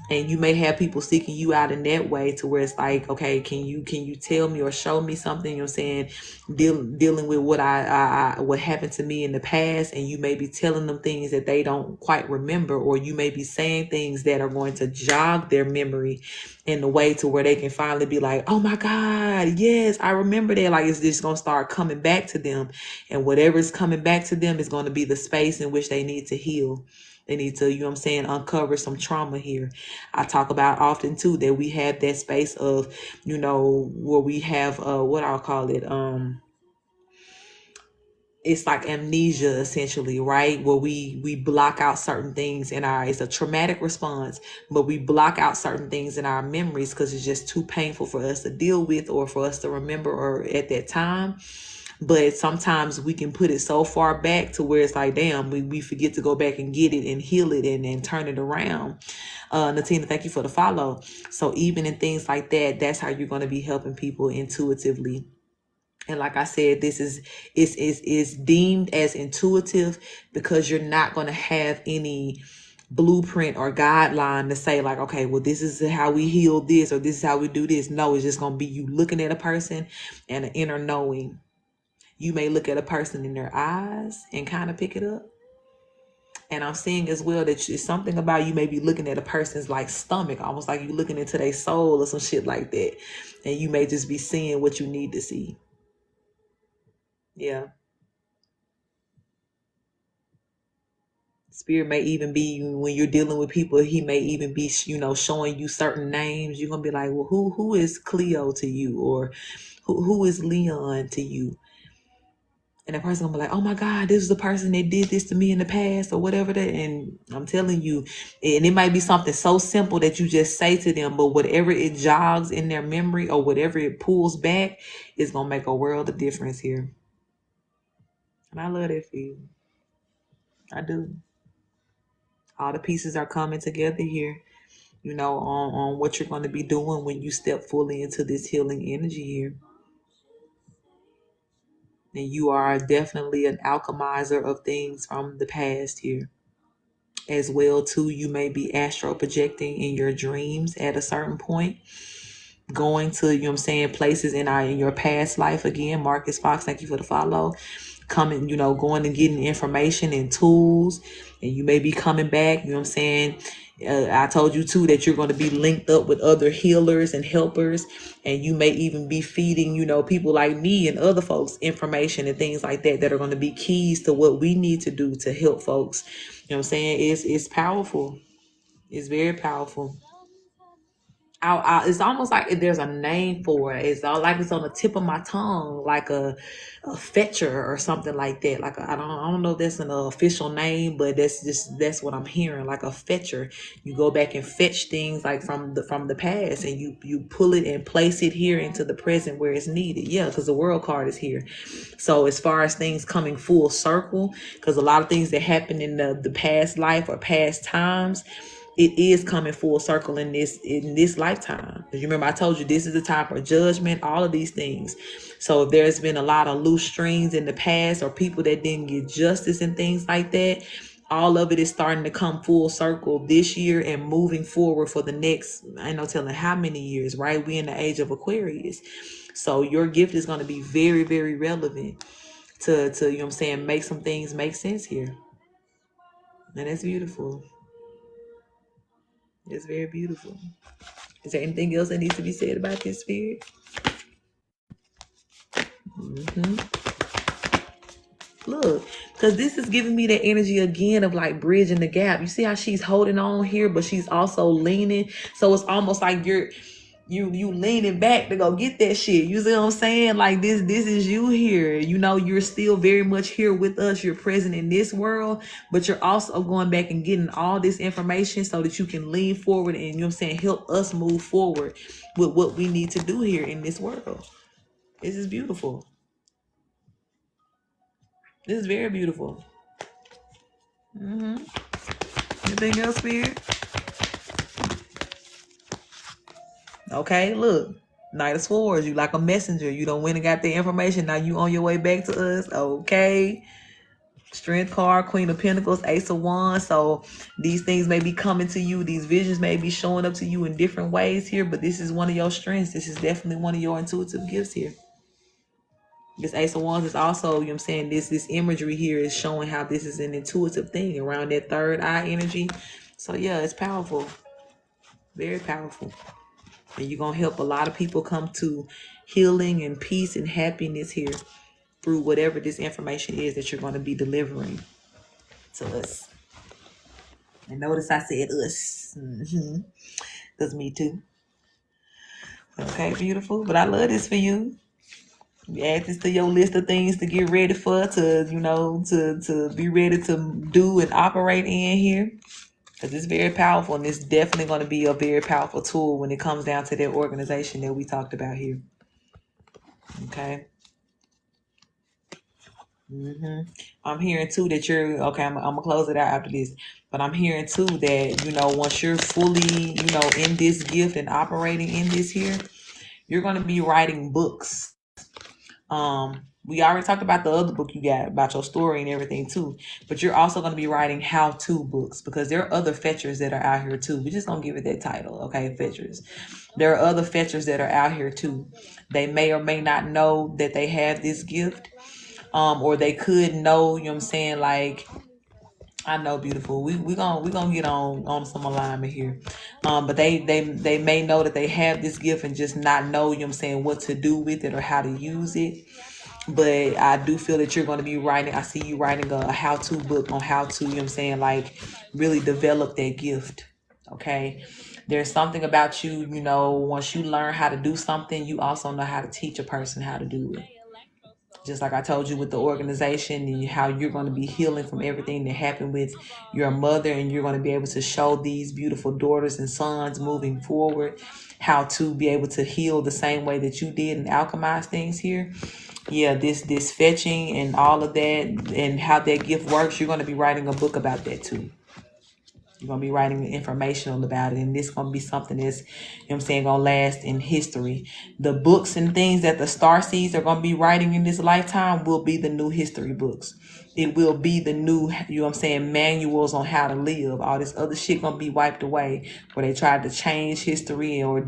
And you may have people seeking you out in that way, to where it's like, okay, can you tell me or show me something? Dealing with what what happened to me in the past, and you may be telling them things that they don't quite remember, or you may be saying things that are going to jog their memory in the way to where they can finally be like, oh my God, yes, I remember that. Like, it's just gonna start coming back to them, and whatever's coming back to them is going to be the space in which they need to heal. They need to, uncover some trauma here. I talk about often too that we have that space of, where we have what I'll call it, it's like amnesia essentially, right? Where we block out certain things it's a traumatic response, but we block out certain things in our memories because it's just too painful for us to deal with, or for us to remember, or at that time. But sometimes we can put it so far back to where it's like, damn, we forget to go back and get it and heal it and turn it around. Natina, thank you for the follow. So even in things like that, that's how you're going to be helping people intuitively. And like I said, this is deemed as intuitive because you're not going to have any blueprint or guideline to say like, okay, well, this is how we heal this, or this is how we do this. No, it's just going to be you looking at a person and an inner knowing. You may look at a person in their eyes and kind of pick it up. And I'm seeing as well that it's something about you may be looking at a person's like stomach, almost like you looking into their soul or some shit like that. And you may just be seeing what you need to see. Yeah. Spirit may even be, when you're dealing with people, he may even be, showing you certain names. You're gonna be like, well, who is Cleo to you, or who is Leon to you? And the person gonna be like, oh my God, this is the person that did this to me in the past, or whatever that. And I'm telling you, and it might be something so simple that you just say to them, but whatever it jogs in their memory or whatever it pulls back is gonna make a world of difference here. And I love that for you. I do. All the pieces are coming together here, on what you're going to be doing when you step fully into this healing energy here. And you are definitely an alchemizer of things from the past here. As well, too, you may be astral projecting in your dreams at a certain point, going to, places in your past life. Again, Marcus Fox, thank you for the follow. Coming, going and getting information and tools, and you may be coming back, I told you too that you're going to be linked up with other healers and helpers, and you may even be feeding, people like me and other folks information and things like that are going to be keys to what we need to do to help folks. It's powerful. It's very powerful. It's almost like there's a name for it. It's all like it's on the tip of my tongue, like a fetcher or something like that. Like I don't know if that's an official name, but that's what I'm hearing. Like a fetcher. You go back and fetch things like from the past, and you pull it and place it here into the present where it's needed. Yeah, because the world card is here. So as far as things coming full circle, because a lot of things that happened in the past life or past times, it is coming full circle in this lifetime. Because you remember I told you this is the time for judgment, all of these things. So if there's been a lot of loose strings in the past, or people that didn't get justice and things like that, all of it is starting to come full circle this year and moving forward for the next, I ain't no telling how many years, right? We in the age of Aquarius. So your gift is going to be very, very relevant to make some things make sense here. And it's beautiful. It's very beautiful. Is there anything else that needs to be said about this, Spirit? Look, because this is giving me the energy again of like bridging the gap. You see how she's holding on here, but she's also leaning. So it's almost like you leaning back to go get that shit. You see what I'm saying? Like this is you here. You're still very much here with us. You're present in this world, but you're also going back and getting all this information so that you can lean forward and, help us move forward with what we need to do here in this world. This is beautiful. This is very beautiful. Anything else, Spirit? Okay, look. Knight of Swords, you like a messenger. You don't win and got the information. Now you on your way back to us. Okay. Strength card, Queen of Pentacles, Ace of Wands. So these things may be coming to you. These visions may be showing up to you in different ways here, but this is one of your strengths. This is definitely one of your intuitive gifts here. This Ace of Wands is also, this imagery here is showing how this is an intuitive thing around that third eye energy. So yeah, it's powerful. Very powerful. And you're going to help a lot of people come to healing and peace and happiness here through whatever this information is that you're going to be delivering to us. And notice I said us. Because me too. Okay, beautiful. But I love this for you. You add this to your list of things to get ready for, to be ready to do and operate in here. Because it's very powerful, and it's definitely going to be a very powerful tool when it comes down to that organization that we talked about here. Okay. I'm hearing too that you're okay. I'm gonna close it out after this, but I'm hearing too that once you're fully in this gift and operating in this here, you're gonna be writing books. We already talked about the other book you got about your story and everything too, but you're also gonna be writing how-to books, because there are other fetchers that are out here too. We just don't give it that title, okay? Fetchers. There are other fetchers that are out here too. They may or may not know that they have this gift. Or they could know, like, I know, beautiful. We gonna get on some alignment here. But they may know that they have this gift and just not know, what to do with it or how to use it. But I do feel that you're going to be writing. I see you writing a how-to book on how to, you know what I'm saying, like really develop that gift. Okay. There's something about you, you know, once you learn how to do something, you also know how to teach a person how to do it. Just like I told you with the organization and how you're going to be healing from everything that happened with your mother, and you're going to be able to show these beautiful daughters and sons moving forward how to be able to heal the same way that you did and alchemize things here. Yeah, this fetching and all of that and how that gift works, you're going to be writing a book about that too. You're going to be writing informational about it. And this going to be something that's, you know what I'm saying, going to last in history. The books and things that the star seeds are going to be writing in this lifetime will be the new history books. It will be the new, you know what I'm saying, manuals on how to live. All this other shit going to be wiped away where they tried to change history or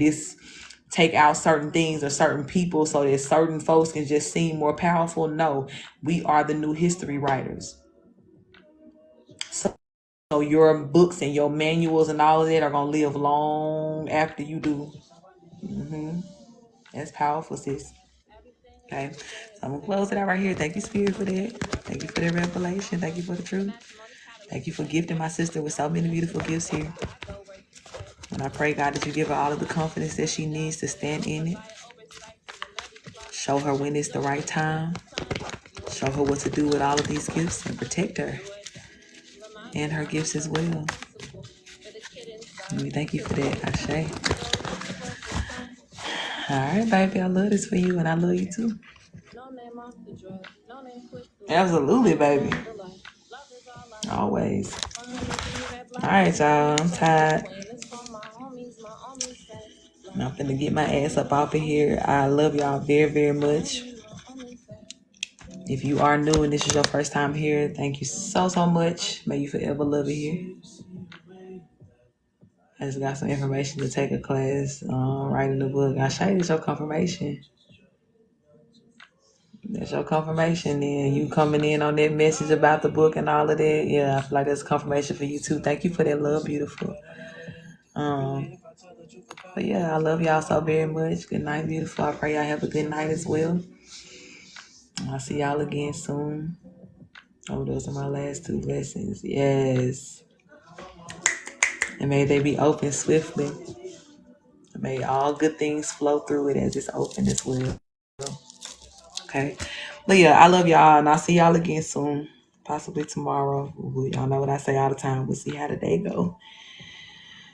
take out certain things or certain people so that certain folks can just seem more powerful. No, we are the new history writers. So your books and your manuals and all of that are going to live long after you do. That's powerful, sis. Okay. So I'm going to close it out right here. Thank you, Spirit, for that. Thank you for the revelation. Thank you for the truth. Thank you for gifting my sister with so many beautiful gifts here. And I pray, God, that you give her all of the confidence that she needs to stand in it. Show her when it's the right time. Show her what to do with all of these gifts and protect her and her gifts as well. And we thank you for that, Ashe. All right, baby, I love this for you, and I love you too. Absolutely, baby. Always. All right, y'all. I'm tired. I'm finna get my ass up off of here. I love y'all very, very much. If you are new and this is your first time here, thank you so, so much. May you forever love it here. I just got some information to take a class, writing the book. I show you this your confirmation. That's your confirmation. Then you coming in on that message about the book and all of that. Yeah, I feel like that's confirmation for you too. Thank you for that love, beautiful. But yeah, I love y'all so very much. Good night, beautiful. I pray y'all have a good night as well. I'll see y'all again soon. Oh, those are my last two blessings. Yes. And may they be open swiftly. May all good things flow through it as it's open as well. Okay. But yeah, I love y'all, and I'll see y'all again soon. Possibly tomorrow. Y'all know what I say all the time. We'll see how the day go.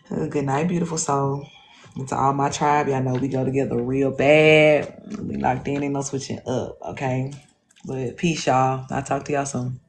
Good night, beautiful soul. And to all my tribe, y'all know we go together real bad. We locked in, ain't no switching up, okay? But peace, y'all. I'll talk to y'all soon.